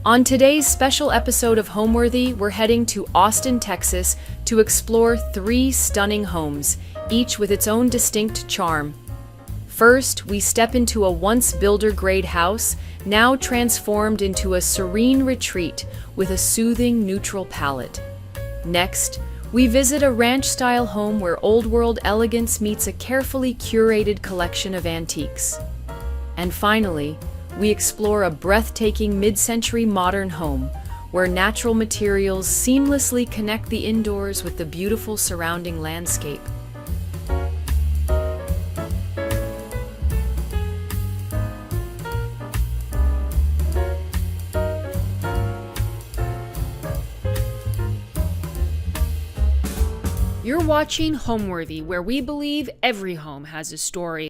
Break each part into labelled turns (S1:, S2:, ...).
S1: On today's special episode of Homeworthy, we're heading to Austin, Texas to explore 3 stunning homes, each with its own distinct charm. First, we step into a once builder-grade house, now transformed into a serene retreat with a soothing, neutral palette. Next, we visit a ranch-style home where old-world elegance meets a carefully curated collection of antiques. And finally, we explore a breathtaking mid-century modern home where natural materials seamlessly connect the indoors with the beautiful surrounding landscape. You're watching Homeworthy, where we believe every home has a story.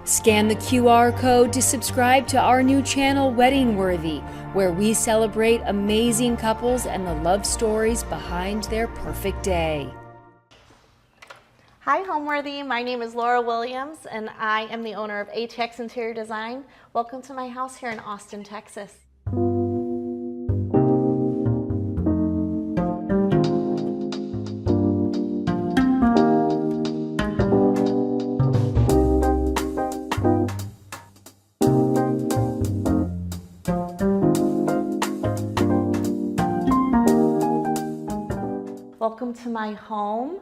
S1: Scan the QR code to subscribe to our new channel, Weddingworthy, where we celebrate amazing couples and the love stories behind their perfect day.
S2: Hi Homeworthy, my name is Laura Williams and I am the owner of ATX Interior Design. Welcome to my house here in Austin, Texas. Welcome to my home.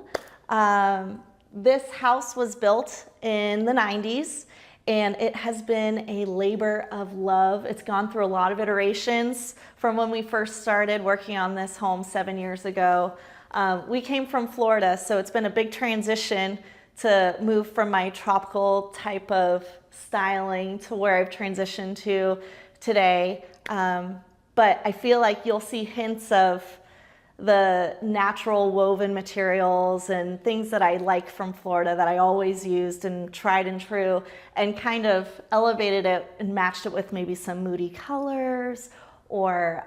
S2: This house was built in the 90s and it has been a labor of love. It's gone through a lot of iterations from when we first started working on this home 7 years ago. We came from Florida, so it's been a big transition to move from my tropical type of styling to where I've transitioned to today. But I feel like you'll see hints of the natural woven materials and things that I like from Florida that I always used and tried and true, and kind of elevated it and matched it with maybe some moody colors or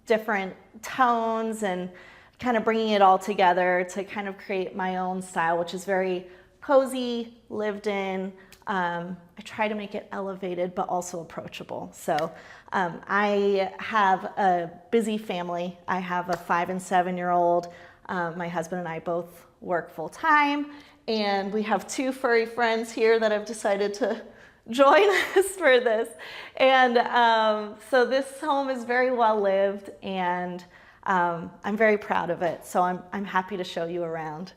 S2: different tones, and kind of bringing it all together to kind of create my own style, which is very cozy, lived in. I try to make it elevated but also approachable. So I have a busy family. I have a 5- and 7-year-old. My husband and I both work full time, and we have 2 furry friends here that have decided to join us for this. And so this home is very well lived, and I'm very proud of it. So I'm happy to show you around.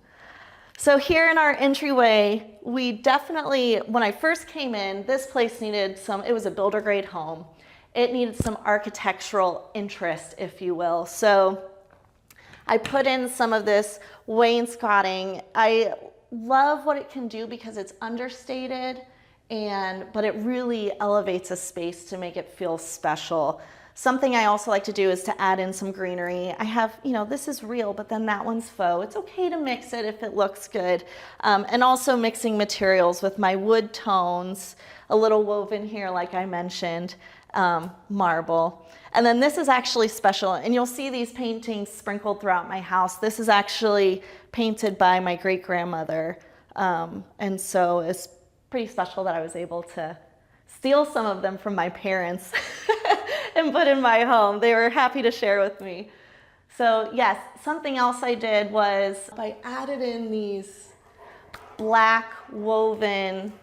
S2: So here in our entryway, we definitely, when I first came in, this place needed it was a builder grade home. It needed some architectural interest, if you will. So I put in some of this wainscoting. I love what it can do because it's understated, but it really elevates a space to make it feel special. Something I also like to do is to add in some greenery. I have, this is real, but then that one's faux. It's okay to mix it if it looks good. And also mixing materials with my wood tones, a little woven here, like I mentioned, marble. And then this is actually special, and you'll see these paintings sprinkled throughout my house. This is actually painted by my great-grandmother. And so it's pretty special that I was able to steal some of them from my parents and put in my home. They were happy to share with me. So yes, something else I did was I added in these black woven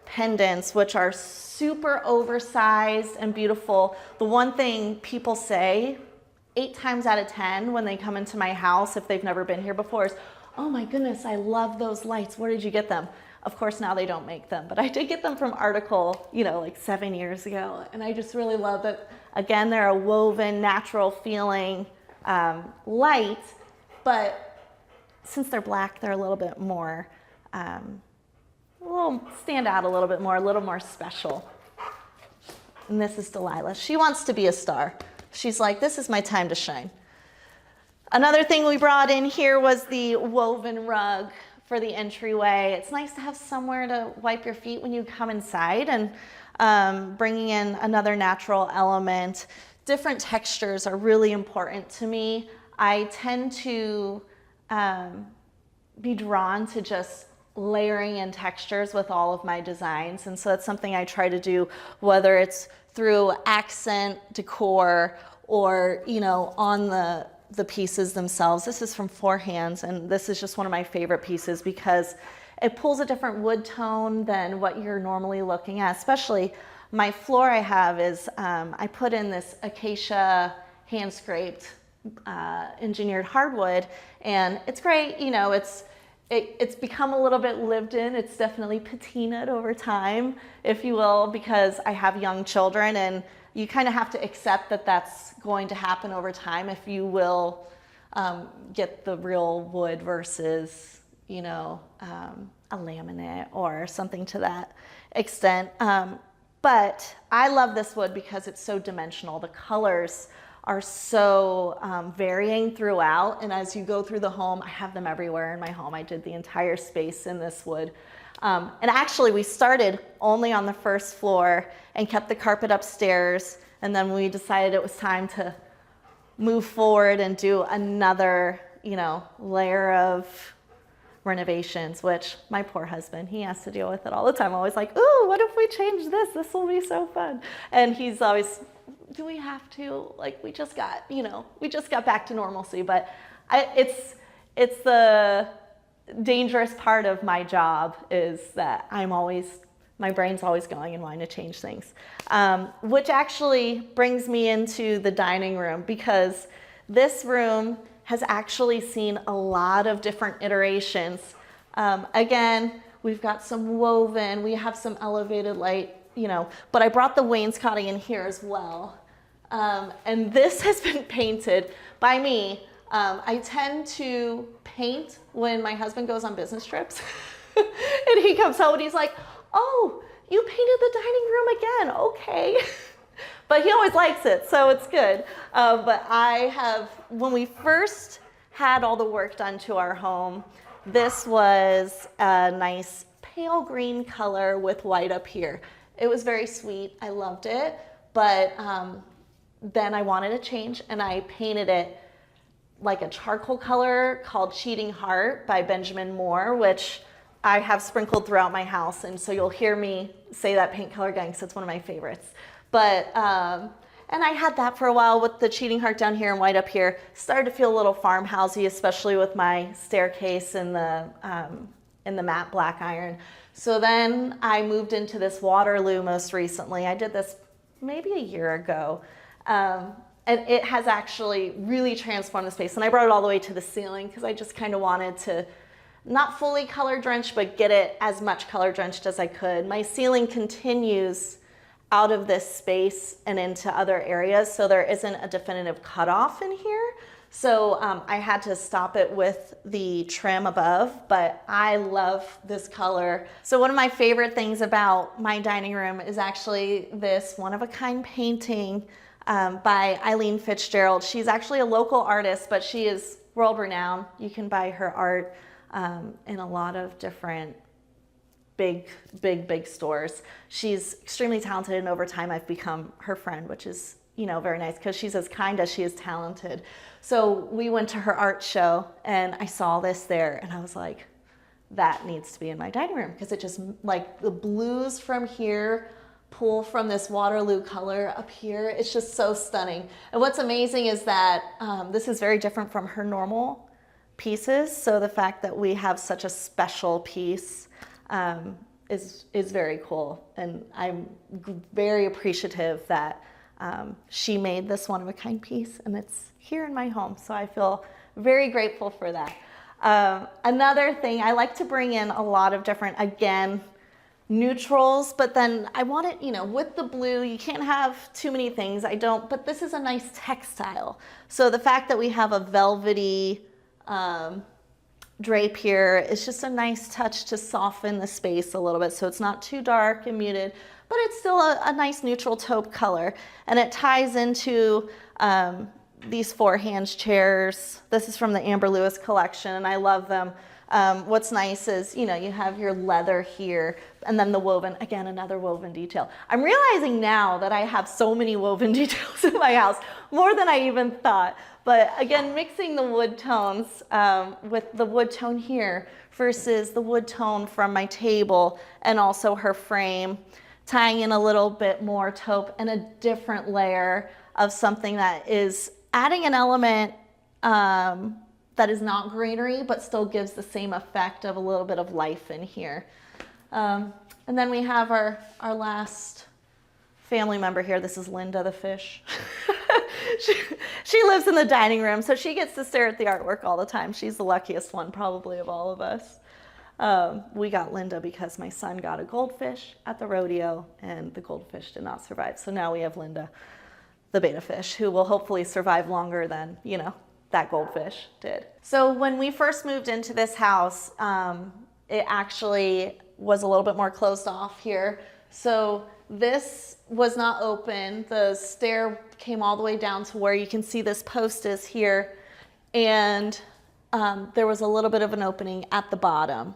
S2: pendants, which are super oversized and beautiful. The one thing people say 8 times out of 10 when they come into my house, if they've never been here before, is, "Oh my goodness, I love those lights. Where did you get them?" Of course, now they don't make them, but I did get them from Article, like 7 years ago. And I just really love that. Again, they're a woven, natural feeling light, but since they're black, they're a little bit more, stand out a little bit more, a little more special. And this is Delilah. She wants to be a star. She's like, this is my time to shine. Another thing we brought in here was the woven rug for the entryway. It's nice to have somewhere to wipe your feet when you come inside, and bringing in another natural element. Different textures are really important to me. I tend to be drawn to just layering in textures with all of my designs, and so that's something I try to do, whether it's through accent decor or, you know, on the pieces themselves. This is from Four Hands, and this is just one of my favorite pieces because it pulls a different wood tone than what you're normally looking at. Especially my floor I have is, I put in this acacia hand scraped engineered hardwood, and it's great. You know, it's become a little bit lived in. It's definitely patinaed over time, if you will, because I have young children, and you kind of have to accept that that's going to happen over time if you will get the real wood versus, you know, a laminate or something to that extent. But I love this wood because it's so dimensional. The colors are so varying throughout, and as you go through the home, I have them everywhere in my home. I did the entire space in this wood. And actually we started only on the first floor and kept the carpet upstairs, and then we decided it was time to move forward and do another, you know, layer of renovations, which my poor husband, he has to deal with it all the time. I'm always like, ooh, what if we change this? This will be so fun. And he's always, do we have to? Like, we just got back to normalcy. But it's the dangerous part of my job is that my brain's always going and wanting to change things. Which actually brings me into the dining room, because this room has actually seen a lot of different iterations. Again, we've got some woven, we have some elevated light, you know, but I brought the wainscoting in here as well. And this has been painted by me. I tend to paint when my husband goes on business trips. And he comes home and he's like, oh, you painted the dining room again, okay. But he always likes it, so it's good. But when we first had all the work done to our home, this was a nice pale green color with white up here. It was very sweet, I loved it, but then I wanted a change and I painted it like a charcoal color called Cheating Heart by Benjamin Moore, which I have sprinkled throughout my house, and so you'll hear me say that paint color again because it's one of my favorites. But, and I had that for a while with the Cheating Heart down here and white up here. Started to feel a little farmhousey, especially with my staircase and the matte black iron. So then I moved into this Waterloo most recently. I did this maybe a year ago. And it has actually really transformed the space. And I brought it all the way to the ceiling because I just kind of wanted to not fully color drenched, but get it as much color drenched as I could. My ceiling continues out of this space and into other areas, so there isn't a definitive cutoff in here. So I had to stop it with the trim above, but I love this color. So one of my favorite things about my dining room is actually this one-of-a-kind painting by Eileen Fitzgerald. She's actually a local artist, but she is world-renowned. You can buy her art in a lot of different big stores. She's extremely talented, and over time I've become her friend, which is, you know, very nice because she's as kind as she is talented. So we went to her art show and I saw this there and I was like, that needs to be in my dining room, because it just, like, the blues from here pull from this Waterloo color up here. It's just so stunning. And what's amazing is that this is very different from her normal pieces. So the fact that we have such a special piece is very cool. And I'm very appreciative that she made this one-of-a-kind piece, and it's here in my home. So I feel very grateful for that. Another thing, I like to bring in a lot of different, again, neutrals, but then I want it, you know, with the blue, you can't have too many things. I don't, but this is a nice textile. So the fact that we have a velvety drape here is just a nice touch to soften the space a little bit, so it's not too dark and muted, but it's still a nice neutral taupe color. And it ties into these Four Hands chairs. This is from the Amber Lewis collection, and I love them. What's nice is, you know, you have your leather here, and then the woven, again, another woven detail. I'm realizing now that I have so many woven details in my house, more than I even thought. But again, mixing the wood tones with the wood tone here versus the wood tone from my table and also her frame tying in a little bit more taupe and a different layer of something that is adding an element that is not greenery, but still gives the same effect of a little bit of life in here. And then we have our last family member here. This is Linda the fish. She lives in the dining room, so she gets to stare at the artwork all the time. She's the luckiest one probably of all of us. We got Linda because my son got a goldfish at the rodeo and the goldfish did not survive. So now we have Linda, the betta fish, who will hopefully survive longer than, you know, that goldfish did. So when we first moved into this house, it actually was a little bit more closed off here. So this was not open. The stair came all the way down to where you can see this post is here. And there was a little bit of an opening at the bottom.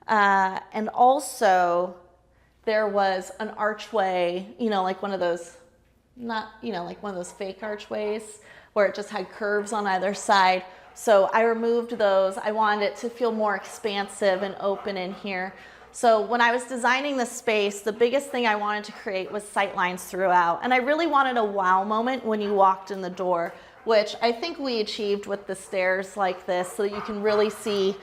S2: And also there was an archway, you know, like one of those, not, you know, like one of those fake archways where it just had curves on either side. So I removed those. I wanted it to feel more expansive and open in here. So when I was designing the space, the biggest thing I wanted to create was sight lines throughout. And I really wanted a wow moment when you walked in the door, which I think we achieved with the stairs like this, so that you can really see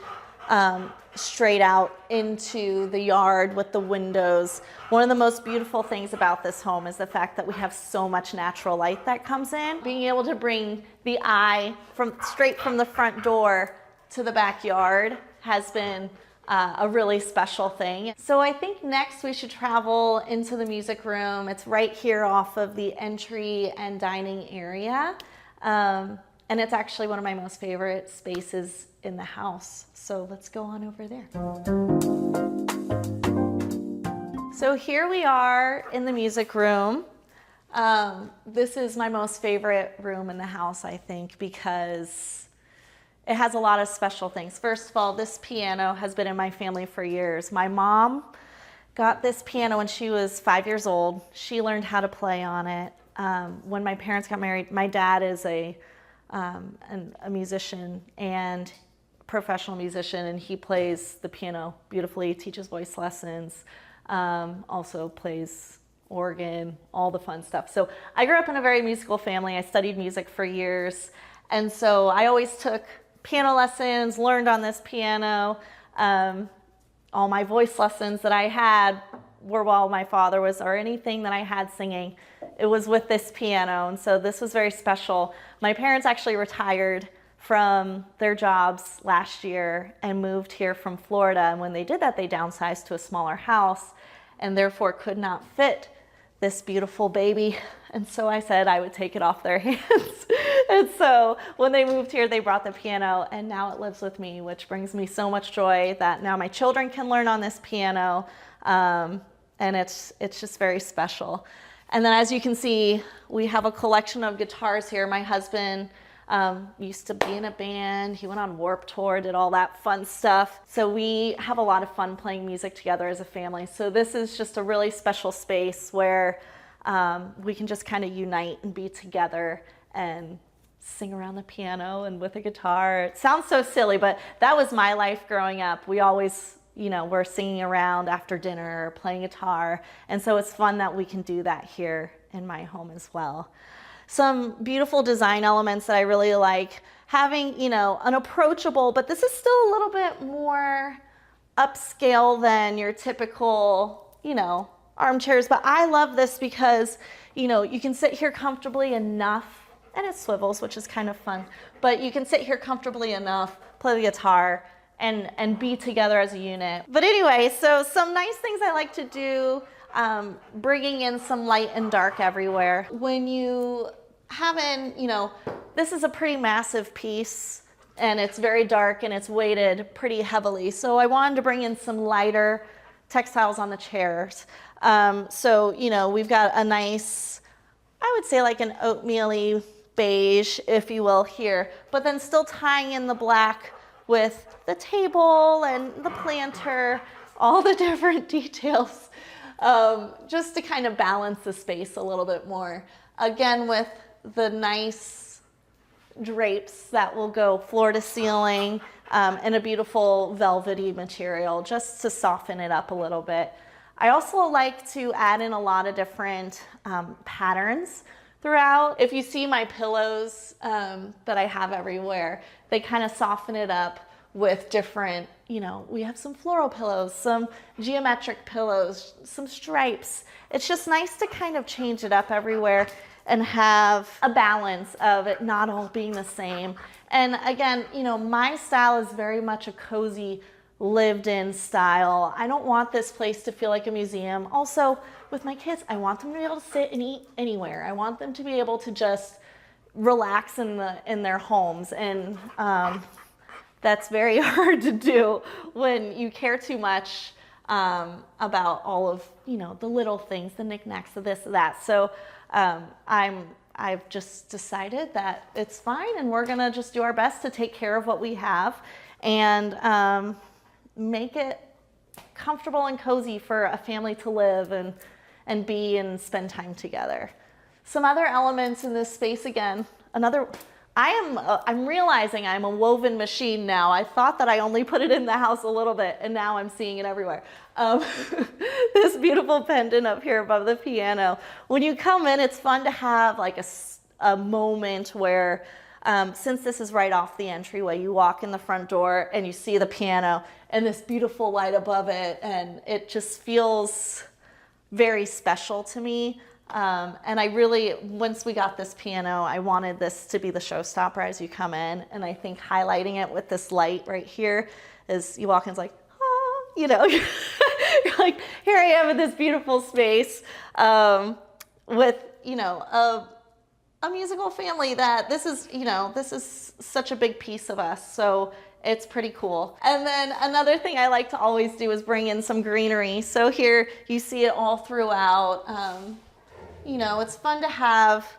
S2: straight out into the yard with the windows. One of the most beautiful things about this home is the fact that we have so much natural light that comes in. Being able to bring the eye straight from the front door to the backyard has been a really special thing. So I think next we should travel into the music room. It's right here off of the entry and dining area. And it's actually one of my most favorite spaces in the house. So let's go on over there. So here we are in the music room. This is my most favorite room in the house, I think, because it has a lot of special things. First of all, this piano has been in my family for years. My mom got this piano when she was 5 years old. She learned how to play on it. When my parents got married, my dad is a musician and professional musician, and he plays the piano beautifully, teaches voice lessons, also plays organ, all the fun stuff. So I grew up in a very musical family. I studied music for years, and so I always took piano lessons, learned on this piano. All my voice lessons that I had were while my father was, or anything that I had singing, it was with this piano. And so this was very special. My parents actually retired from their jobs last year and moved here from Florida. And when they did that, they downsized to a smaller house and therefore could not fit this beautiful baby. And so I said I would take it off their hands. And so when they moved here, they brought the piano, and now it lives with me, which brings me so much joy that now my children can learn on this piano. And it's just very special. And then as you can see, we have a collection of guitars here. My husband used to be in a band. He went on Warped Tour, did all that fun stuff. So we have a lot of fun playing music together as a family. So this is just a really special space where we can just kind of unite and be together and sing around the piano and with a guitar. It sounds so silly, but that was my life growing up. We always, you know, we're singing around after dinner or playing guitar. And so it's fun that we can do that here in my home as well. Some beautiful design elements that I really like. Having, you know, an approachable, but this is still a little bit more upscale than your typical, you know, armchairs. But I love this because, you know, you can sit here comfortably enough, and it swivels, which is kind of fun. But you can sit here comfortably enough, play the guitar, and be together as a unit. But anyway, so some nice things I like to do, bringing in some light and dark everywhere. When you haven't, you know, this is a pretty massive piece and it's very dark and it's weighted pretty heavily. So I wanted to bring in some lighter textiles on the chairs. So, you know, we've got a nice, I would say like an oatmeal-y beige, if you will, here, but then still tying in the black with the table and the planter, all the different details, just to kind of balance the space a little bit more. Again, with the nice drapes that will go floor to ceiling, and a beautiful velvety material just to soften it up a little bit. I also like to add in a lot of different patterns throughout. If you see my pillows that I have everywhere, they kind of soften it up with different, we have some floral pillows, some geometric pillows, some stripes. It's just nice to kind of change it up everywhere and have a balance of it not all being the same. And again, my style is very much a cozy, lived-in style. I don't want this place to feel like a museum. Also, with my kids, I want them to be able to sit and eat anywhere. I want them to be able to just relax in their homes, and that's very hard to do when you care too much about all of the little things, the knickknacks, the this, that. So I've just decided that it's fine, and we're gonna just do our best to take care of what we have and make it comfortable and cozy for a family to live and be and spend time together. Some other elements in this space, again, I'm realizing I'm a woven machine now. I thought that I only put it in the house a little bit, and now I'm seeing it everywhere. This beautiful pendant up here above the piano. When you come in, it's fun to have like a moment where, since this is right off the entryway, you walk in the front door and you see the piano and this beautiful light above it, and it just feels very special to me. And I really, once we got this piano, I wanted this to be the showstopper as you come in. And I think highlighting it with this light right here is, you walk in, it's like, oh, you're like, here I am in this beautiful space with, a musical family that this is such a big piece of us. So it's pretty cool. And then another thing I like to always do is bring in some greenery. So here you see it all throughout. It's fun to have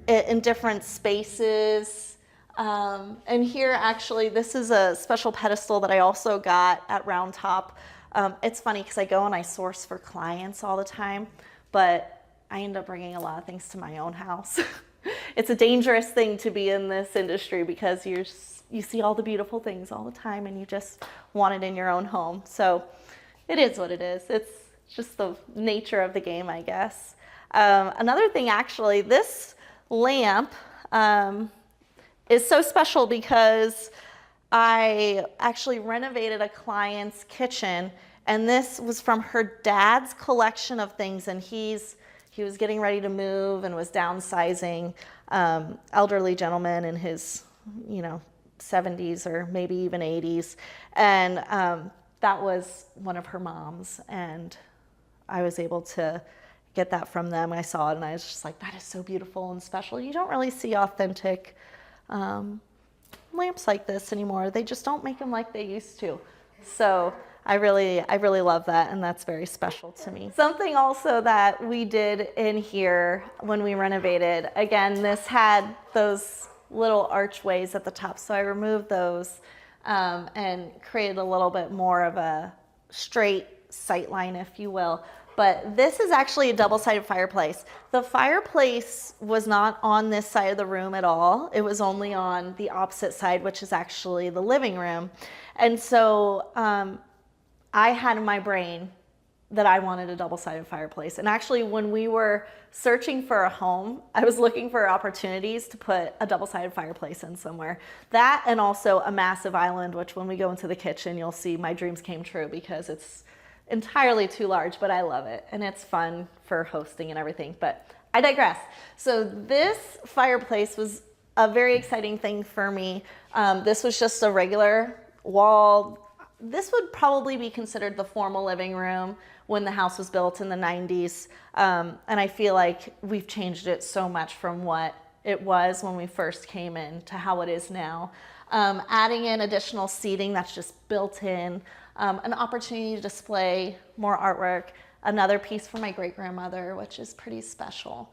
S2: it in different spaces. And here, actually, this is a special pedestal that I also got at Round Top. It's funny because I go and I source for clients all the time, but I end up bringing a lot of things to my own house. It's a dangerous thing to be in this industry because you see all the beautiful things all the time and you just want it in your own home. So it is what it is. It's just the nature of the game, I guess. Another thing, actually, this lamp is so special because I actually renovated a client's kitchen, and this was from her dad's collection of things, and he was getting ready to move and was downsizing, elderly gentleman in his 70s or maybe even 80s, and that was one of her moms, and I was able to get that from them. I saw it and I was just like, that is so beautiful and special. You don't really see authentic lamps like this anymore. They just don't make them like they used to. So I really love that, and that's very special to me. Something also that we did in here when we renovated, again, this had those little archways at the top, so I removed those and created a little bit more of a straight sight line, if you will. But this is actually a double-sided fireplace. The fireplace was not on this side of the room at all. It was only on the opposite side, which is actually the living room. And so I had in my brain that I wanted a double-sided fireplace. And actually, when we were searching for a home, I was looking for opportunities to put a double-sided fireplace in somewhere. That, and also a massive island, which when we go into the kitchen, you'll see my dreams came true because it's entirely too large, but I love it. And it's fun for hosting and everything, but I digress. So this fireplace was a very exciting thing for me. This was just a regular wall. This would probably be considered the formal living room when the house was built in the 90s. And I feel like we've changed it so much from what it was when we first came in to how it is now. Adding in additional seating that's just built in, an opportunity to display more artwork, another piece for my great-grandmother, which is pretty special.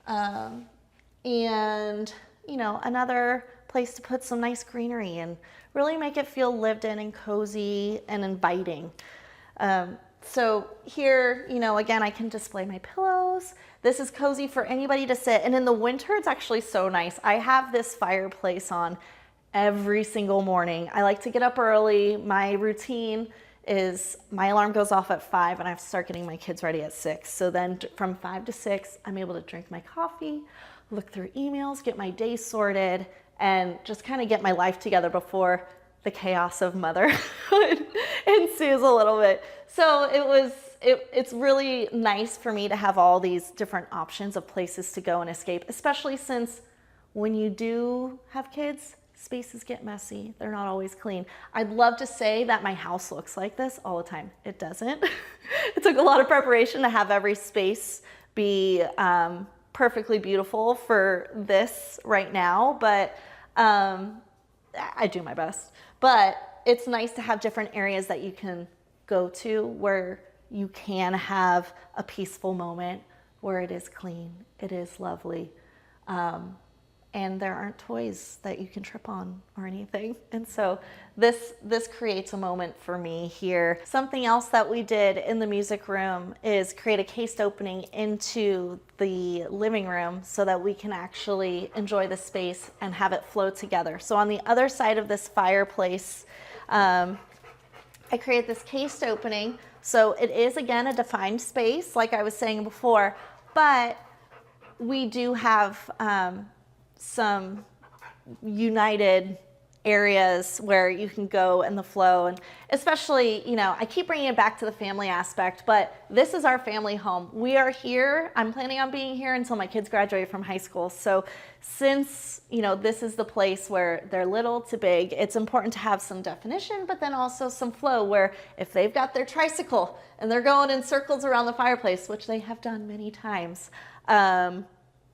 S2: And, another place to put some nice greenery and really make it feel lived in and cozy and inviting. So here, again, I can display my pillows. This is cozy for anybody to sit. And in the winter, it's actually so nice. I have this fireplace on every single morning. I like to get up early. My routine is my alarm goes off at 5 and I have to start getting my kids ready at 6. So then from 5 to 6, I'm able to drink my coffee, look through emails, get my day sorted, and just kind of get my life together before the chaos of motherhood ensues a little bit. So it's really nice for me to have all these different options of places to go and escape, especially since when you do have kids, spaces get messy. They're not always clean. I'd love to say that my house looks like this all the time. It doesn't. It took a lot of preparation to have every space be perfectly beautiful for this right now, but I do my best. But it's nice to have different areas that you can go to where you can have a peaceful moment where it is clean, it is lovely, and there aren't toys that you can trip on or anything. And so this creates a moment for me here. Something else that we did in the music room is create a cased opening into the living room so that we can actually enjoy the space and have it flow together. So on the other side of this fireplace, I create this cased opening. So it is, again, a defined space, like I was saying before, but we do have some united areas where you can go in the flow. And especially, I keep bringing it back to the family aspect, but this is our family home. We are here. I'm planning on being here until my kids graduate from high school. So since, this is the place where they're little to big, it's important to have some definition, but then also some flow where if they've got their tricycle and they're going in circles around the fireplace, which they have done many times,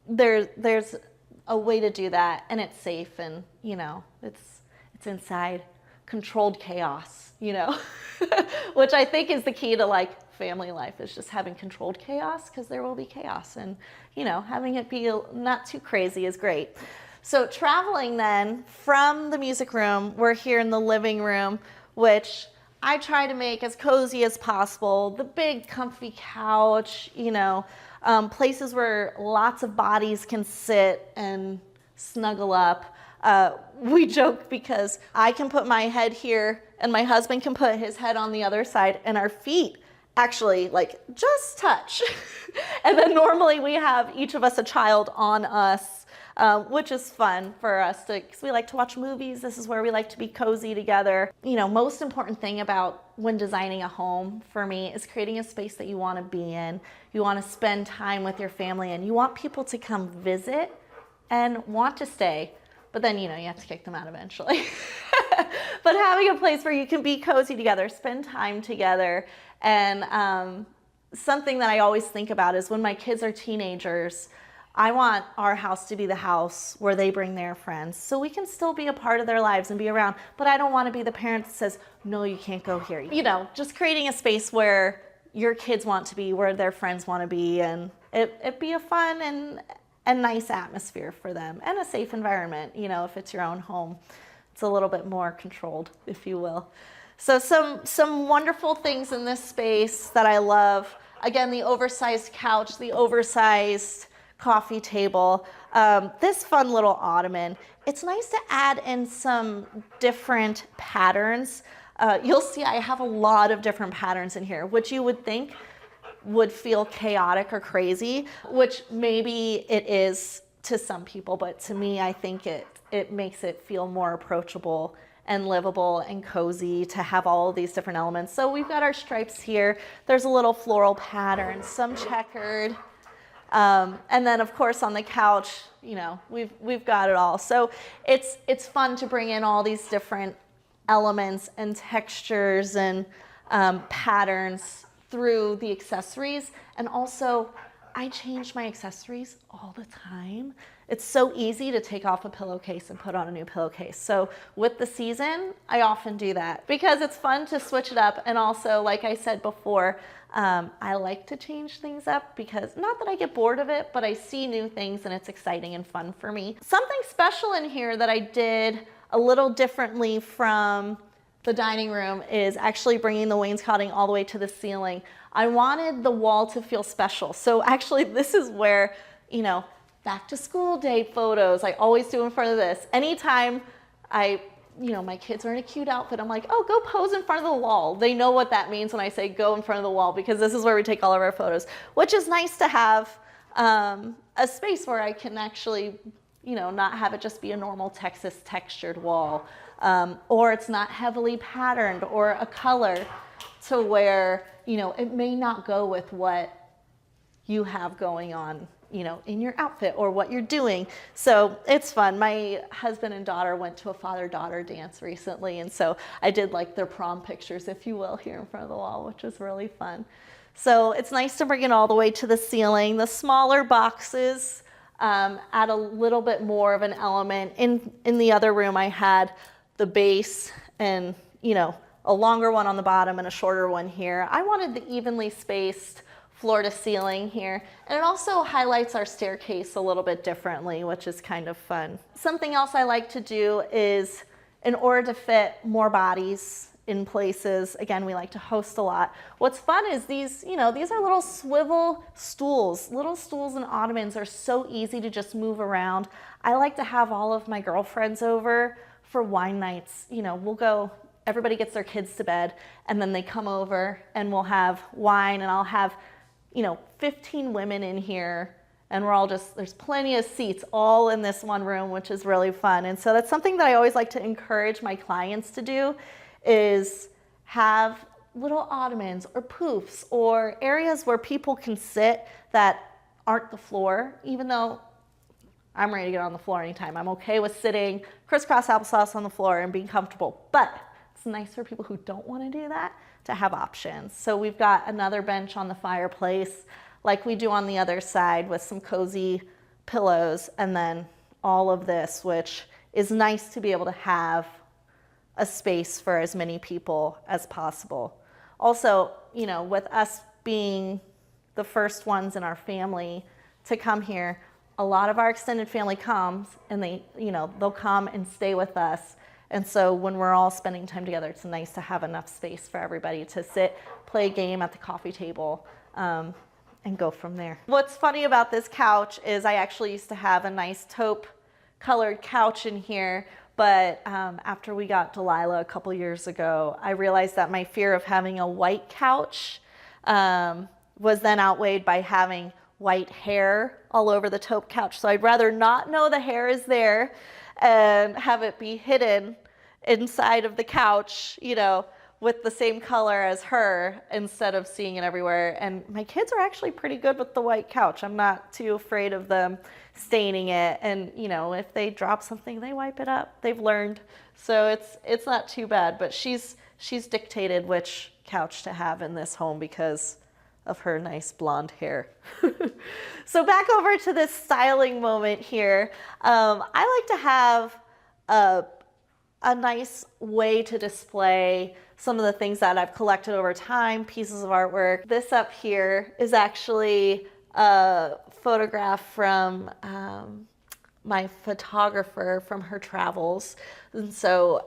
S2: there's a way to do that, and it's safe, and it's inside controlled chaos, which I think is the key to family life, is just having controlled chaos, because there will be chaos, and having it be not too crazy is great. So traveling then from the music room, we're here in the living room, which I try to make as cozy as possible. The big comfy couch, places where lots of bodies can sit and snuggle up. We joke because I can put my head here and my husband can put his head on the other side, and our feet actually just touch. And then normally we have each of us a child on us, which is fun for us because we like to watch movies. This is where we like to be cozy together. Most important thing about when designing a home for me is creating a space that you want to be in. You want to spend time with your family, and you want people to come visit and want to stay. But then, you have to kick them out eventually. But having a place where you can be cozy together, spend time together, and something that I always think about is when my kids are teenagers, I want our house to be the house where they bring their friends so we can still be a part of their lives and be around. But I don't want to be the parent that says, no, you can't go here. Just creating a space where your kids want to be, where their friends want to be, and it be a fun and nice atmosphere for them, and a safe environment. If it's your own home, it's a little bit more controlled, if you will. So some wonderful things in this space that I love. Again, the oversized couch, the oversized coffee table, this fun little ottoman. It's nice to add in some different patterns. You'll see I have a lot of different patterns in here, which you would think would feel chaotic or crazy, which maybe it is to some people, but to me, I think it makes it feel more approachable and livable and cozy to have all of these different elements. So we've got our stripes here. There's a little floral pattern, some checkered, and then of course on the couch, we've got it all. So it's fun to bring in all these different elements and textures and patterns through the accessories. And also, I change my accessories all the time. It's so easy to take off a pillowcase and put on a new pillowcase. So with the season, I often do that because it's fun to switch it up. And also, like I said before, I like to change things up because not that I get bored of it, but I see new things and it's exciting and fun for me. Something special in here that I did a little differently from the dining room is actually bringing the wainscoting all the way to the ceiling. I wanted the wall to feel special. So actually this is where, back to school day photos, I always do in front of this. Anytime I my kids are in a cute outfit. I'm like, oh, go pose in front of the wall. They know what that means when I say go in front of the wall, because this is where we take all of our photos, which is nice to have a space where I can actually, not have it just be a normal Texas textured wall, or it's not heavily patterned or a color to where, it may not go with what you have going on, in your outfit or what you're doing. So it's fun. My husband and daughter went to a father-daughter dance recently, and so I did like their prom pictures, if you will, here in front of the wall, which was really fun. So it's nice to bring it all the way to the ceiling. The smaller boxes add a little bit more of an element. In the other room, I had the base and, a longer one on the bottom and a shorter one here. I wanted the evenly spaced floor to ceiling here. And it also highlights our staircase a little bit differently, which is kind of fun. Something else I like to do is, in order to fit more bodies in places, again, we like to host a lot. What's fun is these are little swivel stools. Little stools and ottomans are so easy to just move around. I like to have all of my girlfriends over for wine nights. We'll go, everybody gets their kids to bed, and then they come over and we'll have wine, and I'll have 15 women in here, and we're all there's plenty of seats all in this one room, which is really fun. And so that's something that I always like to encourage my clients to do, is have little ottomans or poofs or areas where people can sit that aren't the floor, even though I'm ready to get on the floor anytime. I'm okay with sitting crisscross applesauce on the floor and being comfortable, but it's nice for people who don't want to do that to have options. So we've got another bench on the fireplace like we do on the other side with some cozy pillows, and then all of this, which is nice to be able to have a space for as many people as possible. Also, with us being the first ones in our family to come here, a lot of our extended family comes, and they'll come and stay with us. And so when we're all spending time together, it's nice to have enough space for everybody to sit, play a game at the coffee table, and go from there. What's funny about this couch is I actually used to have a nice taupe colored couch in here, but after we got Delilah a couple years ago, I realized that my fear of having a white couch was then outweighed by having white hair all over the taupe couch. So I'd rather not know the hair is there and have it be hidden inside of the couch, with the same color as her, instead of seeing it everywhere. And my kids are actually pretty good with the white couch. I'm not too afraid of them staining it. And, if they drop something, they wipe it up. They've learned. So it's not too bad, but she's dictated which couch to have in this home because of her nice blonde hair. So back over to this styling moment here. I like to have a nice way to display some of the things that I've collected over time, pieces of artwork. This up here is actually a photograph from my photographer from her travels. And so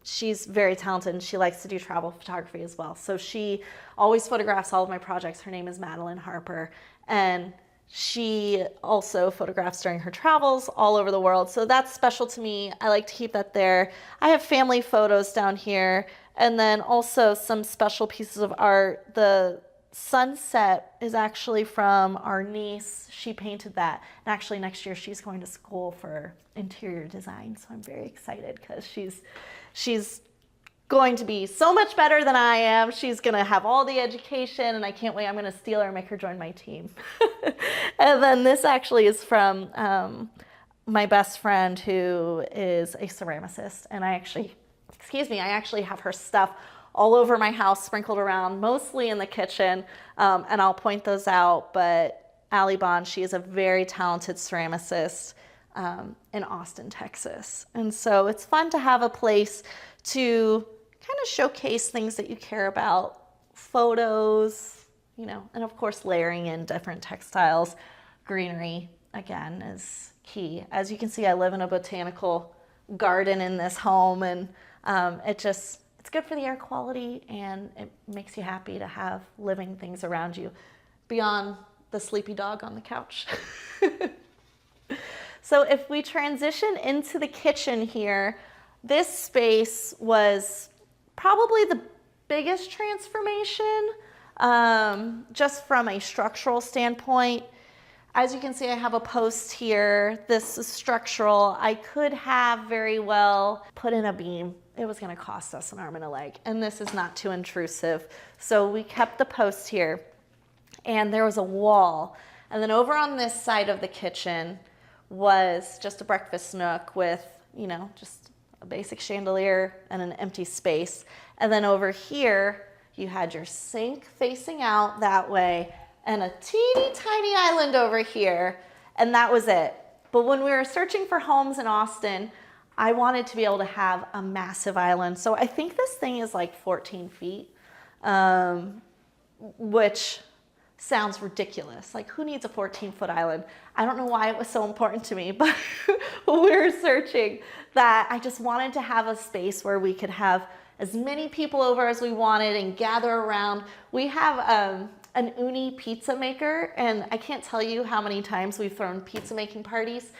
S2: she's very talented, and she likes to do travel photography as well. So she always photographs all of my projects. Her name is Madeline Harper, and she also photographs during her travels all over the world. So that's special to me. I like to keep that there. I have family photos down here, and then also some special pieces of art. The sunset is actually from our niece. She painted that. And actually next year she's going to school for interior design. So I'm very excited because she's going to be so much better than I am. She's going to have all the education, and I can't wait. I'm going to steal her and make her join my team. And then this actually is from my best friend, who is a ceramicist. And I actually have her stuff all over my house, sprinkled around, mostly in the kitchen, and I'll point those out. But Allie Bond, she is a very talented ceramicist in Austin, Texas. And so it's fun to have a place to kind of showcase things that you care about, photos, and of course layering in different textiles. Greenery, again, is key. As you can see, I live in a botanical garden in this home, and it's good for the air quality, and it makes you happy to have living things around you beyond the sleepy dog on the couch. So if we transition into the kitchen here, This space was probably the biggest transformation, just from a structural standpoint. As you can see, I have a post here. This is structural. I could have very well put in a beam. It was gonna cost us an arm and a leg, and this is not too intrusive. So we kept the post here, and there was a wall. And then over on this side of the kitchen was just a breakfast nook with, just a basic chandelier and an empty space. And then over here, you had your sink facing out that way and a teeny tiny island over here, and that was it. But when we were searching for homes in Austin, I wanted to be able to have a massive island. So I think this thing is like 14 feet, which sounds ridiculous. Like, who needs a 14-foot island? I don't know why it was so important to me, but we were searching that I just wanted to have a space where we could have as many people over as we wanted and gather around. We have an uni pizza maker, and I can't tell you how many times we've thrown pizza making parties,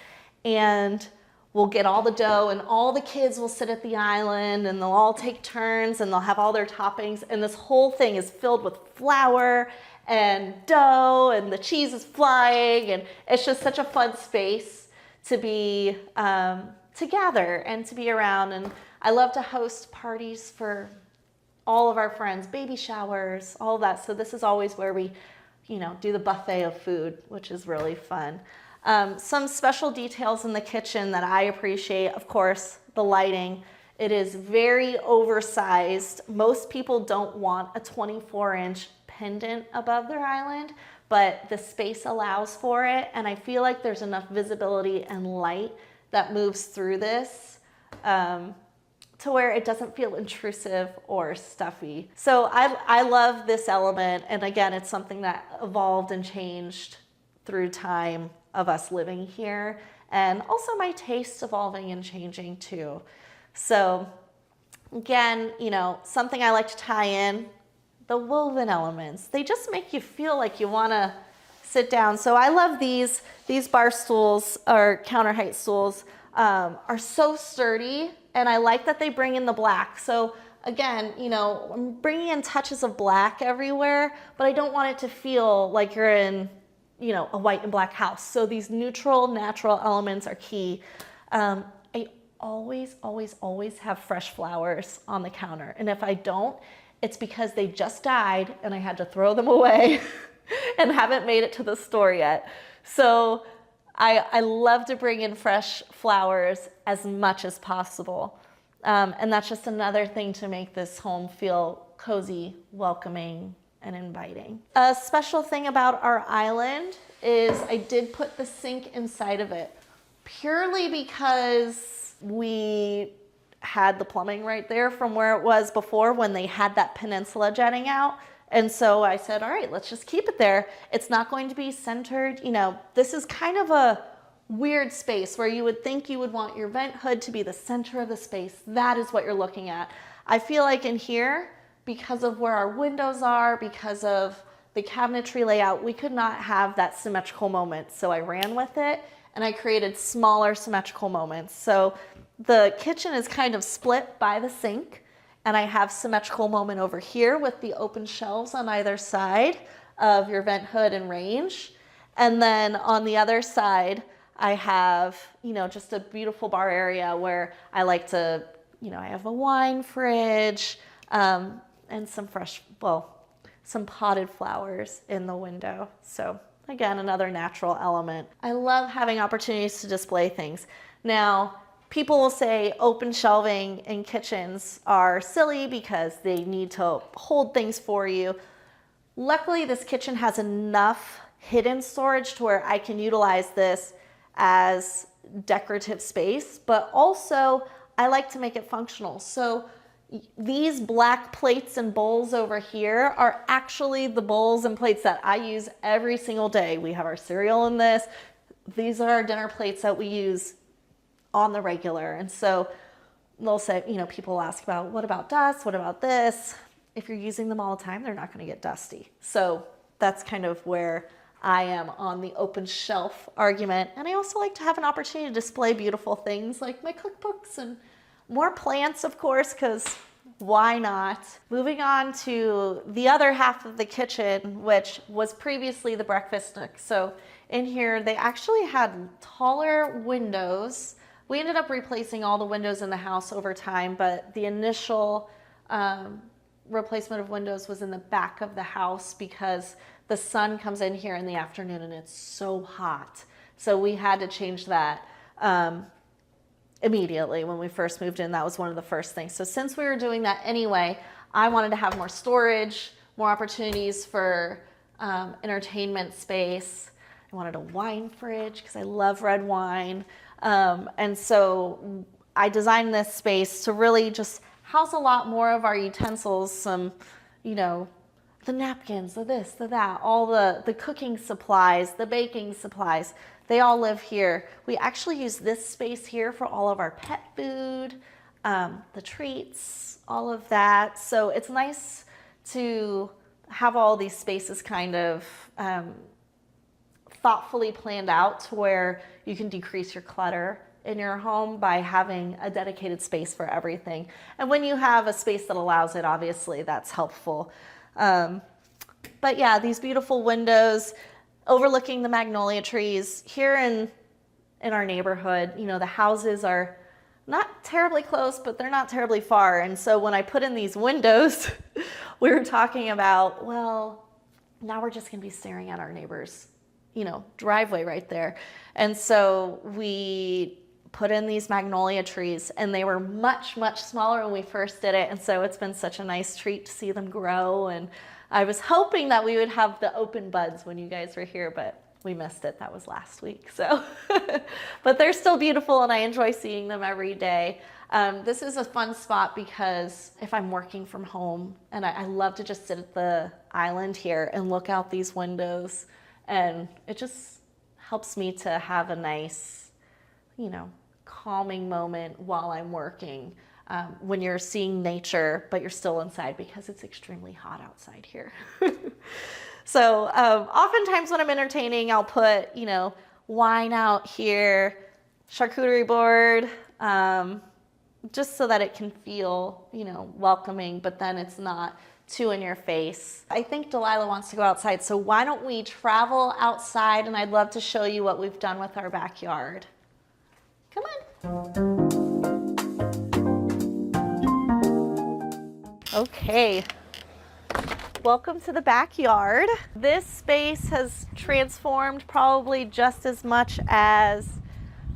S2: and we'll get all the dough and all the kids will sit at the island and they'll all take turns and they'll have all their toppings, and this whole thing is filled with flour and dough and the cheese is flying, and it's just such a fun space to be to gather and to be around. And I love to host parties for all of our friends, baby showers, all of that. So this is always where we, do the buffet of food, which is really fun. Some special details in the kitchen that I appreciate, of course, the lighting. It is very oversized. Most people don't want a 24-inch pendant above their island, but the space allows for it. And I feel like there's enough visibility and light that moves through this to where it doesn't feel intrusive or stuffy. So I love this element. And again, it's something that evolved and changed through time of us living here, and also my taste evolving and changing too. So again, something I like to tie in, the woven elements. They just make you feel like you wanna sit down. So I love these bar stools, or counter height stools, are so sturdy, and I like that they bring in the black. So again, I'm bringing in touches of black everywhere, but I don't want it to feel like you're in, a white and black house. So these neutral, natural elements are key. I always, always, always have fresh flowers on the counter. And if I don't, it's because they just died and I had to throw them away and haven't made it to the store yet. So I love to bring in fresh flowers as much as possible. And that's just another thing to make this home feel cozy, welcoming, and inviting. A special thing about our island is I did put the sink inside of it, purely because we had the plumbing right there from where it was before when they had that peninsula jetting out. And so I said, all right, let's just keep it there. It's not going to be centered. This is kind of a weird space where you would think you would want your vent hood to be the center of the space. That is what you're looking at. I feel like in here, because of where our windows are, because of the cabinetry layout, we could not have that symmetrical moment. So I ran with it and I created smaller symmetrical moments. So the kitchen is kind of split by the sink, and I have symmetrical moment over here with the open shelves on either side of your vent hood and range. And then on the other side, I have, just a beautiful bar area where I like to, I have a wine fridge, and some some potted flowers in the window. So again, another natural element. I love having opportunities to display things. Now, people will say open shelving in kitchens are silly because they need to hold things for you. Luckily, this kitchen has enough hidden storage to where I can utilize this as decorative space, but also I like to make it functional. So these black plates and bowls over here are actually the bowls and plates that I use every single day. We have our cereal in this. These are our dinner plates that we use on the regular. And so they'll say, people ask about, what about dust? What about this? If you're using them all the time, they're not going to get dusty. So that's kind of where I am on the open shelf argument. And I also like to have an opportunity to display beautiful things like my cookbooks and More plants, of course, because why not? Moving on to the other half of the kitchen, which was previously the breakfast nook. So in here, they actually had taller windows. We ended up replacing all the windows in the house over time, but the initial replacement of windows was in the back of the house because the sun comes in here in the afternoon and it's so hot. So we had to change that immediately when we first moved in. That was one of the first things. So since we were doing that anyway, I wanted to have more storage, more opportunities for entertainment space. I wanted a wine fridge because I love red wine. And so I designed this space to really just house a lot more of our utensils, some, you know, the napkins, the this, the that, all the cooking supplies, the baking supplies. They all live here. We actually use this space here for all of our pet food, the treats, all of that. So it's nice to have all these spaces kind of thoughtfully planned out to where you can decrease your clutter in your home by having a dedicated space for everything. And when you have a space that allows it, obviously that's helpful. But yeah, these beautiful windows overlooking the magnolia trees here in our neighborhood. You know, the houses are not terribly close, but they're not terribly far. And so when I put in these windows, we were talking about, well, now we're just gonna be staring at our neighbor's, you know, driveway right there. And so we put in these magnolia trees, and they were much, much smaller when we first did it. And so it's been such a nice treat to see them grow. And I was hoping that we would have the open buds when you guys were here, but we missed it. That was last week. So, but they're still beautiful, and I enjoy seeing them every day. This is a fun spot because if I'm working from home, and I love to just sit at the island here and look out these windows, and it just helps me to have a nice, you know, calming moment while I'm working. When you're seeing nature, but you're still inside because it's extremely hot outside here. So oftentimes when I'm entertaining, I'll put, you know, wine out here, charcuterie board, just so that it can feel, you know, welcoming, but then it's not too in your face. I think Delilah wants to go outside, so why don't we travel outside, and I'd love to show you what we've done with our backyard. Come on. Okay, welcome to the backyard. This space has transformed probably just as much as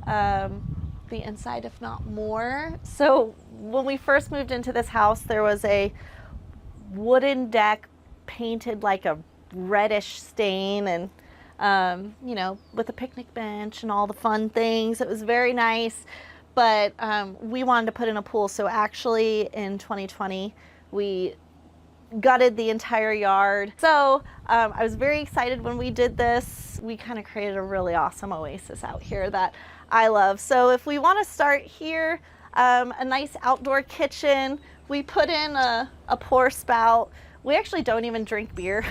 S2: the inside, if not more. So when we first moved into this house, there was a wooden deck painted like a reddish stain, and you know, with a picnic bench and all the fun things. It was very nice, but we wanted to put in a pool. So actually in 2020, we gutted the entire yard. So I was very excited when we did this. We kind of created a really awesome oasis out here that I love. So if we want to start here, a nice outdoor kitchen. We put in a pour spout. We actually don't even drink beer,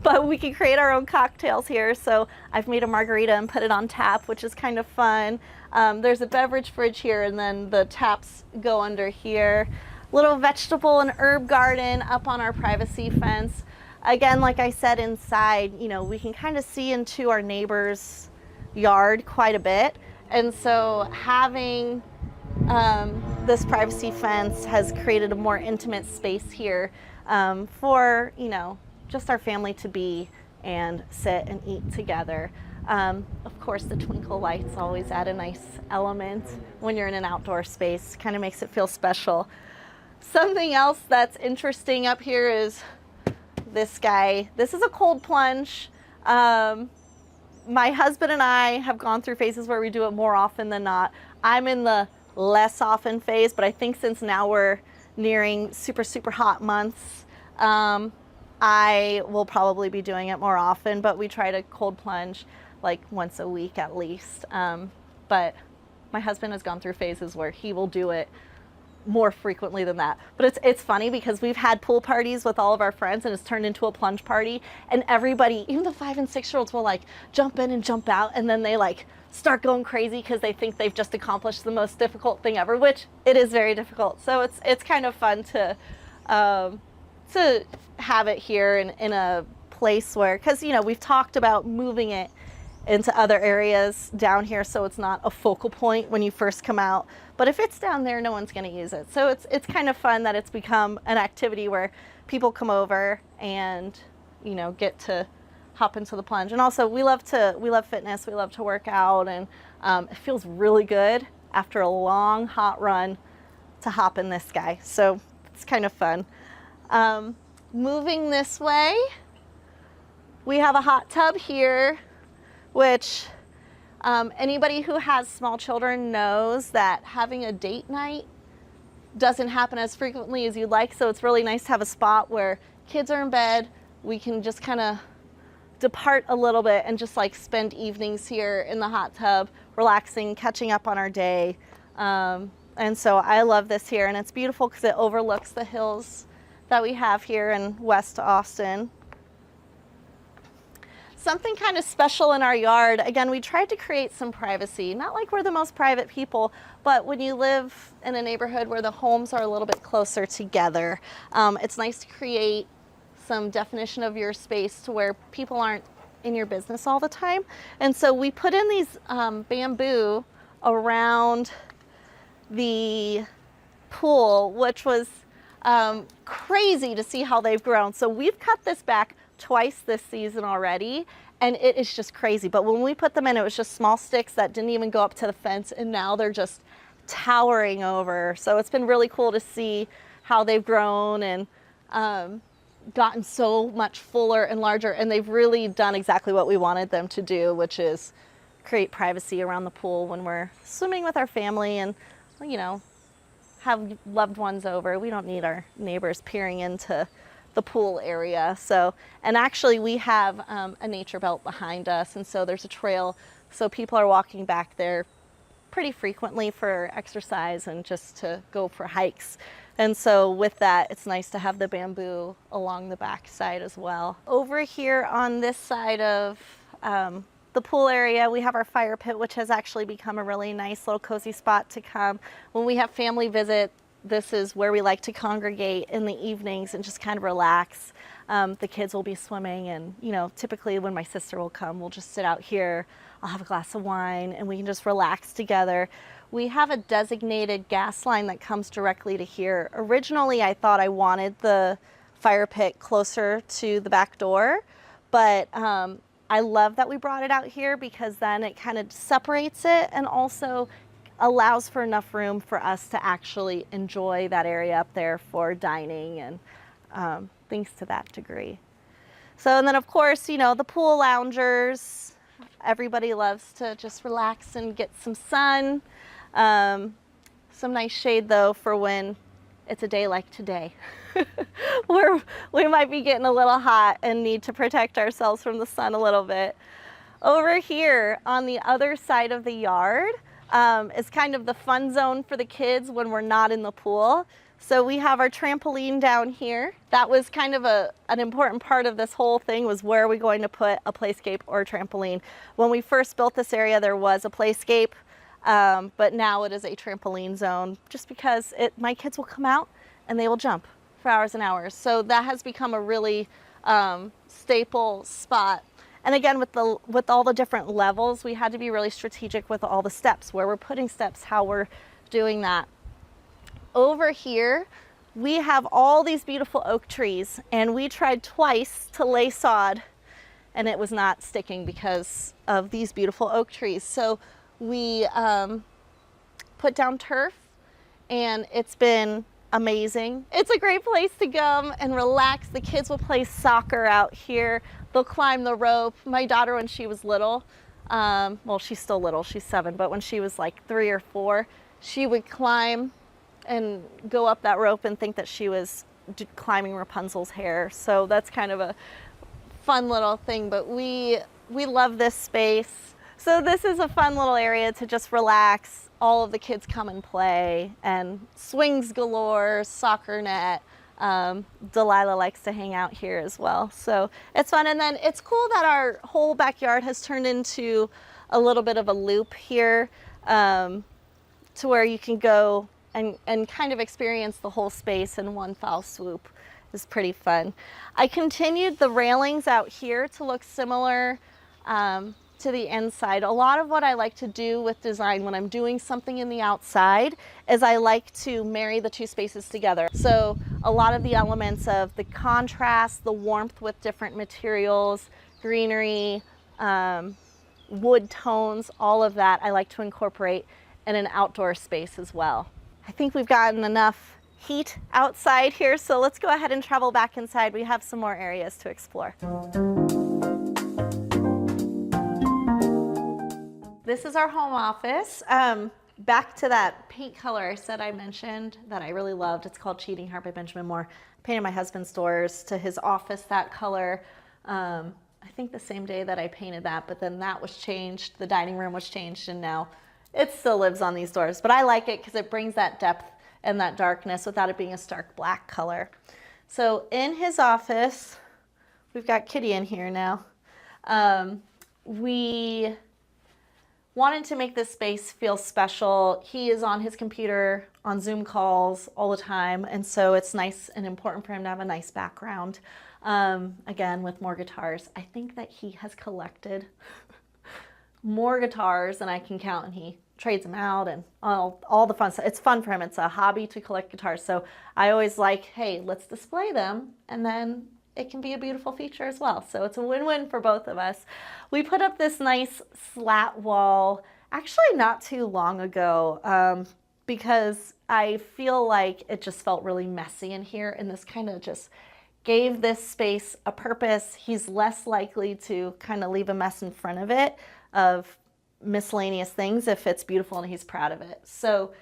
S2: but we can create our own cocktails here. So I've made a margarita and put it on tap, which is kind of fun. There's a beverage fridge here, and then the taps go under here. Little vegetable and herb garden up on our privacy fence. Again, like I said, inside, you know, we can kind of see into our neighbor's yard quite a bit. And so having this privacy fence has created a more intimate space here for, you know, just our family to be and sit and eat together. Of course, the twinkle lights always add a nice element when you're in an outdoor space, kind of makes it feel special. Something else that's interesting up here is this guy. This is a cold plunge. My husband and I have gone through phases where we do it more often than not. I'm in the less often phase, but I think since now we're nearing super, super hot months, I will probably be doing it more often, but we try to cold plunge like once a week at least. But my husband has gone through phases where he will do it more frequently than that. But it's funny because we've had pool parties with all of our friends, and it's turned into a plunge party, and everybody, even the 5 and 6 year olds, will like jump in and jump out, and then they like start going crazy because they think they've just accomplished the most difficult thing ever, which it is very difficult. So it's kind of fun to have it here in a place where, because we've talked about moving it into other areas down here so it's not a focal point when you first come out. But if it's down there, no one's going to use it. So it's kind of fun that it's become an activity where people come over and get to hop into the plunge. And also we love fitness, we love to work out, and it feels really good after a long hot run to hop in this guy. So it's kind of fun. Moving this way, we have a hot tub here, which anybody who has small children knows that having a date night doesn't happen as frequently as you'd like. So it's really nice to have a spot where kids are in bed, we can just kind of depart a little bit and just like spend evenings here in the hot tub, relaxing, catching up on our day. And so I love this here, and it's beautiful because it overlooks the hills that we have here in West Austin. Something kind of special in our yard, again, we tried to create some privacy. Not like we're the most private people, but when you live in a neighborhood where the homes are a little bit closer together, it's nice to create some definition of your space to where people aren't in your business all the time. And so we put in these bamboo around the pool, which was crazy to see how they've grown. So we've cut this back twice this season already, and it is just crazy. But when we put them in, it was just small sticks that didn't even go up to the fence, and now they're just towering over. So it's been really cool to see how they've grown and gotten so much fuller and larger, and they've really done exactly what we wanted them to do, which is create privacy around the pool when we're swimming with our family and have loved ones over. We don't need our neighbors peering into the pool area. So, and actually we have a nature belt behind us, and so there's a trail, so people are walking back there pretty frequently for exercise and just to go for hikes. And so with that, it's nice to have the bamboo along the back side as well. Over here on this side of the pool area, we have our fire pit, which has actually become a really nice little cozy spot to come. When we have family visit, this is where we like to congregate in the evenings and just kind of relax. The kids will be swimming, and typically when my sister will come, we'll just sit out here. I'll have a glass of wine and we can just relax together. We have a designated gas line that comes directly to here. Originally, I thought I wanted the fire pit closer to the back door, but I love that we brought it out here because then it kind of separates it and also allows for enough room for us to actually enjoy that area up there for dining and things to that degree. So, and then of course, the pool loungers, everybody loves to just relax and get some sun. Some nice shade though for when it's a day like today where we might be getting a little hot and need to protect ourselves from the sun a little bit. Over here on the other side of the yard is kind of the fun zone for the kids when we're not in the pool. So we have our trampoline down here. That was kind of an important part of this whole thing, was where are we going to put a playscape or a trampoline. When we first built this area, there was a playscape, but now it is a trampoline zone just because my kids will come out and they will jump for hours and hours. So that has become a really staple spot. And again, with all the different levels, we had to be really strategic with all the steps, where we're putting steps, how we're doing that. Over here, we have all these beautiful oak trees, and we tried twice to lay sod, and it was not sticking because of these beautiful oak trees. So we put down turf, and it's been amazing. It's a great place to come and relax. The kids will play soccer out here. They'll climb the rope. My daughter, when she was little, well, she's still little, she's 7, but when she was like 3 or 4, she would climb and go up that rope and think that she was climbing Rapunzel's hair. So that's kind of a fun little thing, but we love this space. So this is a fun little area to just relax. All of the kids come and play, and swings galore, soccer net. Delilah likes to hang out here as well. So it's fun. And then it's cool that our whole backyard has turned into a little bit of a loop here to where you can go and kind of experience the whole space in one foul swoop. Is pretty fun. I continued the railings out here to look similar to the inside. A lot of what I like to do with design when I'm doing something in the outside is I like to marry the two spaces together. So a lot of the elements of the contrast, the warmth with different materials, greenery, wood tones, all of that I like to incorporate in an outdoor space as well. I think we've gotten enough heat outside here, so let's go ahead and travel back inside. We have some more areas to explore. This is our home office. Back to that paint color I said I mentioned that I really loved. It's called Cheating Heart by Benjamin Moore. I painted my husband's doors to his office that color. I think the same day that I painted that, but then that was changed. The dining room was changed, and now it still lives on these doors. But I like it because it brings that depth and that darkness without it being a stark black color. So in his office, we've got Kitty in here now. We wanted to make this space feel special. He is on his computer on Zoom calls all the time, and so it's nice and important for him to have a nice background. Again, with more guitars. I think that he has collected more guitars than I can count, and he trades them out and all the fun stuff. It's fun for him. It's a hobby to collect guitars. So I always like, hey, let's display them, and then it can be a beautiful feature as well. So it's a win-win for both of us. We put up this nice slat wall actually not too long ago because I feel like it just felt really messy in here, and this kind of just gave this space a purpose. He's less likely to kind of leave a mess in front of it of miscellaneous things if it's beautiful and he's proud of it. So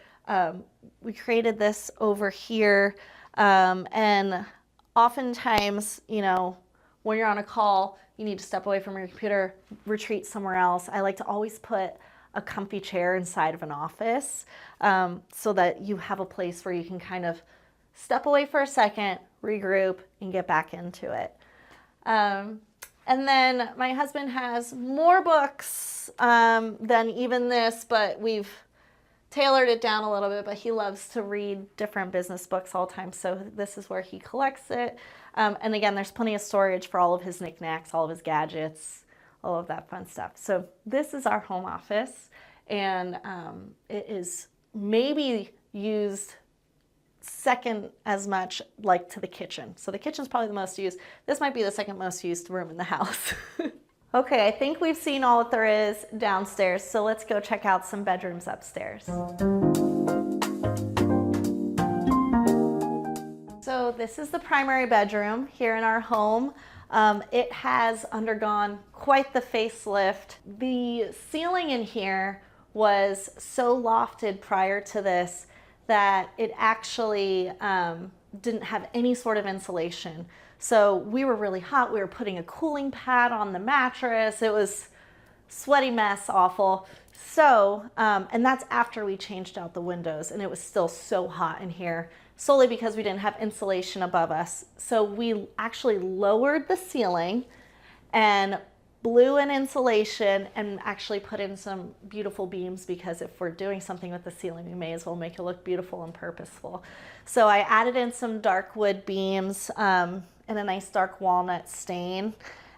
S2: we created this over here, and oftentimes, you know, when you're on a call, you need to step away from your computer, retreat somewhere else. I like to always put a comfy chair inside of an office so that you have a place where you can kind of step away for a second, regroup, and get back into it. And then my husband has more books than even this, but we've tailored it down a little bit, but he loves to read different business books all the time, so this is where he collects it. And again, there's plenty of storage for all of his knickknacks, all of his gadgets, all of that fun stuff. So this is our home office, and it is maybe used second as much like to the kitchen. So the kitchen's probably the most used. This might be the second most used room in the house. Okay, I think we've seen all that there is downstairs, so let's go check out some bedrooms upstairs. So this is the primary bedroom here in our home. It has undergone quite the facelift. The ceiling in here was so lofted prior to this that it actually didn't have any sort of insulation. So we were really hot. We were putting a cooling pad on the mattress. It was sweaty mess, awful. So, and that's after we changed out the windows, and it was still so hot in here, solely because we didn't have insulation above us. So we actually lowered the ceiling and blew in insulation and actually put in some beautiful beams, because if we're doing something with the ceiling, we may as well make it look beautiful and purposeful. So I added in some dark wood beams and a nice dark walnut stain.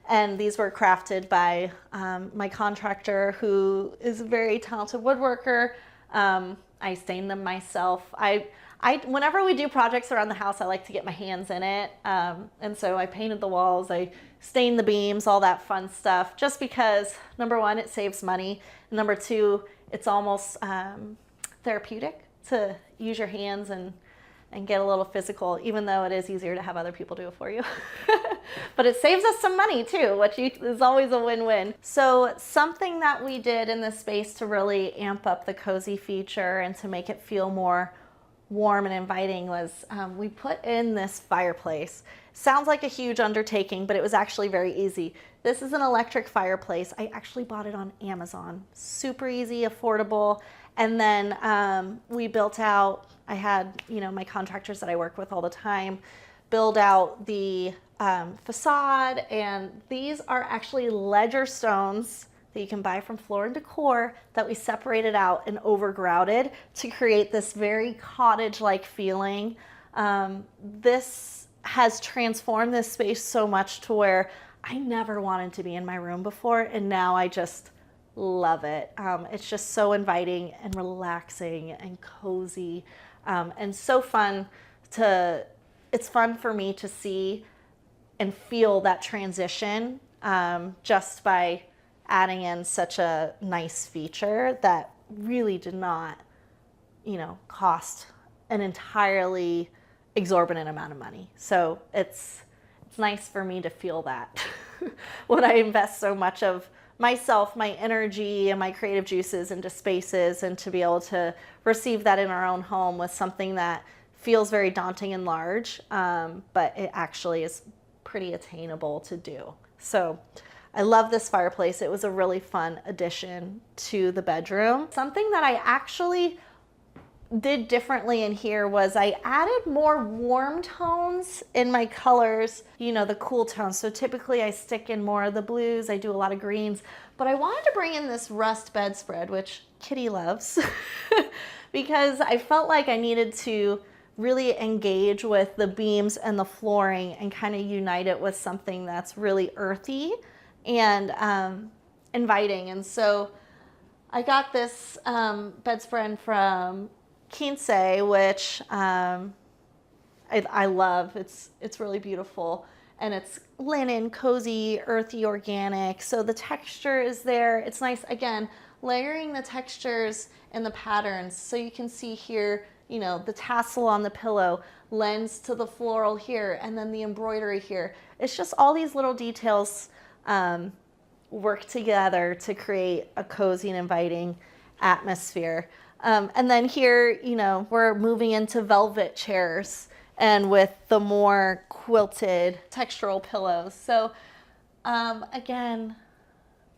S2: And these were crafted by my contractor, who is a very talented woodworker. I stained them myself. Whenever we do projects around the house, I like to get my hands in it. And so I painted the walls, I stained the beams, all that fun stuff, just because, number one, it saves money. And number two, it's almost therapeutic to use your hands and get a little physical, even though it is easier to have other people do it for you. But it saves us some money too, which is always a win-win. So something that we did in this space to really amp up the cozy feature and to make it feel more warm and inviting was we put in this fireplace. Sounds like a huge undertaking, but it was actually very easy. This is an electric fireplace. I actually bought it on Amazon. Super easy, affordable. And then we built out, I had, my contractors that I work with all the time build out the facade, and these are actually ledger stones that you can buy from Floor and Decor that we separated out and overgrouted to create this very cottage-like feeling. This has transformed this space so much to where I never wanted to be in my room before, and now I just love it. It's just so inviting and relaxing and cozy, and so fun it's fun for me to see and feel that transition, just by adding in such a nice feature that really did not, cost an entirely exorbitant amount of money. So it's nice for me to feel that when I invest so much of myself, my energy, and my creative juices into spaces, and to be able to receive that in our own home with something that feels very daunting and large, but it actually is pretty attainable to do. So I love this fireplace. It was a really fun addition to the bedroom. Something that I actually did differently in here was I added more warm tones in my colors, the cool tones. So typically I stick in more of the blues, I do a lot of greens, but I wanted to bring in this rust bedspread, which Kitty loves, because I felt like I needed to really engage with the beams and the flooring and kind of unite it with something that's really earthy and inviting. And so I got this bedspread from Quince, which I love. It's really beautiful, and it's linen, cozy, earthy, organic. So the texture is there. It's nice, again, layering the textures and the patterns. So you can see here, the tassel on the pillow lends to the floral here, and then the embroidery here. It's just all these little details work together to create a cozy and inviting atmosphere. And then here, we're moving into velvet chairs and with the more quilted textural pillows. So again,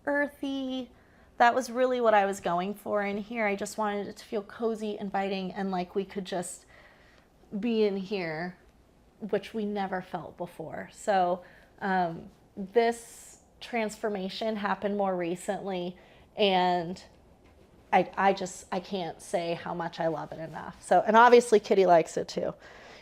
S2: earthy. That was really what I was going for in here. I just wanted it to feel cozy, inviting, and like we could just be in here, which we never felt before. So this transformation happened more recently, and I can't say how much I love it enough. So, and obviously Kitty likes it too.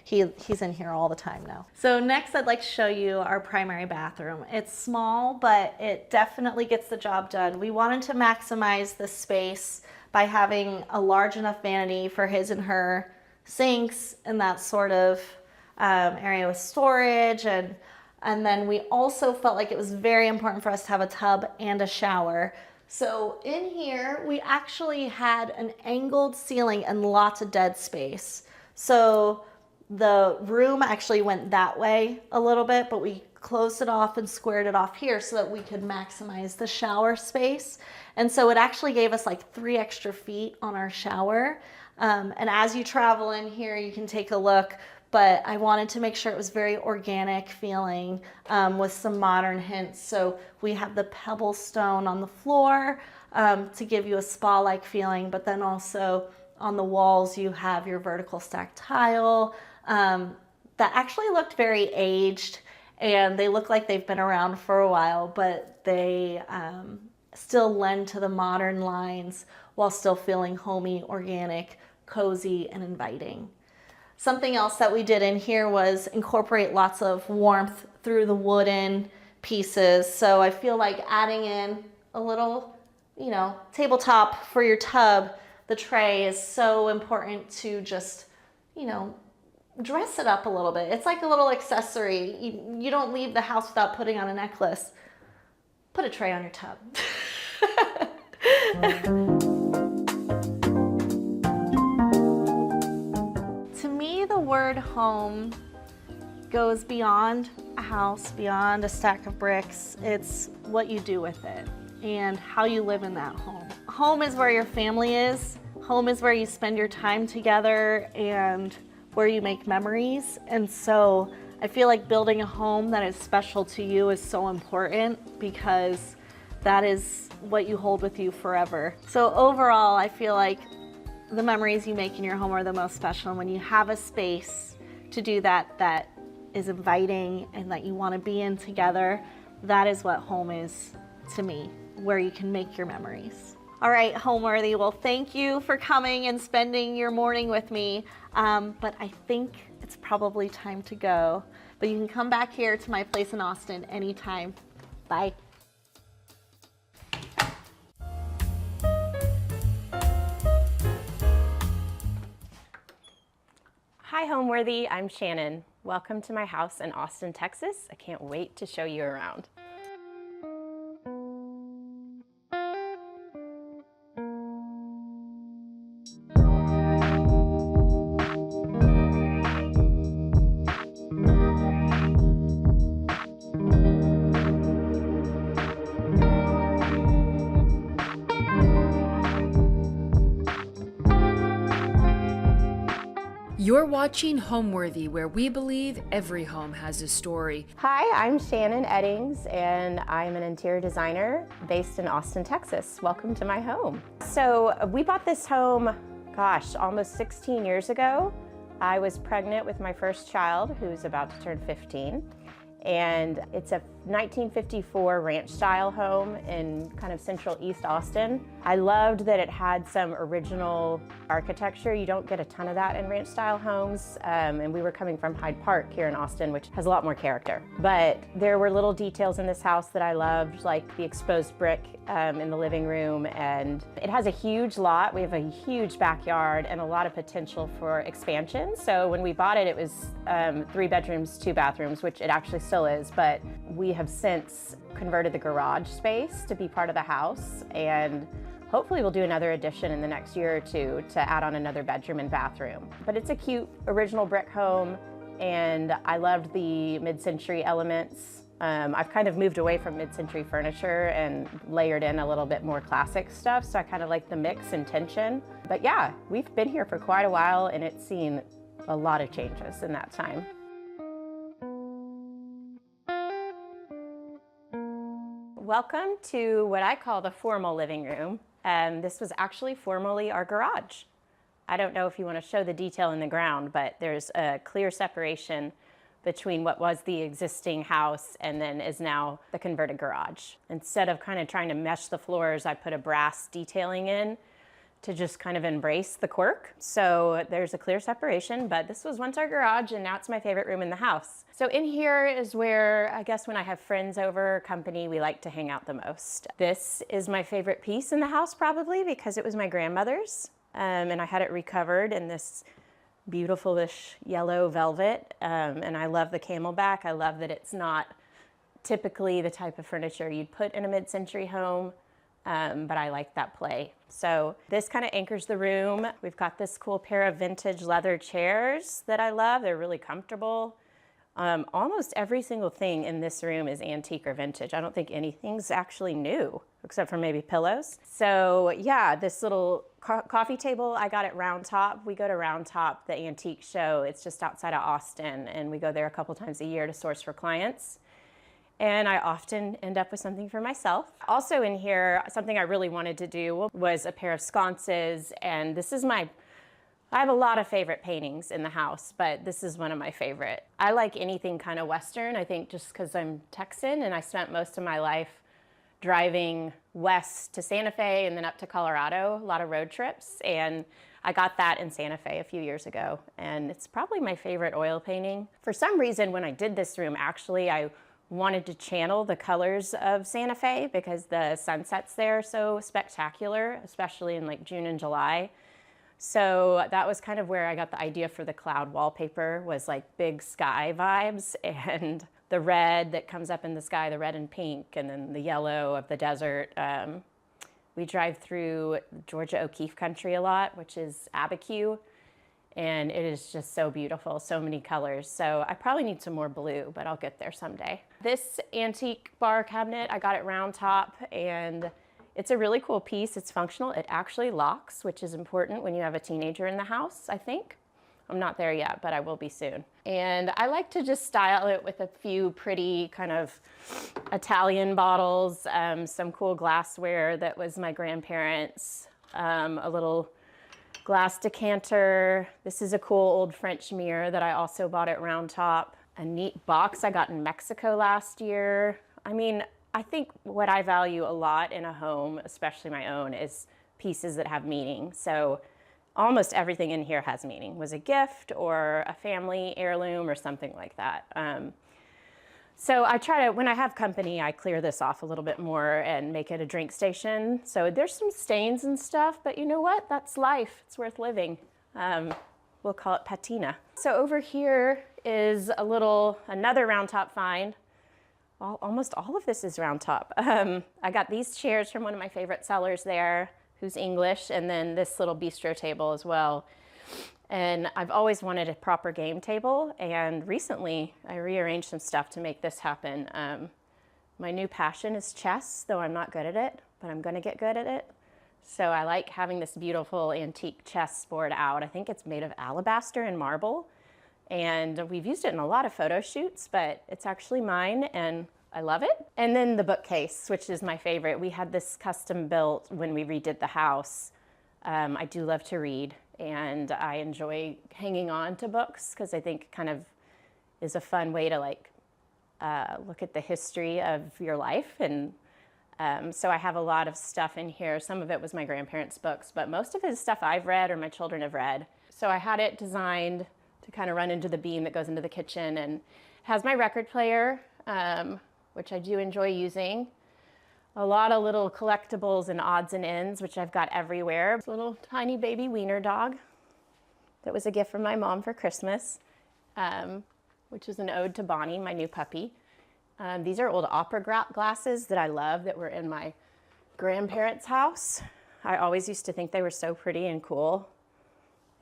S2: He's in here all the time now. So next I'd like to show you our primary bathroom. It's small, but it definitely gets the job done. We wanted to maximize the space by having a large enough vanity for his and her sinks and that sort of area with storage. And then we also felt like it was very important for us to have a tub and a shower. So in here, we actually had an angled ceiling and lots of dead space. So the room actually went that way a little bit, but we closed it off and squared it off here so that we could maximize the shower space. And so it actually gave us like 3 extra feet on our shower. And as you travel in here, you can take a look, but I wanted to make sure it was very organic feeling with some modern hints. So we have the pebble stone on the floor to give you a spa-like feeling, but then also on the walls you have your vertical stacked tile that actually looked very aged, and they look like they've been around for a while, but they still lend to the modern lines while still feeling homey, organic, cozy, and inviting. Something else that we did in here was incorporate lots of warmth through the wooden pieces. So I feel like adding in a little, tabletop for your tub, the tray, is so important to just, dress it up a little bit. It's like a little accessory. You don't leave the house without putting on a necklace. Put a tray on your tub. To me, the word home goes beyond a house, beyond a stack of bricks. It's what you do with it and how you live in that home. Home is where your family is. Home is where you spend your time together and where you make memories. And so I feel like building a home that is special to you is so important, because that is what you hold with you forever. So overall, I feel like the memories you make in your home are the most special. And when you have a space to do that, that is inviting and that you want to be in together, that is what home is to me. where you can make your memories. All right, Homeworthy, well, thank you for coming and spending your morning with me. But I think it's probably time to go. But you can come back here to my place in Austin anytime. Bye.
S3: Hi Homeworthy, I'm Shannon. Welcome to my house in Austin, Texas. I can't wait to show you around.
S1: You're watching Homeworthy, where we believe every home has a story.
S3: Hi, I'm Shannon Eddings, and I'm an interior designer based in Austin, Texas. Welcome to my home. So we bought this home, gosh, almost 16 years ago. I was pregnant with my first child, who's about to turn 15. And it's a 1954 ranch style home in kind of central East Austin. I loved that it had some original architecture. You don't get a ton of that in ranch style homes. And we were coming from Hyde Park here in Austin, which has a lot more character. But there were little details in this house that I loved, like the exposed brick in the living room. And it has a huge lot. We have a huge backyard and a lot of potential for expansion. So when we bought it, it was 3 bedrooms, 2 bathrooms, which it actually still is, but we have since converted the garage space to be part of the house, and hopefully we'll do another addition in the next year or two to add on another bedroom and bathroom. But it's a cute original brick home, and I loved the mid-century elements. I've kind of moved away from mid-century furniture and layered in a little bit more classic stuff, so I kind of like the mix and tension. But yeah, we've been here for quite a while, and it's seen a lot of changes in that time. Welcome to what I call the formal living room. This was actually formerly our garage. I don't know if you want to show the detail in the ground, but there's a clear separation between what was the existing house and then is now the converted garage. Instead of kind of trying to mesh the floors, I put a brass detailing in to just kind of embrace the quirk. So there's a clear separation, but this was once our garage and now it's my favorite room in the house. So in here is where, I guess when I have friends over, company, we like to hang out the most. This is my favorite piece in the house probably because it was my grandmother's, and I had it recovered in this beautiful-ish yellow velvet, and I love the camelback. I love that it's not typically the type of furniture you'd put in a mid-century home, but I like that play. So this kind of anchors the room. We've got this cool pair of vintage leather chairs that I love. They're really comfortable. Almost every single thing in this room is antique or vintage. I don't think anything's actually new, except for maybe pillows. So yeah, this little coffee table, I got at Round Top. We go to Round Top, the antique show. It's just outside of Austin, and we go there a couple times a year to source for clients. And I often end up with something for myself. Also in here, something I really wanted to do was a pair of sconces, and this is I have a lot of favorite paintings in the house, but this is one of my favorite. I like anything kind of Western, I think just because I'm Texan and I spent most of my life driving west to Santa Fe and then up to Colorado, a lot of road trips, and I got that in Santa Fe a few years ago, and it's probably my favorite oil painting. For some reason, when I did this room, actually, I wanted to channel the colors of Santa Fe because the sunsets there are so spectacular, especially in like June and July. So that was kind of where I got the idea for the cloud wallpaper, was like big sky vibes, and the red that comes up in the sky, the red and pink, and then the yellow of the desert. We drive through Georgia O'Keeffe country a lot, which is Abiquiu, and it is just so beautiful, so many colors. So I probably need some more blue, but I'll get there someday. This antique bar cabinet, I got at Round Top, and it's a really cool piece. It's functional. It actually locks, which is important when you have a teenager in the house, I think. I'm not there yet, but I will be soon. And I like to just style it with a few pretty kind of Italian bottles, some cool glassware that was my grandparents', a little glass decanter. This is a cool old French mirror that I also bought at Round Top. A neat box I got in Mexico last year. I mean, I think what I value a lot in a home, especially my own, is pieces that have meaning. So almost everything in here has meaning. Was a gift or a family heirloom or something like that. So I try to, when I have company, I clear this off a little bit more and make it a drink station. So there's some stains and stuff, but you know what? That's life. It's worth living. We'll call it patina. So over here is another round top find. Almost all of this is round top. I got these chairs from one of my favorite sellers there, who's English, and then this little bistro table as well. And I've always wanted a proper game table, and recently I rearranged some stuff to make this happen. My new passion is chess, though I'm not good at it, but I'm gonna get good at it. So I like having this beautiful antique chess board out. I think it's made of alabaster and marble, and we've used it in a lot of photo shoots, but it's actually mine and I love it. And then the bookcase, which is my favorite. We had this custom built when we redid the house. I do love to read, and I enjoy hanging on to books because I think kind of is a fun way to look at the history of your life. And so I have a lot of stuff in here. Some of it was my grandparents' books, but most of it is stuff I've read or my children have read. So I had it designed to kind of run into the beam that goes into the kitchen, and has my record player, which I do enjoy using. A lot of little collectibles and odds and ends, which I've got everywhere. This little tiny baby wiener dog that was a gift from my mom for Christmas, which is an ode to Bonnie, my new puppy. These are old opera glasses that I love that were in my grandparents' house. I always used to think they were so pretty and cool,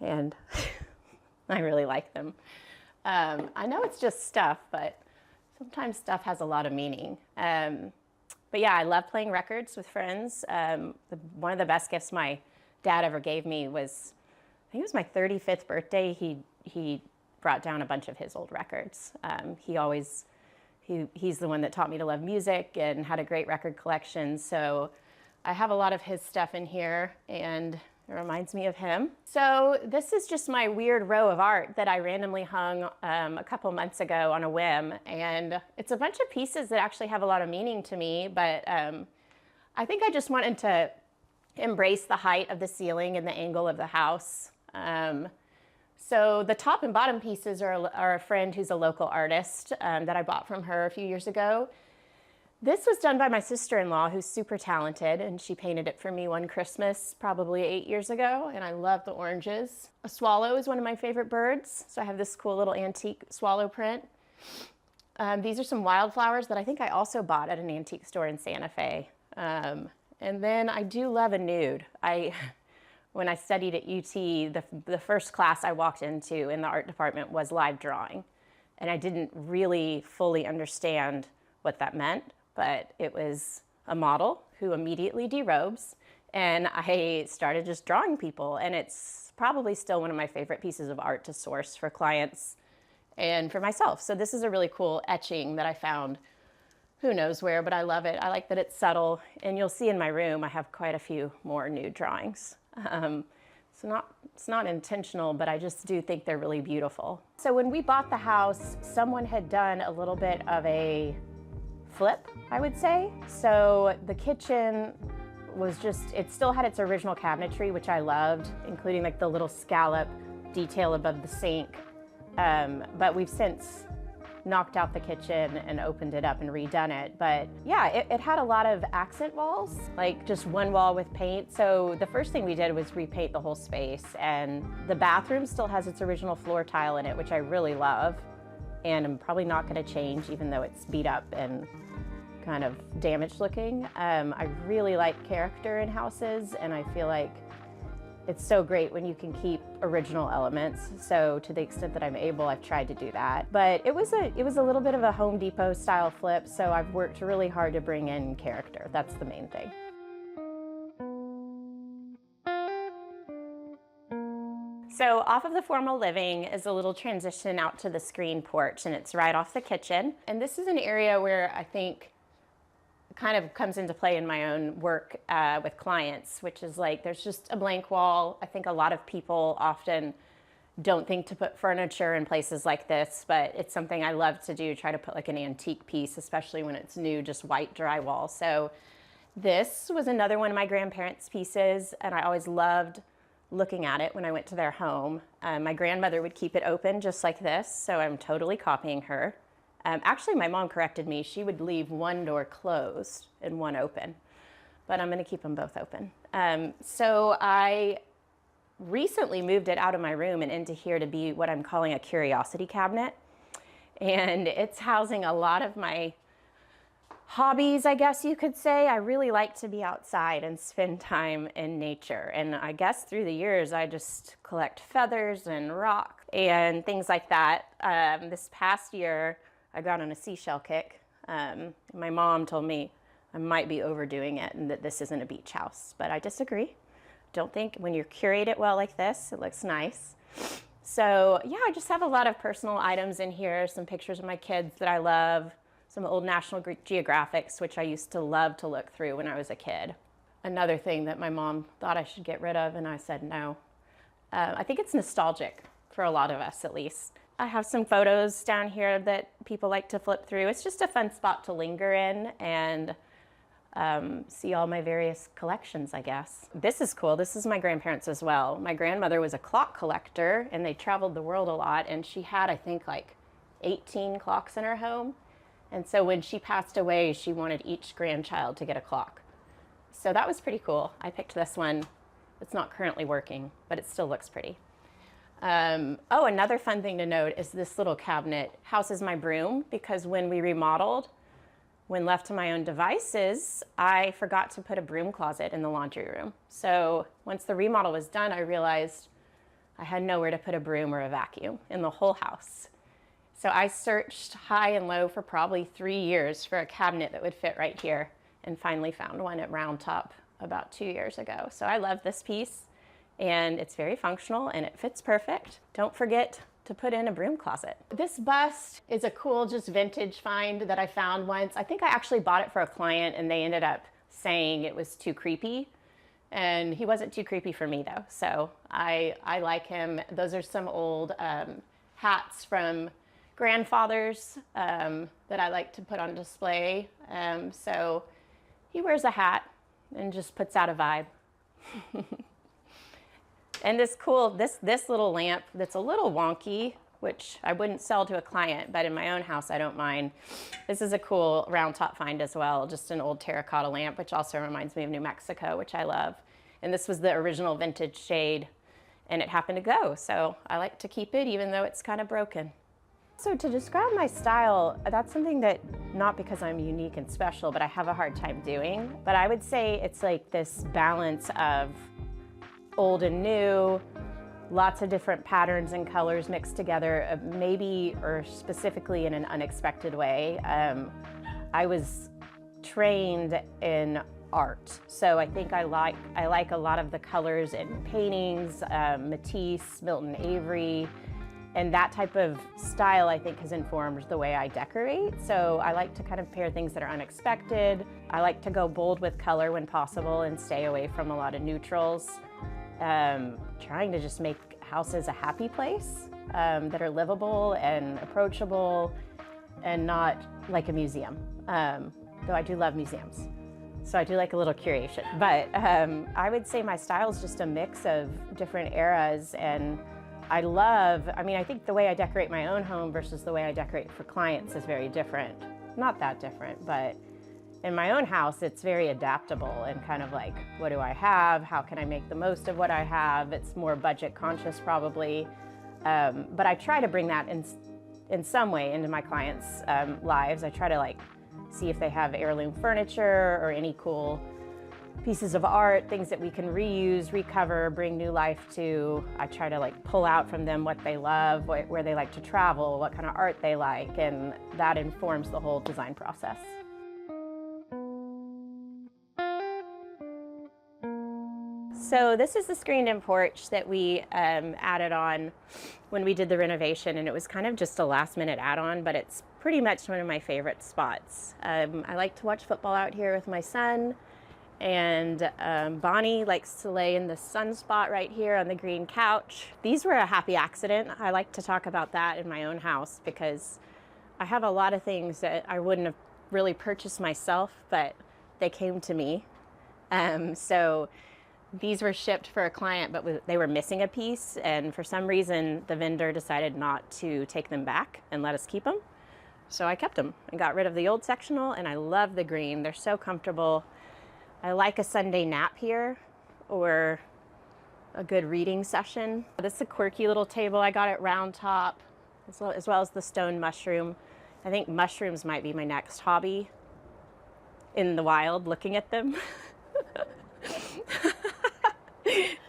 S3: and I really like them. I know it's just stuff, but sometimes stuff has a lot of meaning. But yeah, I love playing records with friends. One of the best gifts my dad ever gave me was, I think it was my 35th birthday. He brought down a bunch of his old records. He's the one that taught me to love music and had a great record collection. So I have a lot of his stuff in here, and it reminds me of him. So this is just my weird row of art that I randomly hung a couple months ago on a whim. And it's a bunch of pieces that actually have a lot of meaning to me, but I think I just wanted to embrace the height of the ceiling and the angle of the house. So the top and bottom pieces are a friend who's a local artist that I bought from her a few years ago. This was done by my sister-in-law, who's super talented, and she painted it for me one Christmas, probably 8 years ago, and I love the oranges. A swallow is one of my favorite birds, so I have this cool little antique swallow print. These are some wildflowers that I think I also bought at an antique store in Santa Fe. And then I do love a nude. When I studied at UT, the first class I walked into in the art department was live drawing, and I didn't really fully understand what that meant. But it was a model who immediately derobes, and I started just drawing people, and it's probably still one of my favorite pieces of art to source for clients and for myself. So this is a really cool etching that I found who knows where, but I love it. I like that it's subtle, and you'll see in my room I have quite a few more nude drawings. It's not intentional, but I just do think they're really beautiful. So when we bought the house, someone had done a little bit of a flip, I would say. So the kitchen was it still had its original cabinetry, which I loved, including like the little scallop detail above the sink. But we've since knocked out the kitchen and opened it up and redone it. But yeah, it had a lot of accent walls, like just one wall with paint. So the first thing we did was repaint the whole space, and the bathroom still has its original floor tile in it, which I really love. And I'm probably not gonna change, even though it's beat up and kind of damaged looking. I really like character in houses, and I feel like it's so great when you can keep original elements. So to the extent that I'm able, I've tried to do that. But it was a little bit of a Home Depot style flip, so I've worked really hard to bring in character. That's the main thing. So off of the formal living is a little transition out to the screen porch, and it's right off the kitchen. And this is an area where I think kind of comes into play in my own work with clients, which is like there's just a blank wall. I think a lot of people often don't think to put furniture in places like this, but it's something I love to do, try to put like an antique piece, especially when it's new, just white drywall. So this was another one of my grandparents' pieces, and I always loved looking at it when I went to their home. My grandmother would keep it open just like this, so I'm totally copying her. Actually, my mom corrected me. She would leave one door closed and one open, but I'm gonna keep them both open. So I recently moved it out of my room and into here to be what I'm calling a curiosity cabinet. And it's housing a lot of my hobbies, I guess you could say. I really like to be outside and spend time in nature. And I guess through the years, I just collect feathers and rock and things like that. This past year, I got on a seashell kick. My mom told me I might be overdoing it and that this isn't a beach house, but I disagree. Don't think when you curate it well like this, it looks nice. So yeah, I just have a lot of personal items in here, some pictures of my kids that I love, some old National Geographics, which I used to love to look through when I was a kid. Another thing that my mom thought I should get rid of, and I said no. I think it's nostalgic for a lot of us, at least. I have some photos down here that people like to flip through. It's just a fun spot to linger in and see all my various collections, I guess. This is cool. This is my grandparents as well. My grandmother was a clock collector and they traveled the world a lot, and she had, I think, like 18 clocks in her home. And so when she passed away, she wanted each grandchild to get a clock. So that was pretty cool. I picked this one. It's not currently working, but it still looks pretty. Oh, another fun thing to note is this little cabinet houses my broom, because when we remodeled, when left to my own devices, I forgot to put a broom closet in the laundry room. So once the remodel was done, I realized I had nowhere to put a broom or a vacuum in the whole house. So I searched high and low for probably 3 years for a cabinet that would fit right here, and finally found one at Round Top about 2 years ago. So I love this piece, and it's very functional and it fits perfect. Don't forget to put in a broom closet. This bust is a cool, just vintage find that I found once. I think I actually bought it for a client and they ended up saying it was too creepy. And he wasn't too creepy for me though. So I like him. Those are some old hats from grandfathers that I like to put on display. So he wears a hat and just puts out a vibe. And this cool, this little lamp that's a little wonky, which I wouldn't sell to a client, but in my own house, I don't mind. This is a cool Round Top find as well, just an old terracotta lamp, which also reminds me of New Mexico, which I love. And this was the original vintage shade, and it happened to go. So I like to keep it, even though it's kind of broken. So to describe my style, that's something that, not because I'm unique and special, but I have a hard time doing. But I would say it's like this balance of old and new, lots of different patterns and colors mixed together, maybe or specifically in an unexpected way. I was trained in art, so I think I like a lot of the colors in paintings, Matisse, Milton Avery, and that type of style I think has informed the way I decorate. So I like to kind of pair things that are unexpected. I like to go bold with color when possible and stay away from a lot of neutrals. Trying to just make houses a happy place that are livable and approachable and not like a museum, though I do love museums. So I do like a little curation, but I would say my style is just a mix of different eras, and I think the way I decorate my own home versus the way I decorate for clients is very different. Not that different, but in my own house, it's very adaptable and kind of like, what do I have? How can I make the most of what I have? It's more budget conscious probably, but I try to bring that in some way into my clients' lives. I try to like see if they have heirloom furniture or any cool pieces of art, things that we can reuse, recover, bring new life to. I try to like pull out from them what they love, where they like to travel, what kind of art they like, and that informs the whole design process. So this is the screened-in porch that we added on when we did the renovation, and it was kind of just a last-minute add-on, but it's pretty much one of my favorite spots. I like to watch football out here with my son, And Bonnie likes to lay in the sunspot right here on the green couch. These were a happy accident. I like to talk about that in my own house because I have a lot of things that I wouldn't have really purchased myself, but they came to me. So these were shipped for a client, but they were missing a piece, and for some reason the vendor decided not to take them back and let us keep them. So I kept them and got rid of the old sectional, and I love the green. They're so comfortable. I like a Sunday nap here or a good reading session. This is a quirky little table I got at Round Top, as well as the stone mushroom. I think mushrooms might be my next hobby in the wild, looking at them.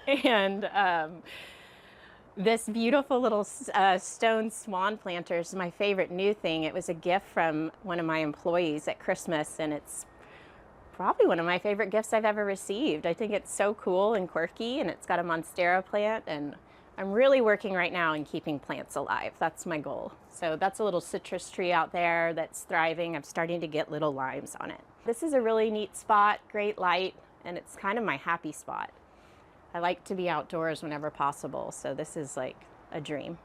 S3: And this beautiful little stone swan planter is my favorite new thing. It was a gift from one of my employees at Christmas, and it's probably one of my favorite gifts I've ever received. I think it's so cool and quirky, and it's got a monstera plant, and I'm really working right now in keeping plants alive. That's my goal. So that's a little citrus tree out there that's thriving. I'm starting to get little limes on it. This is a really neat spot, great light, and it's kind of my happy spot. I like to be outdoors whenever possible, so this is like a dream.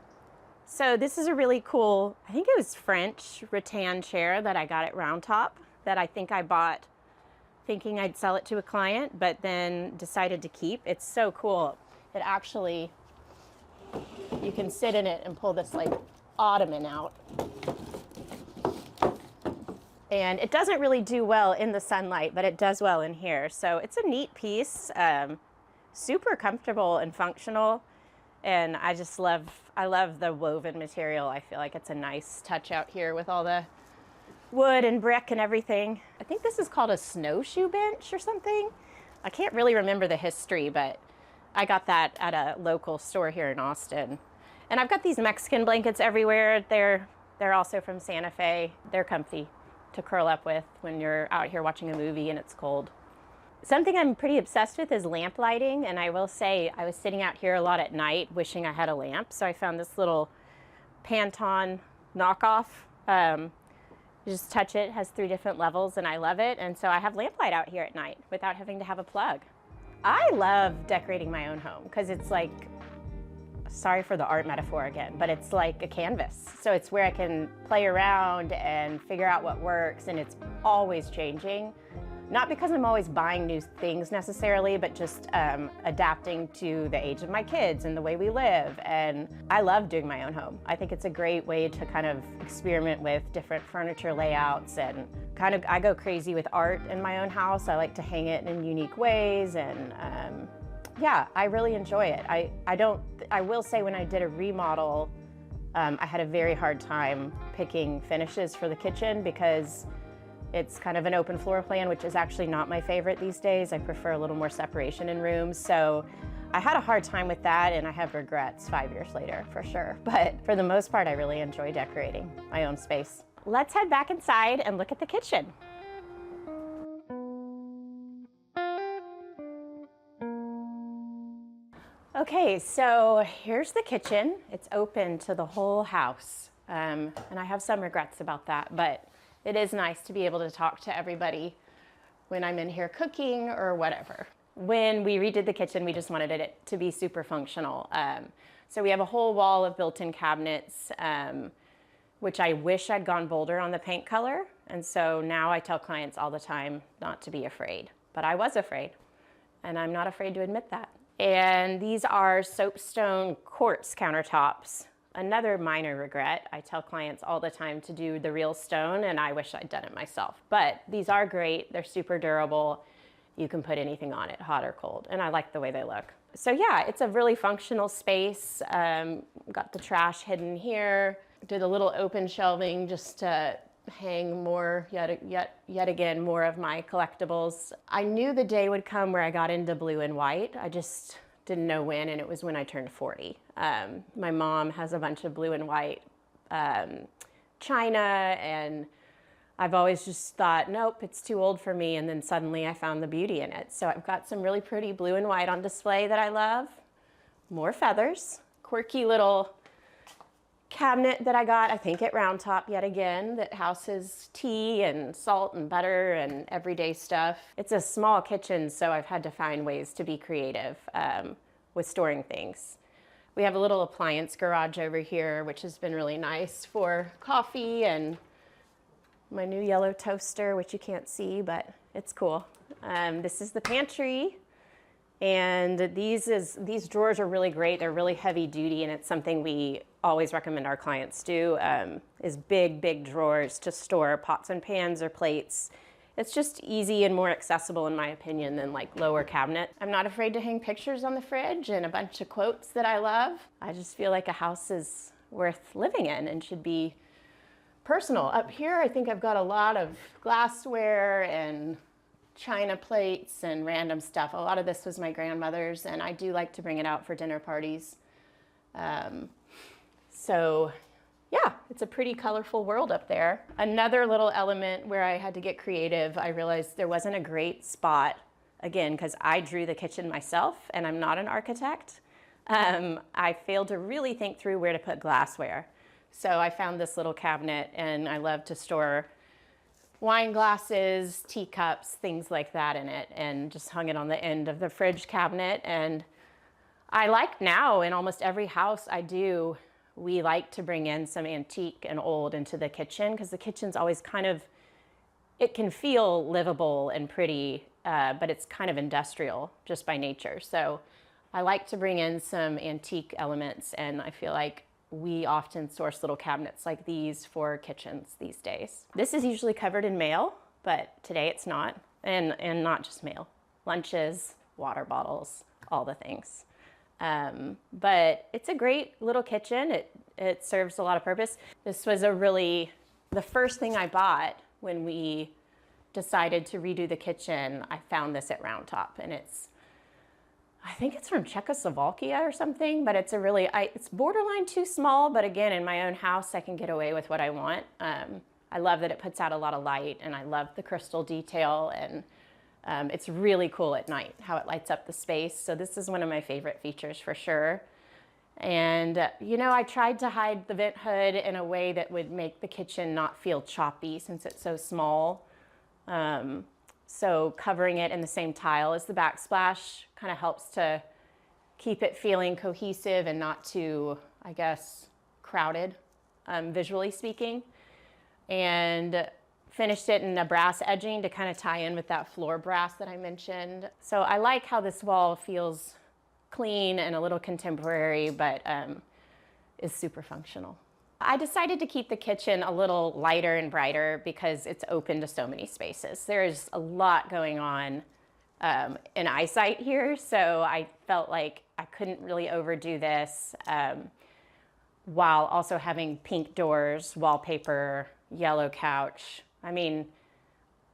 S3: So this is a really cool, I think it was French rattan chair that I got at Round Top that I think I bought thinking I'd sell it to a client, but then decided to keep. It's so cool. It actually, you can sit in it and pull this like ottoman out. And it doesn't really do well in the sunlight, but it does well in here. So it's a neat piece, super comfortable and functional. And I love the woven material. I feel like it's a nice touch out here with all the wood and brick and everything. I think this is called a snowshoe bench or something. I can't really remember the history, but I got that at a local store here in Austin. And I've got these Mexican blankets everywhere. They're also from Santa Fe. They're comfy to curl up with when you're out here watching a movie and it's cold. Something I'm pretty obsessed with is lamp lighting, and I will say I was sitting out here a lot at night wishing I had a lamp, so I found this little Pantone knockoff. You just touch it, has 3 different levels, and I love it, and so I have lamplight out here at night without having to have a plug. I love decorating my own home because it's like, sorry for the art metaphor again, but it's like a canvas. So it's where I can play around and figure out what works, and it's always changing. Not because I'm always buying new things necessarily, but just adapting to the age of my kids and the way we live. And I love doing my own home. I think it's a great way to kind of experiment with different furniture layouts, and I go crazy with art in my own house. I like to hang it in unique ways, and yeah, I really enjoy it. I will say when I did a remodel, I had a very hard time picking finishes for the kitchen because it's kind of an open floor plan, which is actually not my favorite these days. I prefer a little more separation in rooms. So I had a hard time with that, and I have regrets 5 years later for sure. But for the most part, I really enjoy decorating my own space. Let's head back inside and look at the kitchen. Okay, so here's the kitchen. It's open to the whole house. And I have some regrets about that, but it is nice to be able to talk to everybody when I'm in here cooking or whatever. When we redid the kitchen, we just wanted it to be super functional. So we have a whole wall of built-in cabinets, which I wish I'd gone bolder on the paint color. And so now I tell clients all the time not to be afraid, but I was afraid, and I'm not afraid to admit that. And these are soapstone quartz countertops. Another minor regret. I tell clients all the time to do the real stone, and I wish I'd done it myself. But these are great. They're super durable. You can put anything on it, hot or cold, and I like the way they look. So yeah, it's a really functional space. Got the trash hidden here. Did a little open shelving just to hang more, yet again, more of my collectibles. I knew the day would come where I got into blue and white. I just didn't know when, and it was when I turned 40. My mom has a bunch of blue and white china, and I've always just thought, nope, it's too old for me, and then suddenly I found the beauty in it. So I've got some really pretty blue and white on display that I love. More feathers, quirky little cabinet that I got, I think at Round Top yet again, that houses tea and salt and butter and everyday stuff. It's a small kitchen, so I've had to find ways to be creative with storing things. We have a little appliance garage over here, which has been really nice for coffee, and my new yellow toaster, which you can't see, but it's cool. This is the pantry. And these drawers are really great. They're really heavy duty, and it's something we always recommend our clients do, is big drawers to store pots and pans or plates. It's just easy and more accessible, in my opinion, than like lower cabinet. I'm not afraid to hang pictures on the fridge and a bunch of quotes that I love. I just feel like a house is worth living in and should be personal. Up here, I think I've got a lot of glassware and china plates and random stuff. A lot of this was my grandmother's, and I do like to bring it out for dinner parties. So yeah, it's a pretty colorful world up there. Another little element where I had to get creative, I realized there wasn't a great spot, again, because I drew the kitchen myself and I'm not an architect. I failed to really think through where to put glassware. So I found this little cabinet, and I love to store wine glasses, teacups, things like that in it, and just hung it on the end of the fridge cabinet. And I like now, in almost every house I do, we like to bring in some antique and old into the kitchen, because the kitchen's always kind of, it can feel livable and pretty, but it's kind of industrial just by nature. So I like to bring in some antique elements, and I feel like we often source little cabinets like these for kitchens these days. This is usually covered in mail, but today it's not. And not just mail, lunches, water bottles, all the things. But it's a great little kitchen. It serves a lot of purpose. This was the first thing I bought when we decided to redo the kitchen. I found this at Round Top, and I think it's from Czechoslovakia or something, but it's it's borderline too small, but again, in my own house, I can get away with what I want. I love that it puts out a lot of light, and I love the crystal detail, and it's really cool at night how it lights up the space. So this is one of my favorite features for sure. And I tried to hide the vent hood in a way that would make the kitchen not feel choppy since it's so small. So covering it in the same tile as the backsplash kind of helps to keep it feeling cohesive and not too, I guess, crowded, visually speaking. And finished it in a brass edging to kind of tie in with that floor brass that I mentioned. So I like how this wall feels clean and a little contemporary, but is super functional. I decided to keep the kitchen a little lighter and brighter because it's open to so many spaces. There's a lot going on in eyesight here, so I felt like I couldn't really overdo this while also having pink doors, wallpaper, yellow couch. I mean,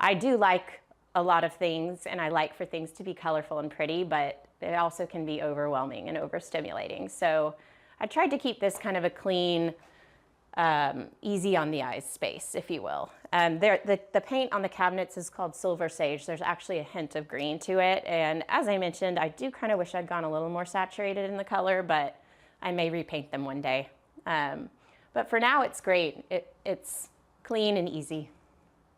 S3: I do like a lot of things, and I like for things to be colorful and pretty, but it also can be overwhelming and overstimulating. So I tried to keep this kind of a clean, easy on the eyes space, if you will. The paint on the cabinets is called Silver Sage. There's actually a hint of green to it. And as I mentioned, I do kind of wish I'd gone a little more saturated in the color, but I may repaint them one day. But for now, it's great. It's clean and easy.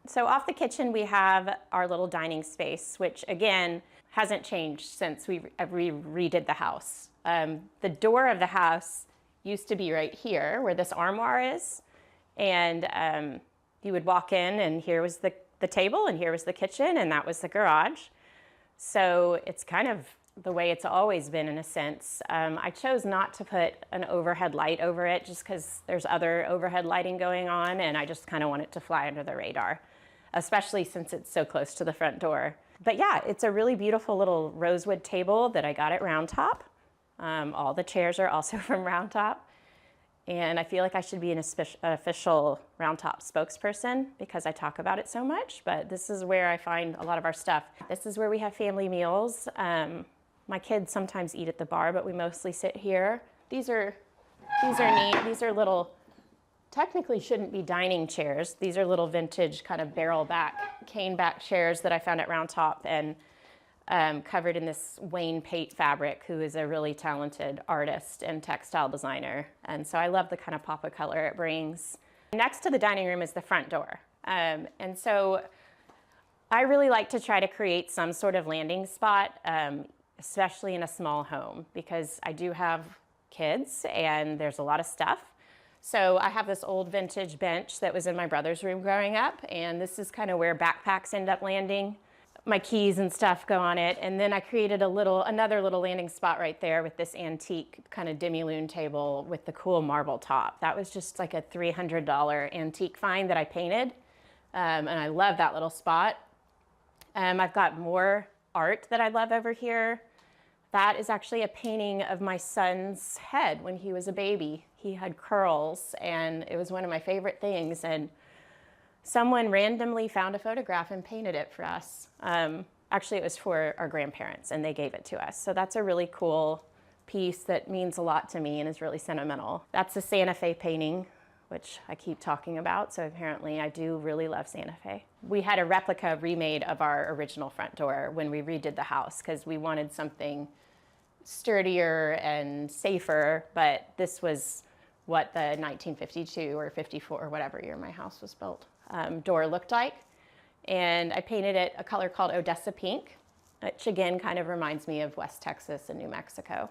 S3: So off the kitchen, we have our little dining space, which again, hasn't changed since we redid the house. The door of the house used to be right here where this armoire is. And you would walk in, and here was the table, and here was the kitchen, and that was the garage. So it's kind of the way it's always been in a sense. I chose not to put an overhead light over it just because there's other overhead lighting going on, and I just kind of want it to fly under the radar, especially since it's so close to the front door. But yeah, it's a really beautiful little rosewood table that I got at Round Top. All the chairs are also from Round Top. And I feel like I should be an official Round Top spokesperson because I talk about it so much, but this is where I find a lot of our stuff. This is where we have family meals. My kids sometimes eat at the bar, but we mostly sit here. These are neat. These are little, technically shouldn't be dining chairs. These are little vintage kind of barrel back, cane back chairs that I found at Round Top. And covered in this Wayne Pate fabric, who is a really talented artist and textile designer. And so I love the kind of pop of color it brings. Next to the dining room is the front door. And so I really like to try to create some sort of landing spot, especially in a small home, because I do have kids and there's a lot of stuff. So I have this old vintage bench that was in my brother's room growing up, and this is kind of where backpacks end up landing. My keys and stuff go on it, and then I created another little landing spot right there with this antique kind of demi-lune table with the cool marble top. That was just like a $300 antique find that I painted, and I love that little spot. I've got more art that I love over here. That is actually a painting of my son's head when he was a baby. He had curls, and it was one of my favorite things. And someone randomly found a photograph and painted it for us. Actually, it was for our grandparents, and they gave it to us. So that's a really cool piece that means a lot to me and is really sentimental. That's the Santa Fe painting, which I keep talking about. So apparently I do really love Santa Fe. We had a replica remade of our original front door when we redid the house, because we wanted something sturdier and safer, but this was what the 1952 or 54 or whatever year my house was built door looked like. And I painted it a color called Odessa Pink, which again kind of reminds me of West Texas and New Mexico.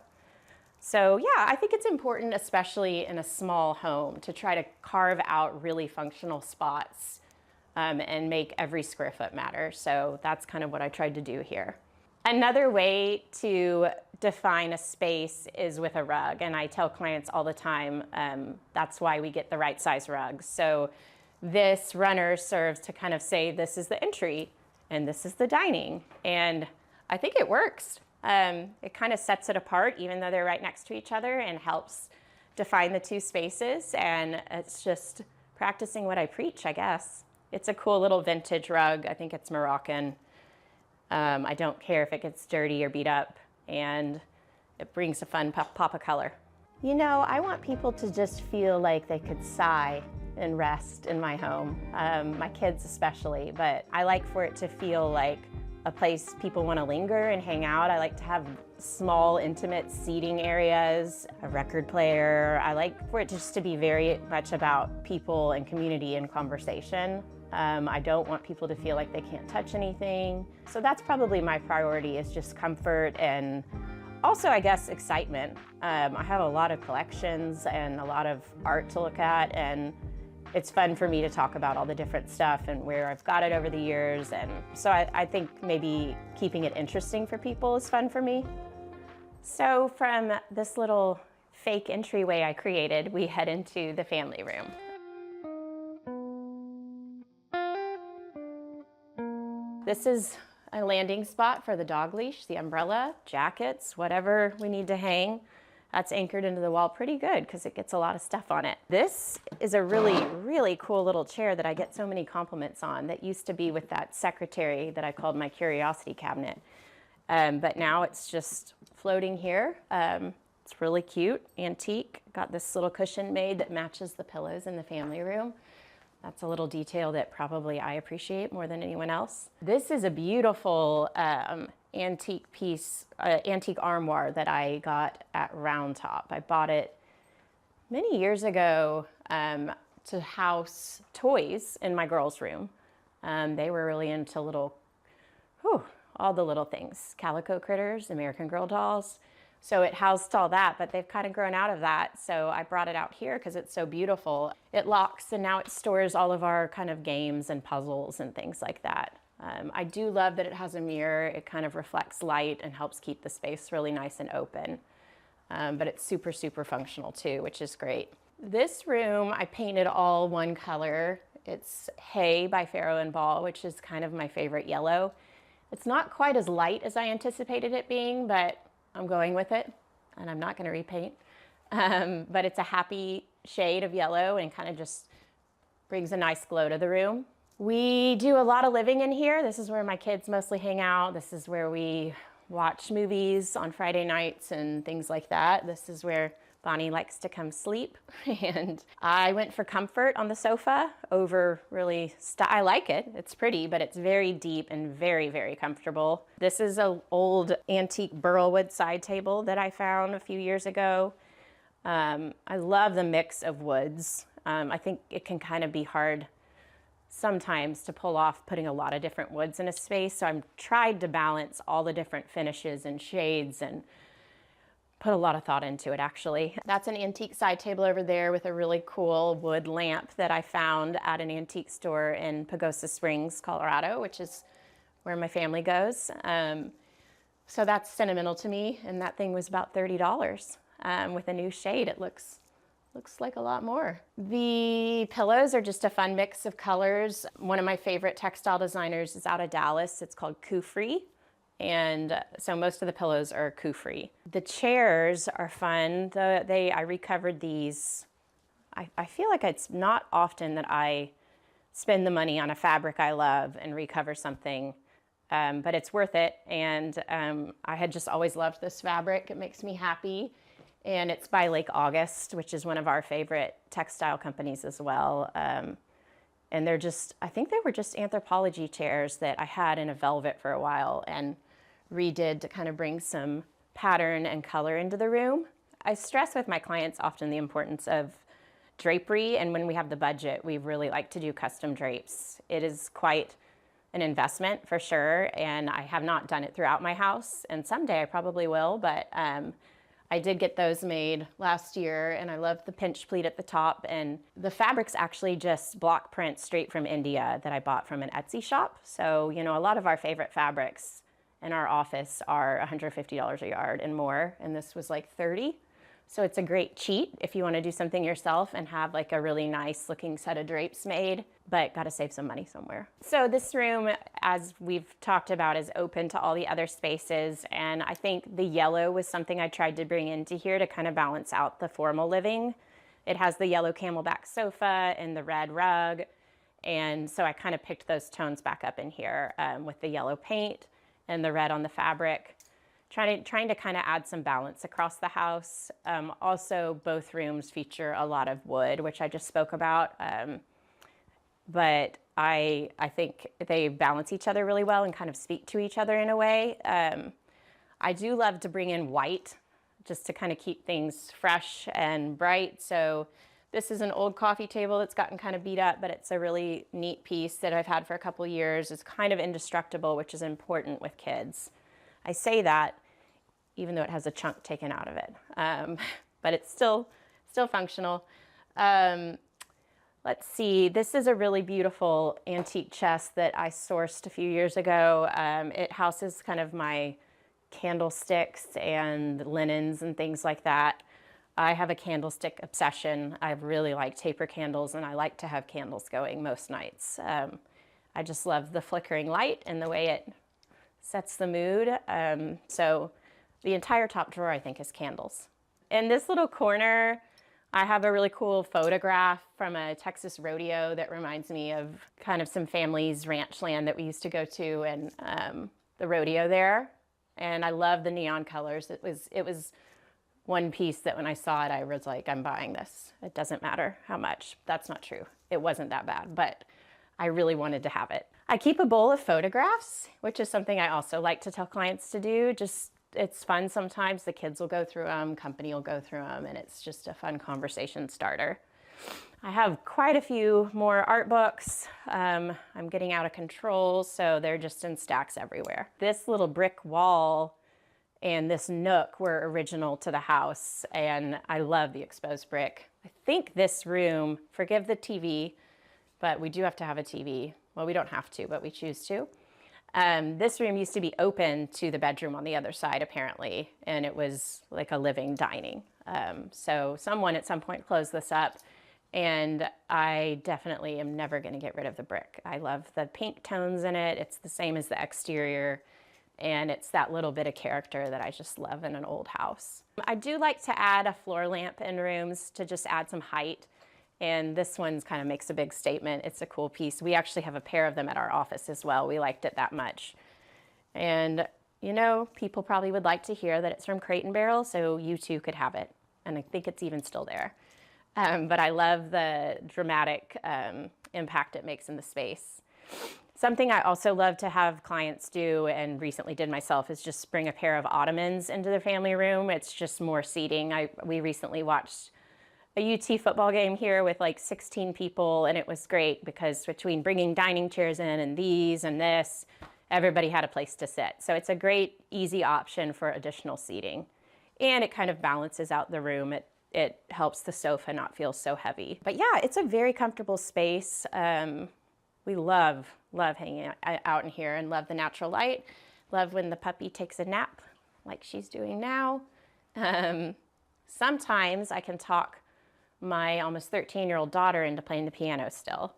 S3: So yeah, I think it's important, especially in a small home, to try to carve out really functional spots and make every square foot matter. So that's kind of what I tried to do here. Another way to define a space is with a rug, and I tell clients all the time that's why we get the right size rugs. So this runner serves to kind of say this is the entry and this is the dining, and I think it works. It kind of sets it apart even though they're right next to each other, and helps define the two spaces, and it's just practicing what I preach, I guess. It's a cool little vintage rug. I think it's Moroccan. I don't care if it gets dirty or beat up, and it brings a fun pop of color. You know, I want people to just feel like they could sigh and rest in my home, my kids especially, but I like for it to feel like a place people want to linger and hang out. I like to have small, intimate seating areas, a record player. I like for it just to be very much about people and community and conversation. I don't want people to feel like they can't touch anything. So that's probably my priority, is just comfort and also, I guess, excitement. I have a lot of collections and a lot of art to look at, and it's fun for me to talk about all the different stuff and where I've got it over the years. And so I think maybe keeping it interesting for people is fun for me. So from this little fake entryway I created, we head into the family room. This is a landing spot for the dog leash, the umbrella, jackets, whatever we need to hang. That's anchored into the wall pretty good because it gets a lot of stuff on it. This is a really, really cool little chair that I get so many compliments on, that used to be with that secretary that I called my curiosity cabinet. But now it's just floating here. It's really cute, antique. Got this little cushion made that matches the pillows in the family room. That's a little detail that probably I appreciate more than anyone else. This is a beautiful antique piece, antique armoire that I got at Round Top. I bought it many years ago to house toys in my girls' room. They were really into all the little things, calico critters, American Girl dolls. So it housed all that, but they've kind of grown out of that. So I brought it out here because it's so beautiful. It locks, and now it stores all of our kind of games and puzzles and things like that. I do love that it has a mirror. It kind of reflects light and helps keep the space really nice and open. But it's super, super functional too, which is great. This room, I painted all one color. It's Hay by Farrow and Ball, which is kind of my favorite yellow. It's not quite as light as I anticipated it being, but I'm going with it, and I'm not going to repaint. But it's a happy shade of yellow and kind of just brings a nice glow to the room. We do a lot of living in here. This is where my kids mostly hang out. This is where we watch movies on Friday nights and things like that. This is where Bonnie likes to come sleep, and I went for comfort on the sofa over really, I like it. It's pretty, but it's very deep and very, very comfortable. This is an old antique burlwood side table that I found a few years ago. I love the mix of woods. I think it can kind of be hard sometimes to pull off putting a lot of different woods in a space. So I've tried to balance all the different finishes and shades and put a lot of thought into it, actually. That's an antique side table over there with a really cool wood lamp that I found at an antique store in Pagosa Springs, Colorado, which is where my family goes. So that's sentimental to me, and that thing was about $30. With a new shade, it looks like a lot more. The pillows are just a fun mix of colors. One of my favorite textile designers is out of Dallas. It's called Kufri. And so most of the pillows are Kufri. The chairs are fun. I recovered these. I feel like it's not often that I spend the money on a fabric I love and recover something, but it's worth it. And I had just always loved this fabric. It makes me happy. And it's by Lake August, which is one of our favorite textile companies as well. And I think they were just Anthropologie chairs that I had in a velvet for a while and redid to kind of bring some pattern and color into the room. I stress with my clients often the importance of drapery, and when we have the budget, we really like to do custom drapes. It is quite an investment for sure, and I have not done it throughout my house, and someday I probably will, but I did get those made last year, and I love the pinch pleat at the top, and the fabric's actually just block print straight from India that I bought from an Etsy shop. So, a lot of our favorite fabrics in our office are $150 a yard and more, and this was like $30. So it's a great cheat if you want to do something yourself and have like a really nice looking set of drapes made, but got to save some money somewhere. So this room, as we've talked about, is open to all the other spaces, and I think the yellow was something I tried to bring into here to kind of balance out the formal living. It has the yellow camelback sofa and the red rug, and so I kind of picked those tones back up in here with the yellow paint and the red on the fabric, trying to kind of add some balance across the house. Also, both rooms feature a lot of wood, which I just spoke about, but I think they balance each other really well and kind of speak to each other in a way. I do love to bring in white just to kind of keep things fresh and bright. So this is an old coffee table that's gotten kind of beat up, but it's a really neat piece that I've had for a couple years. It's kind of indestructible, which is important with kids. I say that even though it has a chunk taken out of it, but it's still functional. Let's see, this is a really beautiful antique chest that I sourced a few years ago. It houses kind of my candlesticks and linens and things like that. I have a candlestick obsession. I really like taper candles, and I like to have candles going most nights. I just love the flickering light and the way it sets the mood. So the entire top drawer, I think, is candles. In this little corner, I have a really cool photograph from a Texas rodeo that reminds me of kind of some family's ranch land that we used to go to, and the rodeo there. And I love the neon colors. It was one piece that when I saw it, I was like, I'm buying this. It doesn't matter how much. That's not true. It wasn't that bad, but I really wanted to have it. I keep a bowl of photographs, which is something I also like to tell clients to do. It's fun sometimes. The kids will go through them, company will go through them, and it's just a fun conversation starter. I have quite a few more art books. I'm getting out of control, so they're just in stacks everywhere. This little brick wall and this nook were original to the house, and I love the exposed brick. I think this room, forgive the TV, but we do have to have a TV. Well, we don't have to, but we choose to. This room used to be open to the bedroom on the other side, apparently, and it was like a living dining. So someone at some point closed this up, and I definitely am never going to get rid of the brick. I love the pink tones in it. It's the same as the exterior, and it's that little bit of character that I just love in an old house. I do like to add a floor lamp in rooms to just add some height. And this one kind of makes a big statement. It's a cool piece. We actually have a pair of them at our office as well. We liked it that much. And, people probably would like to hear that it's from Crate & Barrel, so you too could have it. and I think it's even still there. But I love the dramatic impact it makes in the space. Something I also love to have clients do, and recently did myself, is just bring a pair of ottomans into the family room. It's just more seating. We recently watched a UT football game here with like 16 people, and it was great because between bringing dining chairs in and these and this, everybody had a place to sit. So it's a great, easy option for additional seating. And it kind of balances out the room. It helps the sofa not feel so heavy. But yeah, it's a very comfortable space. We love hanging out in here and love the natural light. Love when the puppy takes a nap like she's doing now. Sometimes I can talk my almost 13-year-old daughter into playing the piano still.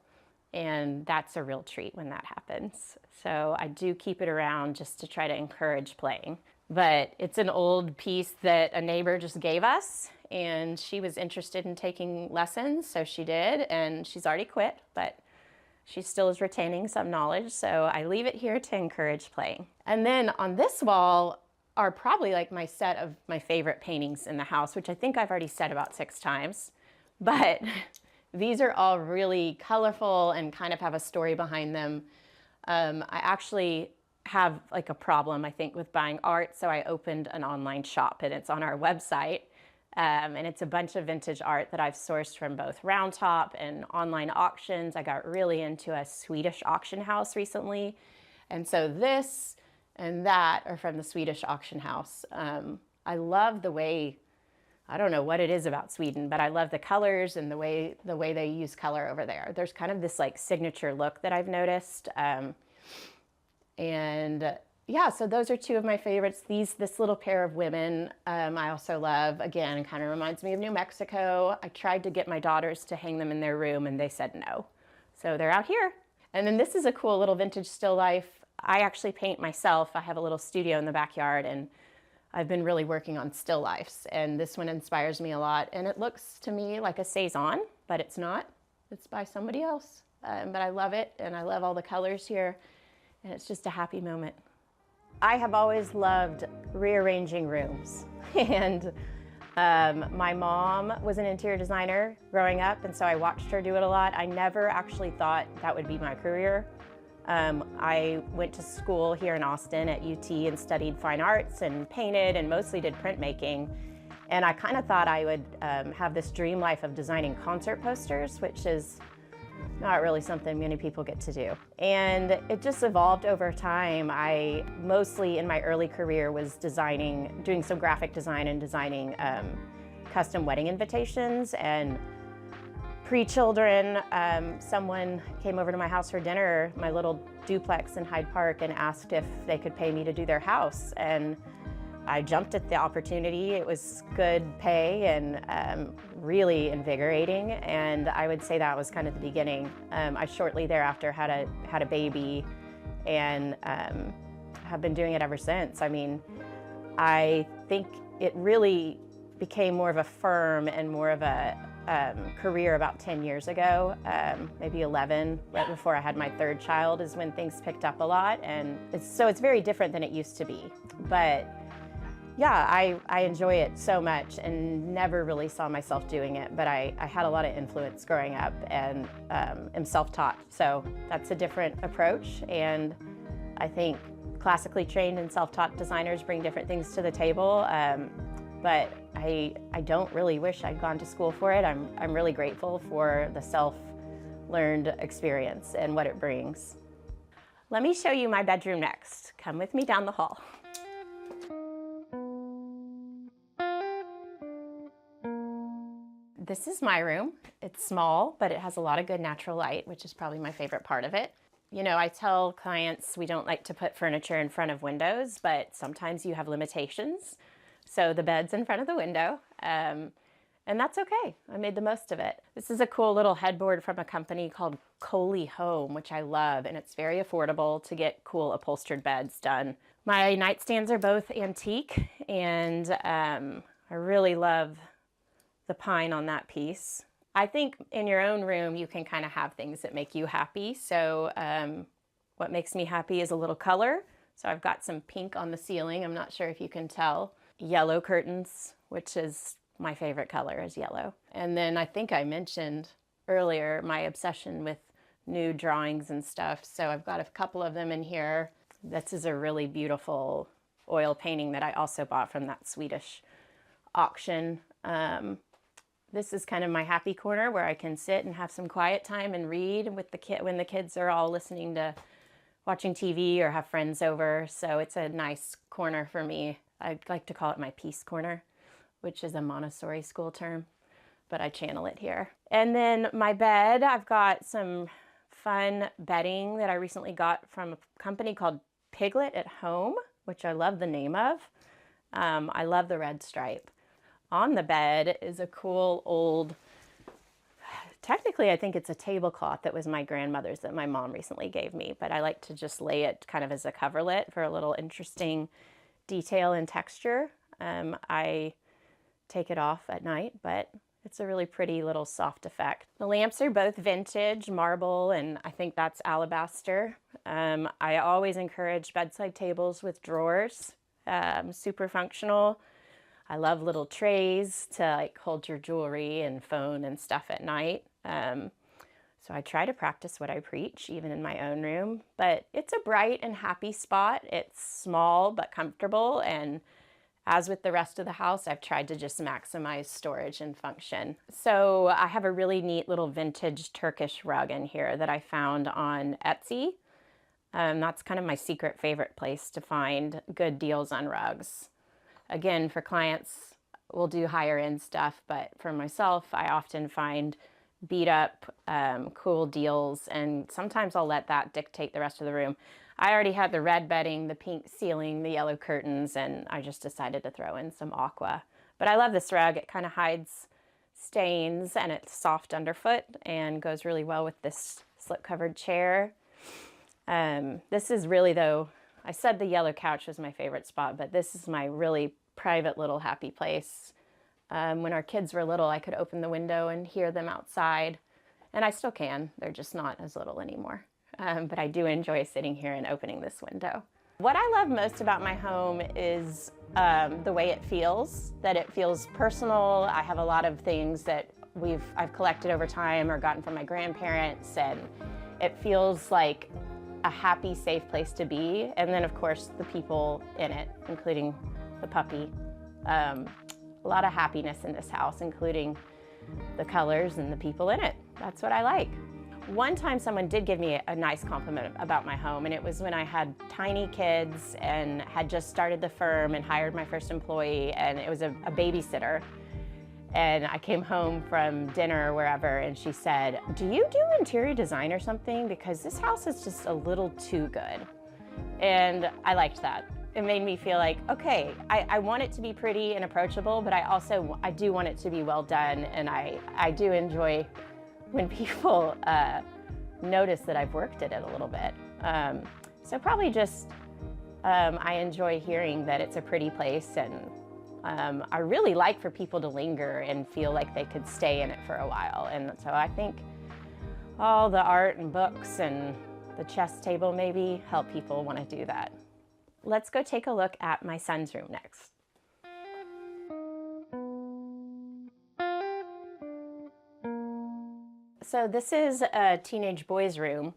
S3: And that's a real treat when that happens. So I do keep it around just to try to encourage playing. But it's an old piece that a neighbor just gave us, and she was interested in taking lessons, so she did, and she's already quit, but she still is retaining some knowledge, so I leave it here to encourage playing. And then on this wall are probably like my set of my favorite paintings in the house, which I think I've already said about 6 times. But these are all really colorful and kind of have a story behind them. I actually have like a problem, I think, with buying art, so I opened an online shop, and it's on our website. And it's a bunch of vintage art that I've sourced from both Round Top and online auctions. I got really into a Swedish auction house recently. And so this and that are from the Swedish auction house. I love the way, I don't know what it is about Sweden, but I love the colors and the way they use color over there. There's kind of this like signature look that I've noticed. And yeah, so those are 2 of my favorites. This little pair of women, I also love. Again, kind of reminds me of New Mexico. I tried to get my daughters to hang them in their room, and they said no. So they're out here. And then this is a cool little vintage still life. I actually paint myself. I have a little studio in the backyard, and I've been really working on still lifes. And this one inspires me a lot. And it looks to me like a Cezanne, but it's not. It's by somebody else. But I love it, and I love all the colors here. And it's just a happy moment. I have always loved rearranging rooms. And my mom was an interior designer growing up, and so I watched her do it a lot. I never actually thought that would be my career. I went to school here in Austin at UT and studied fine arts and painted and mostly did printmaking. And I kind of thought I would have this dream life of designing concert posters, which is not really something many people get to do. And it just evolved over time. I mostly in my early career was doing some graphic design and designing custom wedding invitations. And pre-children, someone came over to my house for dinner, my little duplex in Hyde Park, and asked if they could pay me to do their house. And I jumped at the opportunity. It was good pay and really invigorating, and I would say that was kind of the beginning. I shortly thereafter had a baby, and have been doing it ever since. I mean, I think it really became more of a firm and more of a career about 10 years ago, maybe 11, right before I had my 3rd child is when things picked up a lot, and it's very different than it used to be. But yeah, I enjoy it so much and never really saw myself doing it, but I had a lot of influence growing up and am self-taught. So that's a different approach, and I think classically trained and self-taught designers bring different things to the table, but I don't really wish I'd gone to school for it. I'm really grateful for the self-learned experience and what it brings. Let me show you my bedroom next. Come with me down the hall. This is my room. It's small, but it has a lot of good natural light, which is probably my favorite part of it. You know, I tell clients we don't like to put furniture in front of windows, but sometimes you have limitations. So the bed's in front of the window, and that's okay. I made the most of it. This is a cool little headboard from a company called Coley Home, which I love, and it's very affordable to get cool upholstered beds done. My nightstands are both antique, and I really love the pine on that piece. I think in your own room, you can kind of have things that make you happy. So what makes me happy is a little color. So I've got some pink on the ceiling. I'm not sure if you can tell. Yellow curtains, which is my favorite color is yellow. And then I think I mentioned earlier my obsession with new drawings and stuff. So I've got a couple of them in here. This is a really beautiful oil painting that I also bought from that Swedish auction. This is kind of my happy corner where I can sit and have some quiet time and read with the kid when the kids are all listening to watching TV or have friends over. So it's a nice corner for me. I like to call it my peace corner, which is a Montessori school term, but I channel it here. And then my bed, I've got some fun bedding that I recently got from a company called Piglet at Home, which I love the name of. I love the red stripe. On the bed is a cool old, technically I think it's a tablecloth that was my grandmother's that my mom recently gave me, but I like to just lay it kind of as a coverlet for a little interesting detail and texture. I take it off at night, but it's a really pretty little soft effect. The lamps are both vintage marble, and I think that's alabaster. I always encourage bedside tables with drawers, super functional. I love little trays to like hold your jewelry and phone and stuff at night. So I try to practice what I preach, even in my own room, but it's a bright and happy spot. It's small but comfortable, and as with the rest of the house, I've tried to just maximize storage and function. So I have a really neat little vintage Turkish rug in here that I found on Etsy. That's kind of my secret favorite place to find good deals on rugs. Again, for clients, we'll do higher end stuff, but for myself, I often find beat up, cool deals, and sometimes I'll let that dictate the rest of the room. I already had the red bedding, the pink ceiling, the yellow curtains, and I just decided to throw in some aqua. But I love this rug. It kind of hides stains, and it's soft underfoot and goes really well with this slip-covered chair. This is really, though, I said the yellow couch was my favorite spot, but this is my really private little happy place. When our kids were little, I could open the window and hear them outside, and I still can. They're just not as little anymore. But I do enjoy sitting here and opening this window. What I love most about my home is the way it feels, that it feels personal. I have a lot of things that I've collected over time or gotten from my grandparents, and it feels like a happy, safe place to be. And then, of course, the people in it, including the puppy. A lot of happiness in this house, including the colors and the people in it. That's what I like. One time someone did give me a nice compliment about my home, and it was when I had tiny kids and had just started the firm and hired my first employee, and it was a babysitter. And I came home from dinner or wherever, and she said, "Do you do interior design or something? Because this house is just a little too good." And I liked that. It made me feel like, okay, I want it to be pretty and approachable, but I do want it to be well done, and I do enjoy when people notice that I've worked at it a little bit. So probably just, I enjoy hearing that it's a pretty place, and I really like for people to linger and feel like they could stay in it for a while. And so I think all the art and books and the chess table maybe help people want to do that. Let's go take a look at my son's room next. So this is a teenage boy's room,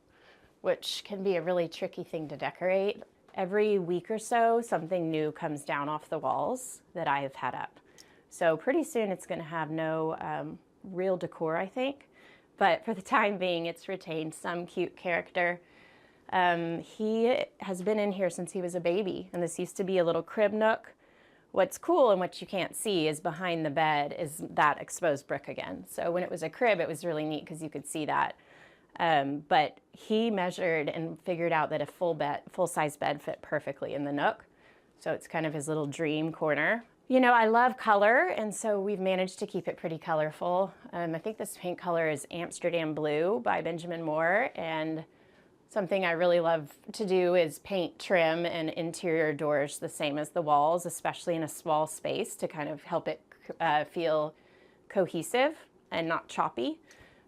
S3: which can be a really tricky thing to decorate. Every week or so, something new comes down off the walls that I have had up. So pretty soon it's going to have no real decor, I think. But for the time being, it's retained some cute character. He has been in here since he was a baby, and this used to be a little crib nook. What's cool and what you can't see is behind the bed is that exposed brick again. So when it was a crib, it was really neat because you could see that. But he measured and figured out that a full-size bed fit perfectly in the nook. So it's kind of his little dream corner. You know, I love color, and so we've managed to keep it pretty colorful. I think this paint color is Amsterdam Blue by Benjamin Moore, and something I really love to do is paint trim and interior doors the same as the walls, especially in a small space, to kind of help it feel cohesive and not choppy.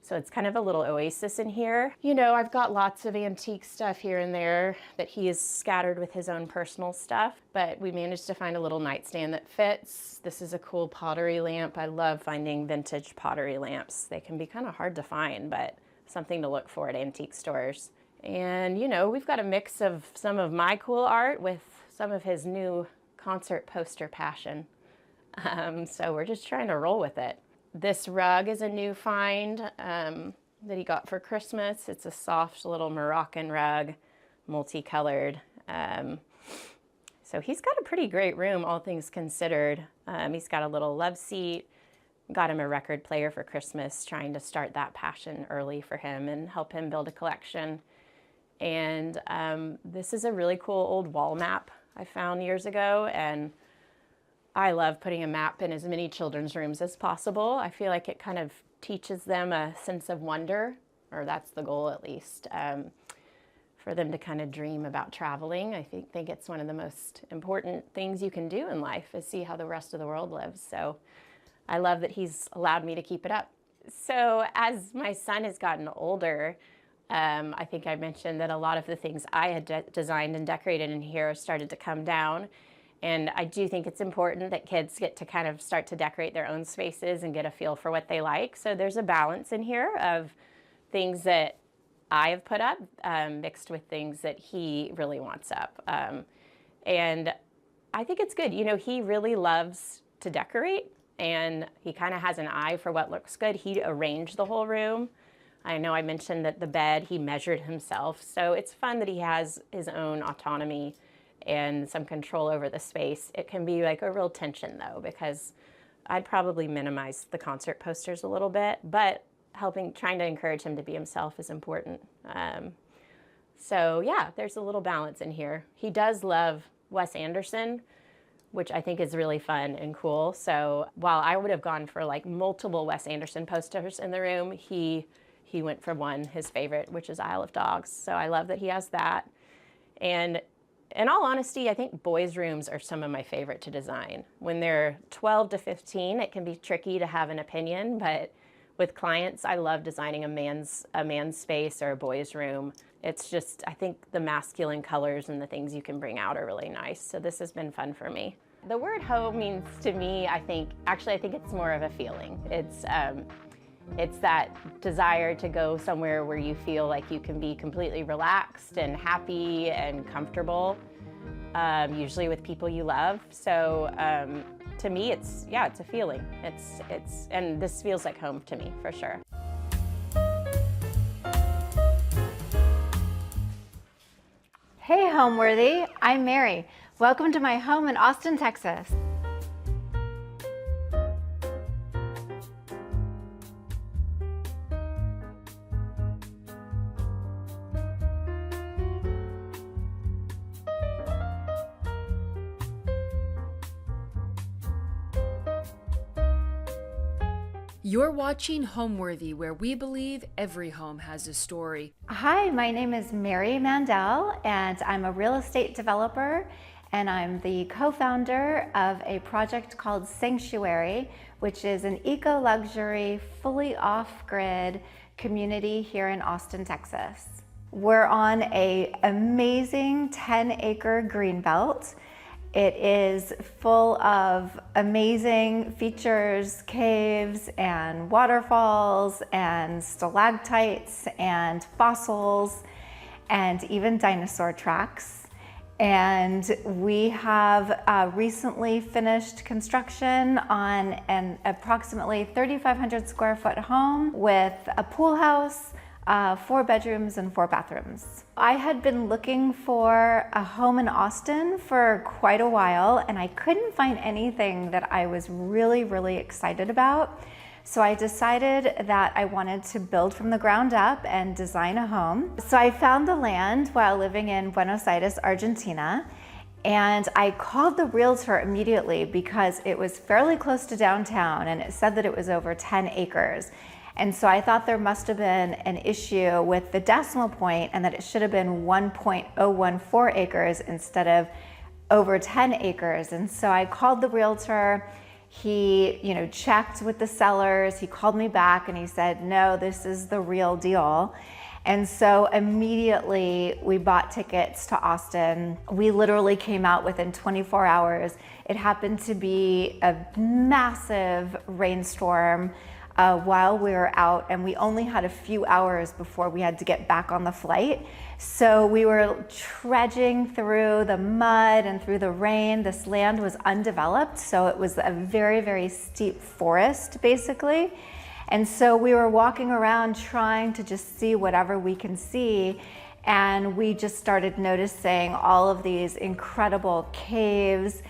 S3: So it's kind of a little oasis in here. You know, I've got lots of antique stuff here and there that he has scattered with his own personal stuff, but we managed to find a little nightstand that fits. This is a cool pottery lamp. I love finding vintage pottery lamps. They can be kind of hard to find, but something to look for at antique stores. And you know, we've got a mix of some of my cool art with some of his new concert poster passion. So we're just trying to roll with it. This rug is a new find that he got for Christmas. It's a soft little Moroccan rug, multicolored. So he's got a pretty great room, all things considered. He's got a little love seat. Got him a record player for Christmas, trying to start that passion early for him and help him build a collection. And this is a really cool old wall map I found years ago, and I love putting a map in as many children's rooms as possible. I feel like it kind of teaches them a sense of wonder, or that's the goal at least, for them to kind of dream about traveling. I think it's one of the most important things you can do in life is see how the rest of the world lives. So I love that he's allowed me to keep it up. So as my son has gotten older, I think I mentioned that a lot of the things I had designed and decorated in here started to come down. And I do think it's important that kids get to kind of start to decorate their own spaces and get a feel for what they like. So there's a balance in here of things that I have put up mixed with things that he really wants up. And I think it's good. You know, he really loves to decorate and he kind of has an eye for what looks good. He arranged the whole room. I know I mentioned that the bed, he measured himself. So it's fun that he has his own autonomy and some control over the space. It can be like a real tension though, because I'd probably minimize the concert posters a little bit, but trying to encourage him to be himself is important. So yeah, there's a little balance in here. He does love Wes Anderson, which I think is really fun and cool. So while I would have gone for like multiple Wes Anderson posters in the room, he went for one, his favorite, which is Isle of Dogs. So I love that he has that. And in all honesty, I think boys' rooms are some of my favorite to design. When they're 12 to 15, it can be tricky to have an opinion, but with clients, I love designing a man's space or a boy's room. It's just, I think the masculine colors and the things you can bring out are really nice. So this has been fun for me. The word home means to me, I think it's more of a feeling. It's that desire to go somewhere where you feel like you can be completely relaxed and happy and comfortable, usually with people you love. So to me, it's a feeling. And this feels like home to me for sure.
S4: Hey Homeworthy, I'm Mary. Welcome to my home in Austin, Texas.
S1: You're watching Homeworthy, where we believe every home has a story.
S4: Hi, my name is Mary Mandel, and I'm a real estate developer, and I'm the co-founder of a project called Sanctuary, which is an eco-luxury, fully off-grid community here in Austin, Texas. We're on an amazing 10-acre greenbelt. It is full of amazing features, caves and waterfalls and stalactites and fossils and even dinosaur tracks. And we have recently finished construction on an approximately 3,500 square foot home with a pool house, 4 bedrooms and 4 bathrooms. I had been looking for a home in Austin for quite a while, and I couldn't find anything that I was really excited about. So I decided that I wanted to build from the ground up and design a home. So I found the land while living in Buenos Aires, Argentina, and I called the realtor immediately because it was fairly close to downtown and it said that it was over 10 acres. And so I thought there must have been an issue with the decimal point and that it should have been 1.014 acres instead of over 10 acres. And so I called the realtor. He, checked with the sellers. He called me back and he said, no, this is the real deal. And so immediately we bought tickets to Austin. We literally came out within 24 hours. It happened to be a massive rainstorm while we were out, and we only had a few hours before we had to get back on the flight. So we were trudging through the mud and through the rain. This land was undeveloped, so it was a very, very steep forest, basically. And so we were walking around trying to just see whatever we can see, and we just started noticing all of these incredible caves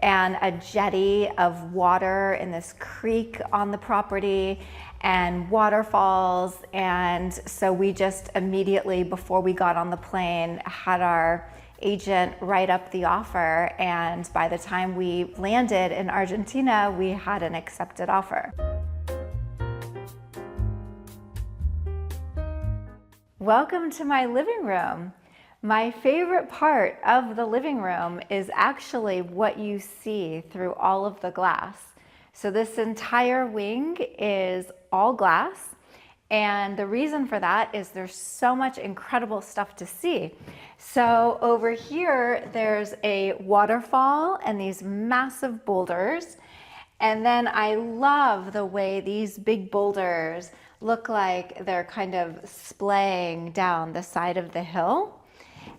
S4: and a jetty of water in this creek on the property and waterfalls. And so we just immediately, before we got on the plane, had our agent write up the offer. And by the time we landed in Argentina, we had an accepted offer. Welcome to my living room. My favorite part of the living room is actually what you see through all of the glass. So this entire wing is all glass, and the reason for that is there's so much incredible stuff to see. So over here, there's a waterfall and these massive boulders, and then I love the way these big boulders look like they're kind of splaying down the side of the hill.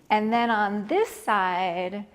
S4: And then on this side,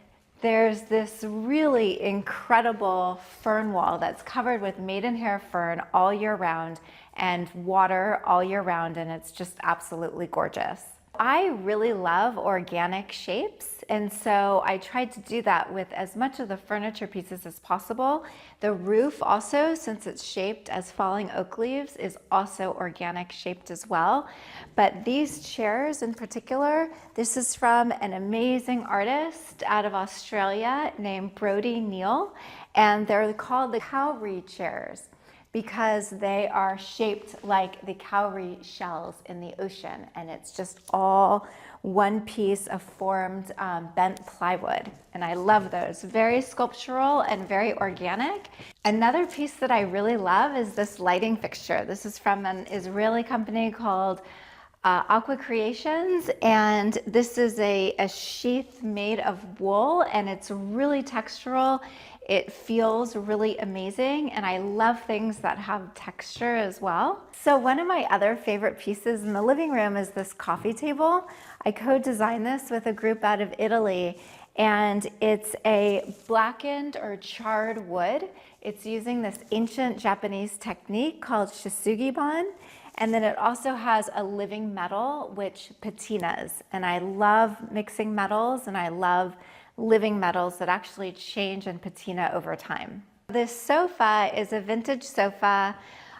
S4: there's this really incredible fern wall that's covered with maidenhair fern all year round and water all year round, and it's just absolutely gorgeous. I really love organic shapes, and so I tried to do that with as much of the furniture pieces as possible. The roof also, since it's shaped as falling oak leaves, is also organic shaped as well. But these chairs in particular, this is from an amazing artist out of Australia named Brodie Neal, and they're called the cowrie chairs, because they are shaped like the cowrie shells in the ocean, and it's just all one piece of formed bent plywood. And I love those, very sculptural and very organic. Another piece that I really love is this lighting fixture. This is from an Israeli company called Aqua Creations, and this is a sheath made of wool, and it's really textural. It feels really amazing, and I love things that have texture as well. So one of my other favorite pieces in the living room is this coffee table. I co-designed this with a group out of Italy, and it's a blackened or charred wood. It's using this ancient Japanese technique called shisugi-ban. And then it also has a living metal, which patinas. And I love mixing metals, and I love living metals that actually change and patina over time. This sofa is a vintage sofa,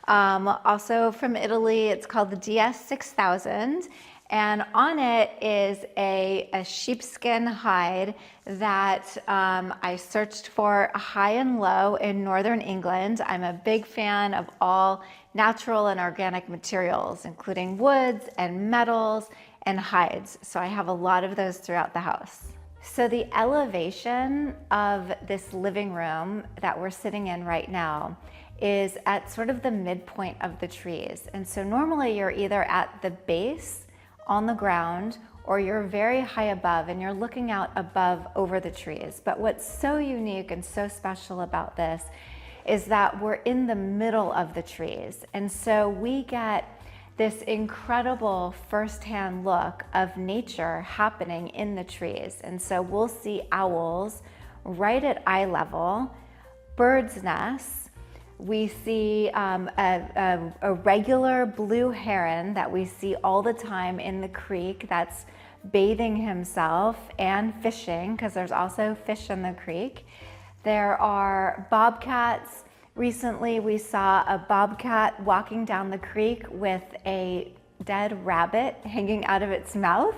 S4: also from Italy. It's called the DS6000. And on it is a sheepskin hide that I searched for high and low in Northern England. I'm a big fan of all natural and organic materials, including woods and metals and hides. So I have a lot of those throughout the house. So the elevation of this living room that we're sitting in right now is at sort of the midpoint of the trees. And so normally you're either at the base on the ground, or you're very high above and you're looking out above over the trees. But what's so unique and so special about this is that we're in the middle of the trees. And so we get this incredible firsthand look of nature happening in the trees. And so we'll see owls right at eye level, birds' nests. We see a regular blue heron that we see all the time in the creek that's bathing himself and fishing, because there's also fish in the creek. There are bobcats. Recently, we saw a bobcat walking down the creek with a dead rabbit hanging out of its mouth.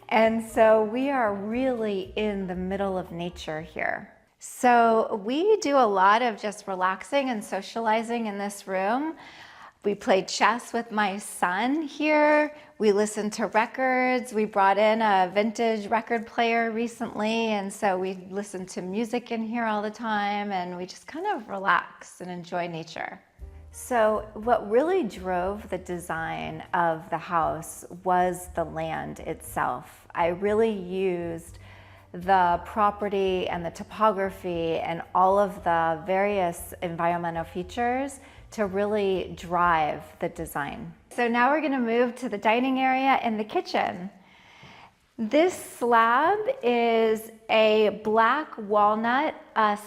S4: And so we are really in the middle of nature here. So we do a lot of just relaxing and socializing in this room. We played chess with my son here. We listened to records. We brought in a vintage record player recently, and so we listen to music in here all the time, and we just kind of relax and enjoy nature. So what really drove the design of the house was the land itself. I really used the property and the topography and all of the various environmental features to really drive the design. So now we're gonna move to the dining area and the kitchen. This slab is a black walnut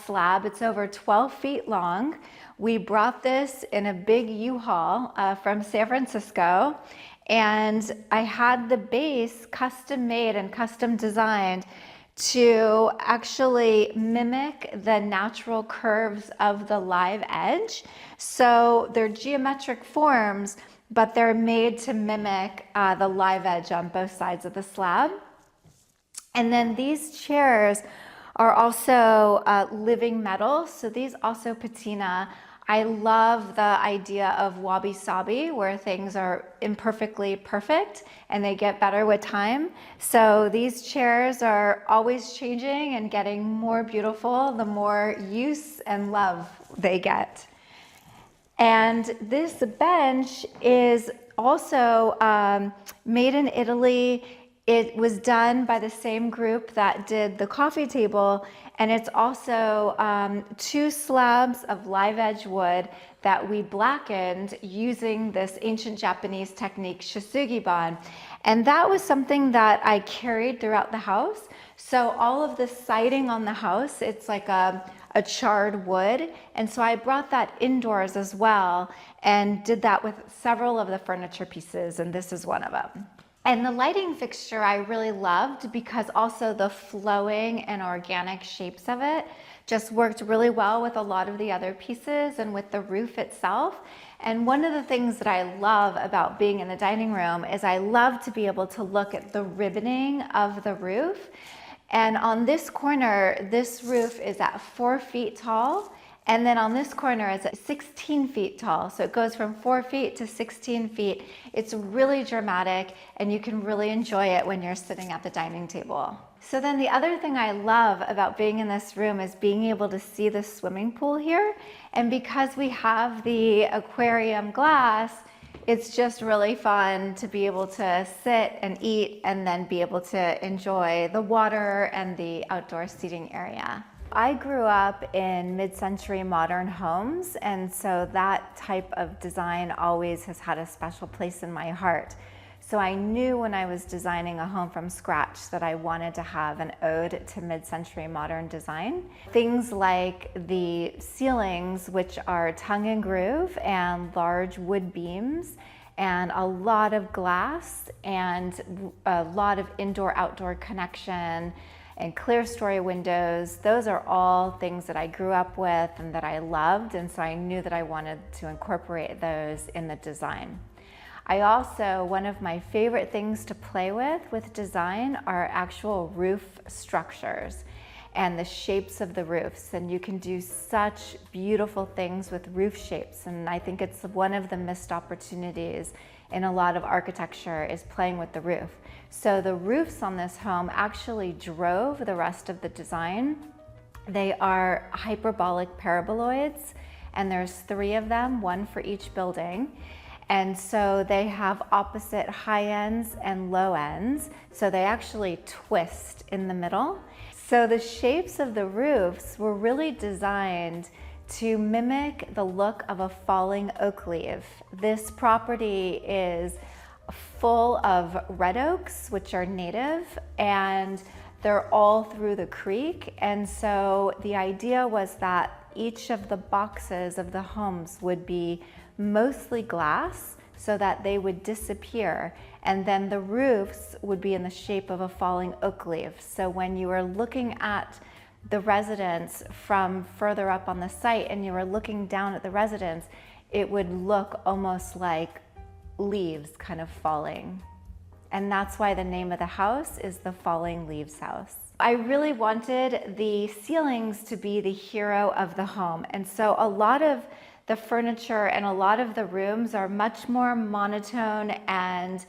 S4: slab. It's over 12 feet long. We brought this in a big U-Haul from San Francisco, and I had the base custom made and custom designed to actually mimic the natural curves of the live edge. So they're geometric forms, but they're made to mimic the live edge on both sides of the slab. And then these chairs are also living metal, so these also patina. I love the idea of wabi-sabi, where things are imperfectly perfect and they get better with time. So these chairs are always changing and getting more beautiful the more use and love they get. And this bench is also made in Italy. It was done by the same group that did the coffee table, and it's also 2 slabs of live edge wood that we blackened using this ancient Japanese technique, shisugiban. And that was something that I carried throughout the house. So all of the siding on the house, it's like a charred wood. And so I brought that indoors as well and did that with several of the furniture pieces, and this is one of them. And the lighting fixture I really loved because also the flowing and organic shapes of it just worked really well with a lot of the other pieces and with the roof itself. And one of the things that I love about being in the dining room is I love to be able to look at the ribboning of the roof. And on this corner, this roof is at 4 feet tall. And then on this corner, it's at 16 feet tall. So it goes from 4 feet to 16 feet. It's really dramatic, and you can really enjoy it when you're sitting at the dining table. So then the other thing I love about being in this room is being able to see the swimming pool here. And because we have the aquarium glass, it's just really fun to be able to sit and eat and then be able to enjoy the water and the outdoor seating area. I grew up in mid-century modern homes, and so that type of design always has had a special place in my heart. So I knew when I was designing a home from scratch that I wanted to have an ode to mid-century modern design. Things like the ceilings, which are tongue and groove and large wood beams, and a lot of glass and a lot of indoor-outdoor connection and clear story windows. Those are all things that I grew up with and that I loved, and so I knew that I wanted to incorporate those in the design. I also, one of my favorite things to play with design are actual roof structures and the shapes of the roofs. And you can do such beautiful things with roof shapes, and I think it's one of the missed opportunities in a lot of architecture is playing with the roof. So the roofs on this home actually drove the rest of the design. They are hyperbolic paraboloids, and there's 3 of them, 1 for each building. And so they have opposite high ends and low ends. So they actually twist in the middle. So the shapes of the roofs were really designed to mimic the look of a falling oak leaf. This property is full of red oaks, which are native, and they're all through the creek. And so the idea was that each of the boxes of the homes would be mostly glass so that they would disappear. And then the roofs would be in the shape of a falling oak leaf. So when you were looking at the residence from further up on the site and you were looking down at the residence, it would look almost like leaves kind of falling. And that's why the name of the house is the Falling Leaves House. I really wanted the ceilings to be the hero of the home. And so a lot of the furniture and a lot of the rooms are much more monotone and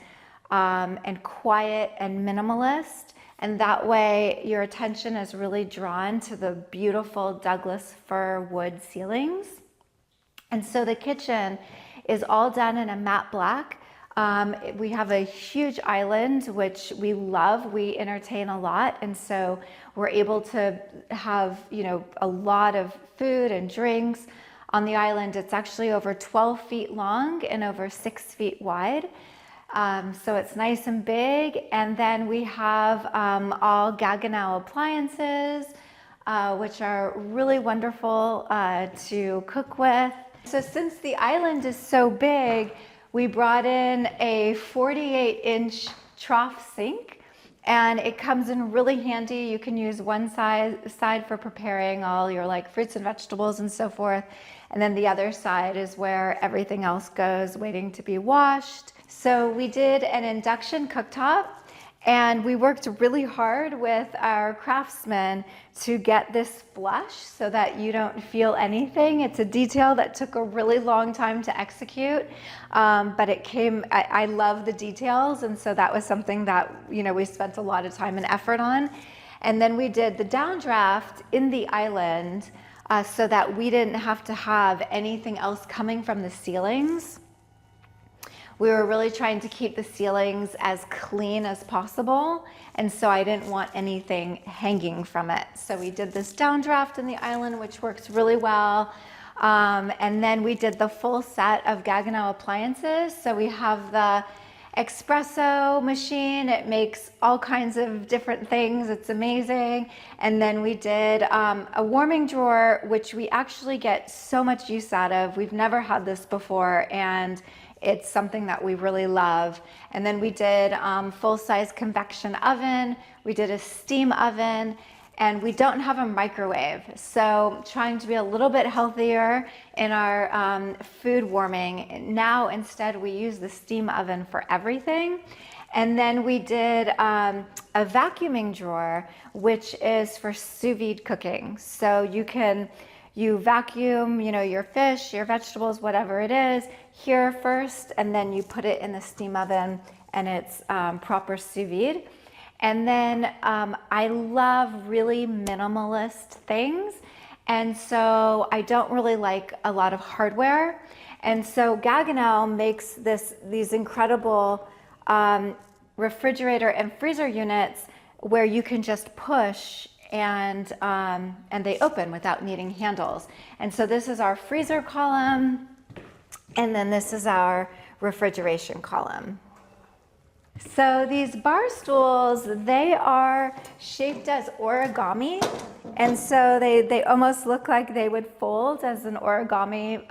S4: quiet and minimalist. And that way your attention is really drawn to the beautiful Douglas fir wood ceilings. And so the kitchen is all done in a matte black. We have a huge island, which we love. We entertain a lot. And so we're able to have, a lot of food and drinks on the island. It's actually over 12 feet long and over 6 feet wide. So it's nice and big. And then we have all Gaggenau appliances, which are really wonderful to cook with. So since the island is so big, we brought in a 48-inch trough sink, and it comes in really handy. You can use one side for preparing all your fruits and vegetables and so forth. And then the other side is where everything else goes, waiting to be washed. So we did an induction cooktop, and we worked really hard with our craftsmen to get this flush so that you don't feel anything. It's a detail that took a really long time to execute, but it came, I love the details, and so that was something that, we spent a lot of time and effort on. And then we did the downdraft in the island so that we didn't have to have anything else coming from the ceilings. We were really trying to keep the ceilings as clean as possible, and so I didn't want anything hanging from it. So we did this downdraft in the island, which works really well. And then we did the full set of Gaggenau appliances. So we have the espresso machine. It makes all kinds of different things. It's amazing. And then we did a warming drawer, which we actually get so much use out of. We've never had this before, and it's something that we really love. And then we did full-size convection oven. We did a steam oven, and we don't have a microwave. So trying to be a little bit healthier in our food warming. Now instead we use the steam oven for everything. And then we did a vacuuming drawer, which is for sous vide cooking. So you vacuum, your fish, your vegetables, whatever it is, here first, and then you put it in the steam oven, and it's proper sous vide. And then I love really minimalist things, and so I don't really like a lot of hardware. And so Gaggenau makes these incredible refrigerator and freezer units where you can just push and they open without needing handles. And so this is our freezer column, and then this is our refrigeration column. So these bar stools, they are shaped as origami, and so they almost look like they would fold as an origami,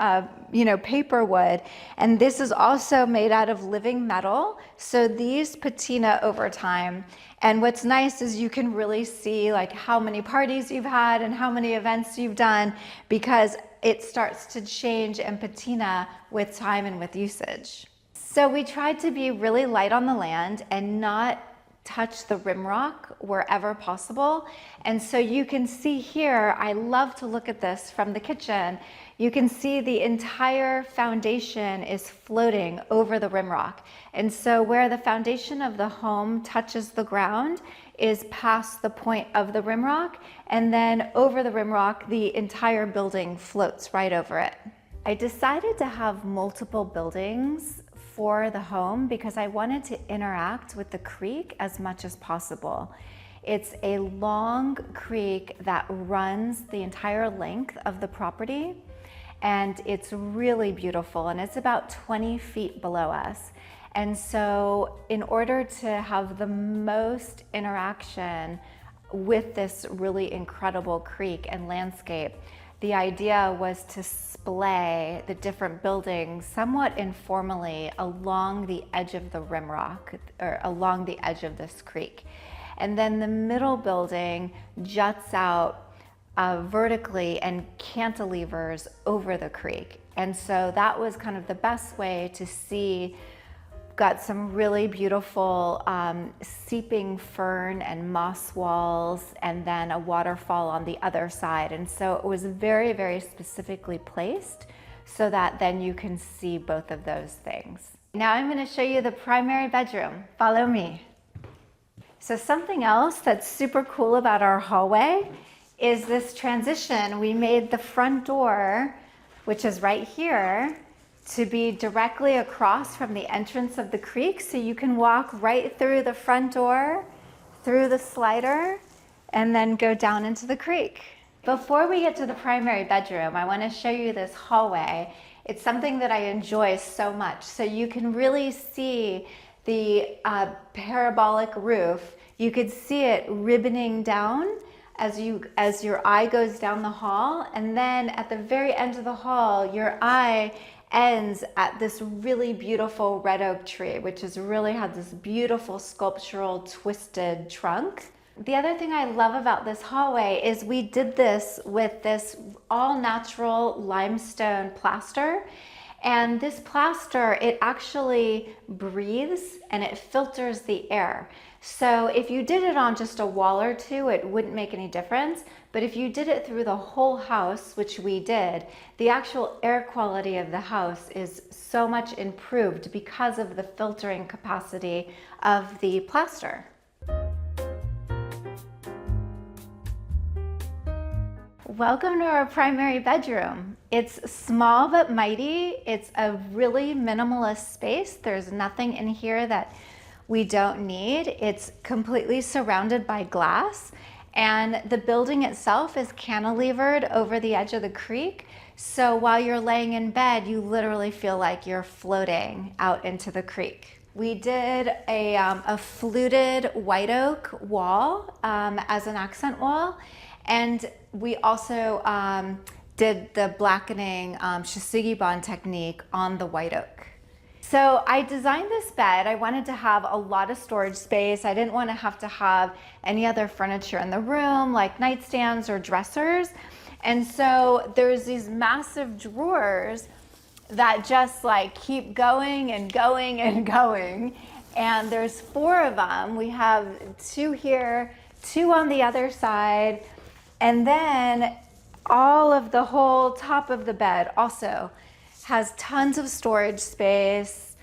S4: paper would. And this is also made out of living metal, so these patina over time. And what's nice is you can really see how many parties you've had and how many events you've done, because it starts to change and patina with time and with usage. So we tried to be really light on the land and not touch the rimrock wherever possible. And so you can see here, I love to look at this from the kitchen. You can see the entire foundation is floating over the rimrock. And so where the foundation of the home touches the ground is past the point of the rimrock, and then over the rimrock, the entire building floats right over it. I decided to have multiple buildings for the home because I wanted to interact with the creek as much as possible. It's a long creek that runs the entire length of the property, and it's really beautiful, and it's about 20 feet below us. And so in order to have the most interaction with this really incredible creek and landscape, the idea was to splay the different buildings somewhat informally along the edge of the rimrock, or along the edge of this creek. And then the middle building juts out vertically and cantilevers over the creek. And so that was kind of the best way to see. Got some really beautiful seeping fern and moss walls, and then a waterfall on the other side. And so it was very, very specifically placed so that then you can see both of those things. Now I'm going to show you the primary bedroom. Follow me. So something else that's super cool about our hallway is this transition. We made the front door, which is right here, to be directly across from the entrance of the creek. So you can walk right through the front door, through the slider, and then go down into the creek. Before we get to the primary bedroom, I want to show you this hallway. It's something that I enjoy so much. So you can really see the parabolic roof. You could see it ribboning down as your eye goes down the hall, and then at the very end of the hall, your eye ends at this really beautiful red oak tree, which has really had this beautiful sculptural twisted trunk. The other thing I love about this hallway is we did this with this all natural limestone plaster. And this plaster, it actually breathes and it filters the air. So if you did it on just a wall or two, it wouldn't make any difference. But if you did it through the whole house, which we did, the actual air quality of the house is so much improved because of the filtering capacity of the plaster. Welcome to our primary bedroom. It's small but mighty. It's a really minimalist space. There's nothing in here that we don't need. It's completely surrounded by glass, and the building itself is cantilevered over the edge of the creek. So while you're laying in bed, you literally feel like you're floating out into the creek. We did a fluted white oak wall as an accent wall. And we also did the blackening shisugi bond technique on the white oak. So I designed this bed. I wanted to have a lot of storage space. I didn't want to have any other furniture in the room, like nightstands or dressers. And so there's these massive drawers that just like keep going and going and going. And there's 4 of them. We have 2 here, 2 on the other side. And then all of the whole top of the bed also has tons of storage space.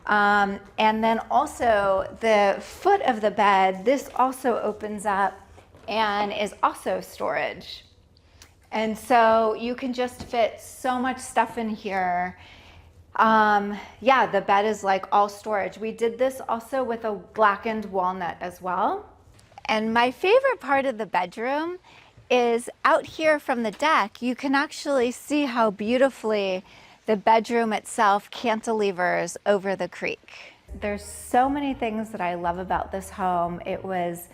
S4: And then also the foot of the bed, this also opens up and is also storage. And so you can just fit so much stuff in here. Yeah, the bed is like all storage. We did this also with a blackened walnut as well. And my favorite part of the bedroom is out here from the deck. You can actually see how beautifully the bedroom itself cantilevers over the creek. There's so many things that I love about this home. It was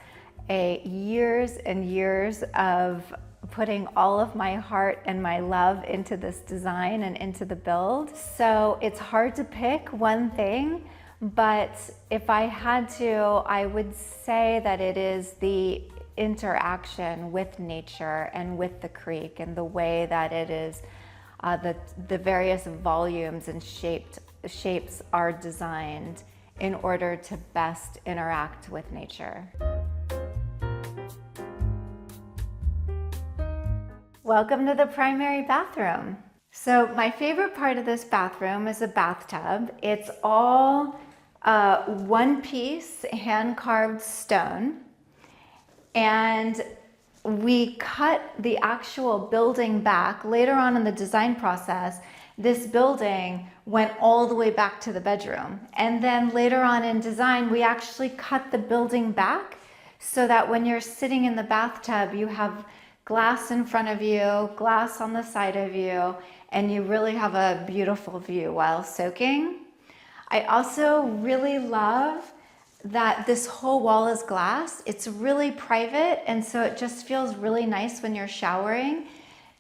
S4: years and years of putting all of my heart and my love into this design and into the build. So it's hard to pick one thing, but if I had to, I would say that it is the interaction with nature and with the creek and the way that it is, the various volumes and shapes are designed in order to best interact with nature. Welcome to the primary bathroom. So my favorite part of this bathroom is a bathtub. It's all one-piece hand-carved stone. And we cut the actual building back. Later on in the design process, this building went all the way back to the bedroom. And then later on in design, we actually cut the building back so that when you're sitting in the bathtub, you have glass in front of you, glass on the side of you, and you really have a beautiful view while soaking. I also really love that this whole wall is glass. It's really private, and so it just feels really nice when you're showering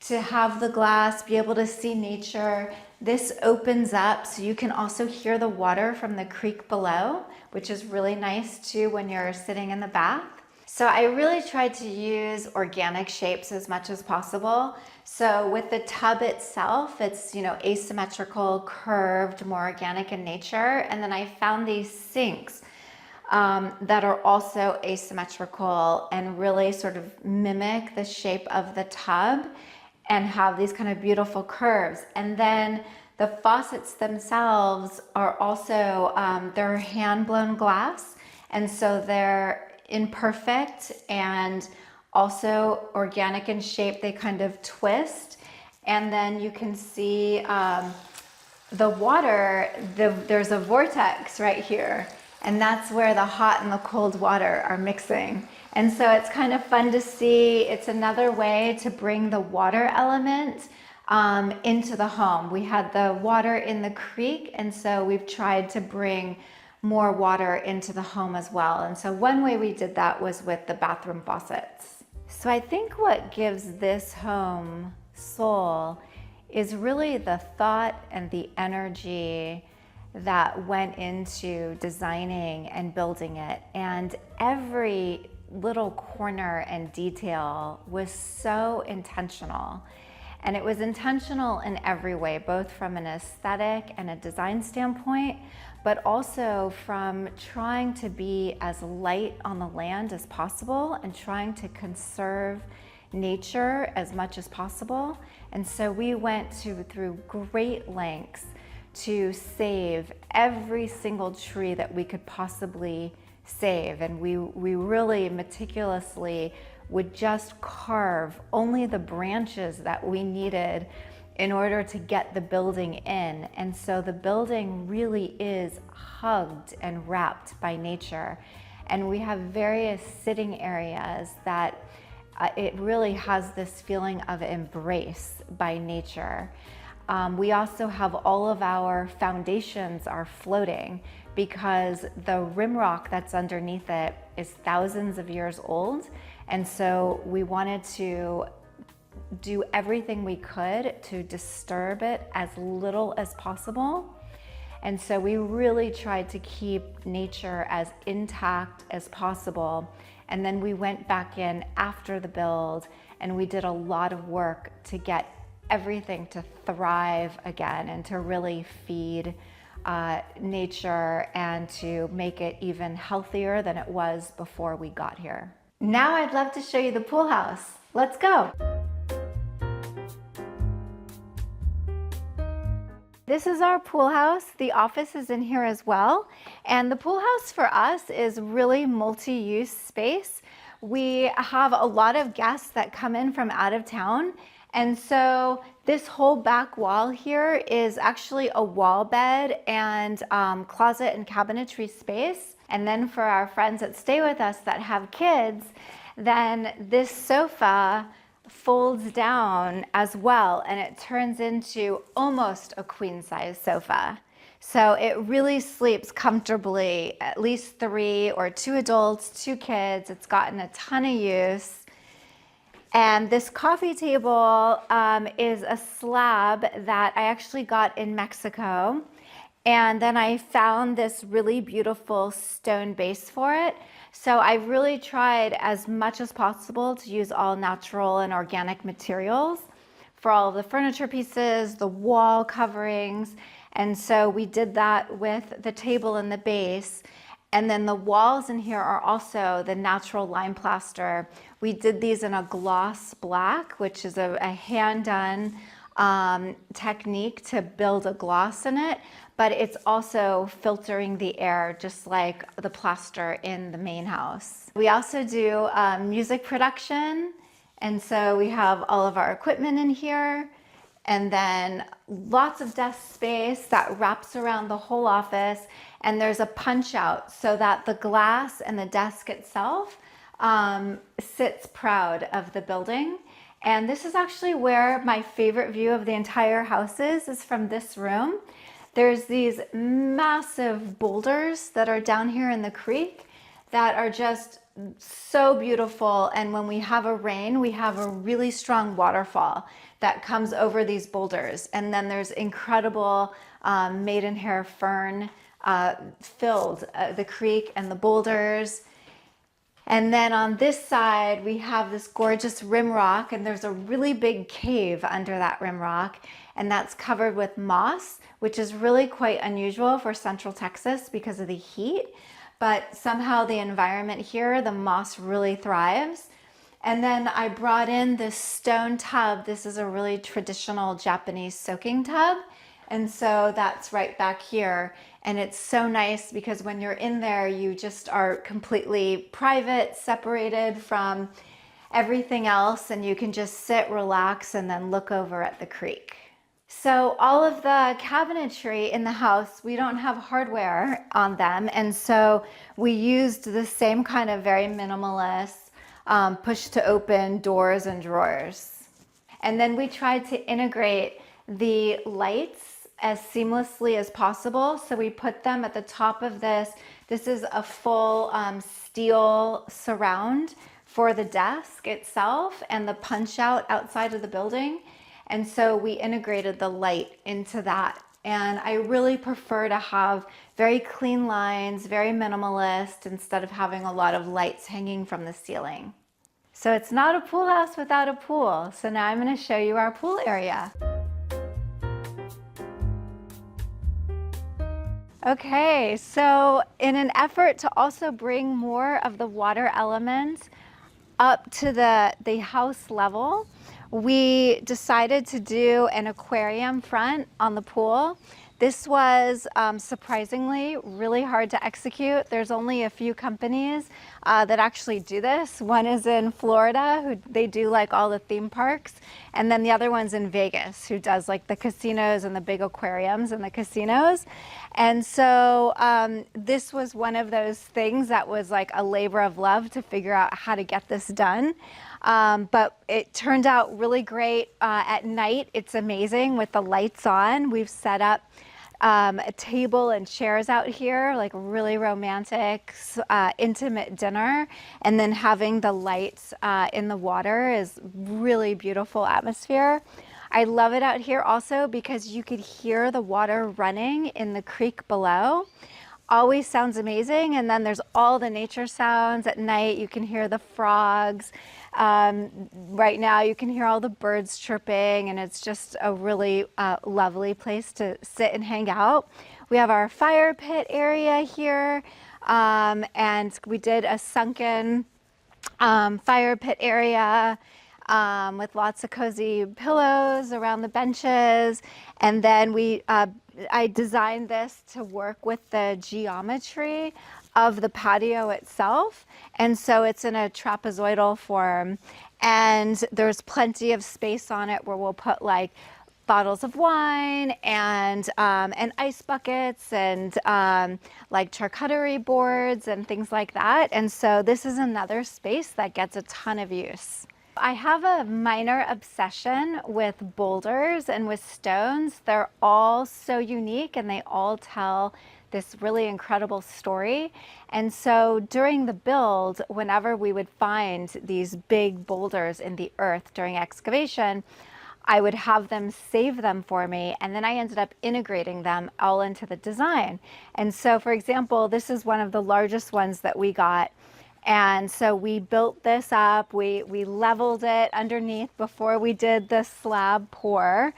S4: to have the glass, be able to see nature. This opens up so you can also hear the water from the creek below, which is really nice too when you're sitting in the bath. So I really tried to use organic shapes as much as possible. So with the tub itself, it's, asymmetrical, curved, more organic in nature. And then I found these sinks that are also asymmetrical and really sort of mimic the shape of the tub. and have these kind of beautiful curves. And then the faucets themselves are also, they're hand blown glass. And so they're imperfect and also organic in shape. They kind of twist. And then you can see the water, there's a vortex right here. And that's where the hot and the cold water are mixing. And so it's kind of fun to see. It's another way to bring the water element into the home. We had the water in the creek, and so we've tried to bring more water into the home as well. And so one way we did that was with the bathroom faucets. So I think what gives this home soul is really the thought and the energy that went into designing and building it. And every little corner and detail was so intentional. And it was intentional in every way, both from an aesthetic and a design standpoint, but also from trying to be as light on the land as possible and trying to conserve nature as much as possible. And so we went through great lengths to save every single tree that we could possibly save. And we really meticulously would just carve only the branches that we needed in order to get the building in. And so the building really is hugged and wrapped by nature. And we have various sitting areas that it really has this feeling of embrace by nature. We also have all of our foundations are floating because the rim rock that's underneath it is thousands of years old. And so we wanted to do everything we could to disturb it as little as possible. And so we really tried to keep nature as intact as possible. And then we went back in after the build and we did a lot of work to get everything to thrive again and to really feed nature and to make it even healthier than it was before we got here. Now I'd love to show you the pool house. Let's go. This is our pool house. The office is in here as well. And the pool house for us is really multi-use space. We have a lot of guests that come in from out of town. And so this whole back wall here is actually a wall bed and closet and cabinetry space. And then for our friends that stay with us that have kids, then this sofa folds down as well and it turns into almost a queen size sofa. So it really sleeps comfortably, at least 3 or 2 adults, 2 kids. It's gotten a ton of use. And this coffee table is a slab that I actually got in Mexico. And then I found this really beautiful stone base for it. So I really tried as much as possible to use all natural and organic materials for all of the furniture pieces, the wall coverings. And so we did that with the table and the base. And then the walls in here are also the natural lime plaster. We did these in a gloss black, which is a hand-done technique to build a gloss in it, but it's also filtering the air just like the plaster in the main house. We also do music production, and so we have all of our equipment in here, and then lots of desk space that wraps around the whole office, and there's a punch out so that the glass and the desk itself sits proud of the building. And this is actually where my favorite view of the entire house is from this room. There's these massive boulders that are down here in the creek that are just so beautiful. And when we have a rain, we have a really strong waterfall that comes over these boulders. And then there's incredible maidenhair fern filled the creek and the boulders. And then on this side, we have this gorgeous rim rock, and there's a really big cave under that rim rock, and that's covered with moss, which is really quite unusual for Central Texas because of the heat. But somehow the environment here, the moss really thrives. And then I brought in this stone tub. This is a really traditional Japanese soaking tub. And so that's right back here. And it's so nice because when you're in there, you just are completely private, separated from everything else, and you can just sit, relax, and then look over at the creek. So all of the cabinetry in the house, we don't have hardware on them. And so we used the same kind of very minimalist push to open doors and drawers. And then we tried to integrate the lights as seamlessly as possible. So we put them at the top of this. This is a full steel surround for the desk itself and the punch out outside of the building. And so we integrated the light into that. And I really prefer to have very clean lines, very minimalist, instead of having a lot of lights hanging from the ceiling. So it's not a pool house without a pool. So now I'm going to show you our pool area. Okay, so in an effort to also bring more of the water element up to the house level, we decided to do an aquarium front on the pool. This was surprisingly really hard to execute. There's only a few companies that actually do this. One is in Florida, who they do like all the theme parks, and then the other one's in Vegas, who does like the casinos and the big aquariums in the casinos. And so this was one of those things that was like a labor of love to figure out how to get this done. But it turned out really great at night. It's amazing with the lights on. We've set up a table and chairs out here, like really romantic, intimate dinner. And then having the lights in the water is really beautiful atmosphere. I love it out here also because you could hear the water running in the creek below. Always sounds amazing. And then there's all the nature sounds at night. You can hear the frogs. Right now you can hear all the birds chirping, and it's just a really lovely place to sit and hang out. We have our fire pit area here, and we did a sunken fire pit area with lots of cozy pillows around the benches. And then I designed this to work with the geometry of the patio itself. And so it's in a trapezoidal form, and there's plenty of space on it where we'll put like bottles of wine and ice buckets and like charcuterie boards and things like that. And so this is another space that gets a ton of use. I have a minor obsession with boulders and with stones. They're all so unique and they all tell this really incredible story. And so during the build, whenever we would find these big boulders in the earth during excavation, I would have them save them for me, and then I ended up integrating them all into the design. And so, for example, this is one of the largest ones that we got. And so we built this up, we leveled it underneath before we did the slab pour.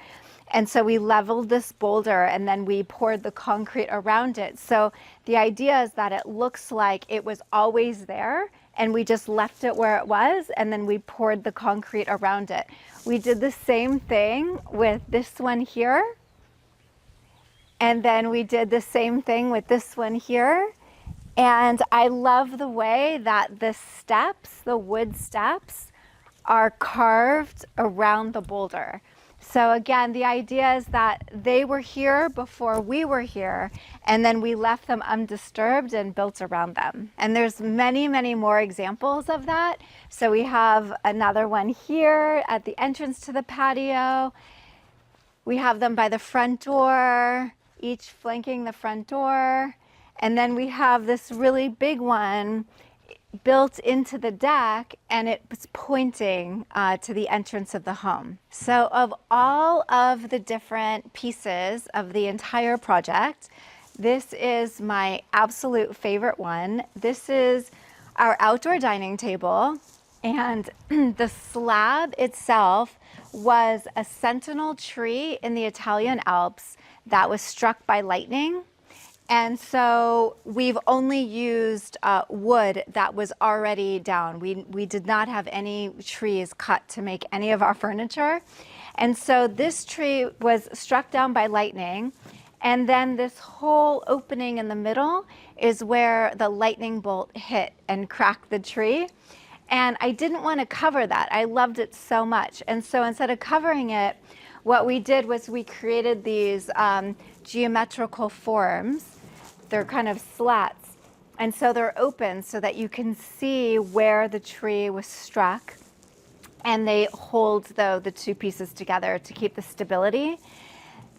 S4: And so we leveled this boulder and then we poured the concrete around it. So the idea is that it looks like it was always there and we just left it where it was, and then we poured the concrete around it. We did the same thing with this one here. And then we did the same thing with this one here. And I love the way that the steps, the wood steps, are carved around the boulder. So again, the idea is that they were here before we were here, and then we left them undisturbed and built around them. And there's many, many more examples of that. So we have another one here at the entrance to the patio. We have them by the front door, each flanking the front door. And then we have this really big one built into the deck, and it's pointing to the entrance of the home. So of all of the different pieces of the entire project, this is my absolute favorite one. This is our outdoor dining table, and the slab itself was a sentinel tree in the Italian Alps that was struck by lightning. And so we've only used wood that was already down. We did not have any trees cut to make any of our furniture. And so this tree was struck down by lightning. And then this whole opening in the middle is where the lightning bolt hit and cracked the tree. And I didn't want to cover that. I loved it so much. And so instead of covering it, what we did was we created these geometrical forms. They're kind of slats. And so they're open so that you can see where the tree was struck. And they hold, though, the two pieces together to keep the stability.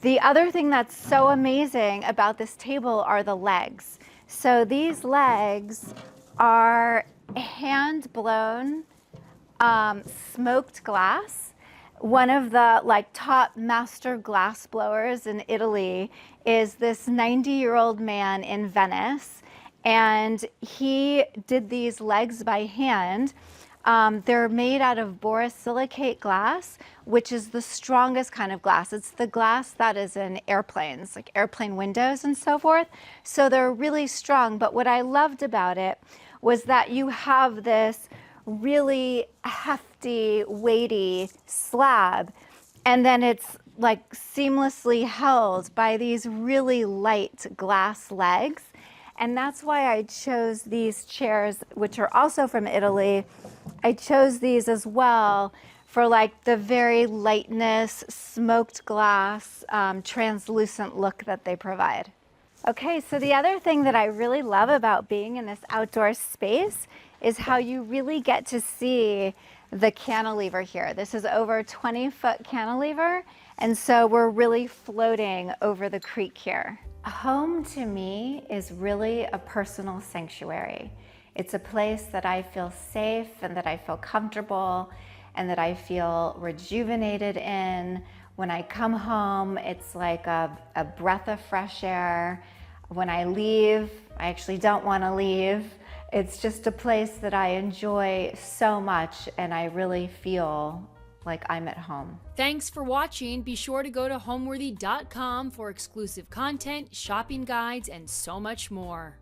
S4: The other thing that's so amazing about this table are the legs. So these legs are hand-blown smoked glass. One of the top master glass blowers in Italy is this 90-year-old man in Venice, and he did these legs by hand. They're made out of borosilicate glass, which is the strongest kind of glass. It's the glass that is in airplanes, like airplane windows and so forth. So they're really strong. But what I loved about it was that you have this really hefty, weighty slab, and then it's like seamlessly held by these really light glass legs. And that's why I chose these chairs, which are also from Italy. I chose these as well for the very lightness, smoked glass, translucent look that they provide. Okay, so the other thing that I really love about being in this outdoor space is how you really get to see the cantilever here. This is over a 20-foot cantilever, and so we're really floating over the creek here. Home to me is really a personal sanctuary. It's a place that I feel safe and that I feel comfortable and that I feel rejuvenated in. When I come home, it's like a breath of fresh air. When I leave, I actually don't want to leave. It's just a place that I enjoy so much, and I really feel like I'm at home.
S1: Thanks for watching. Be sure to go to homeworthy.com for exclusive content, shopping guides, and so much more.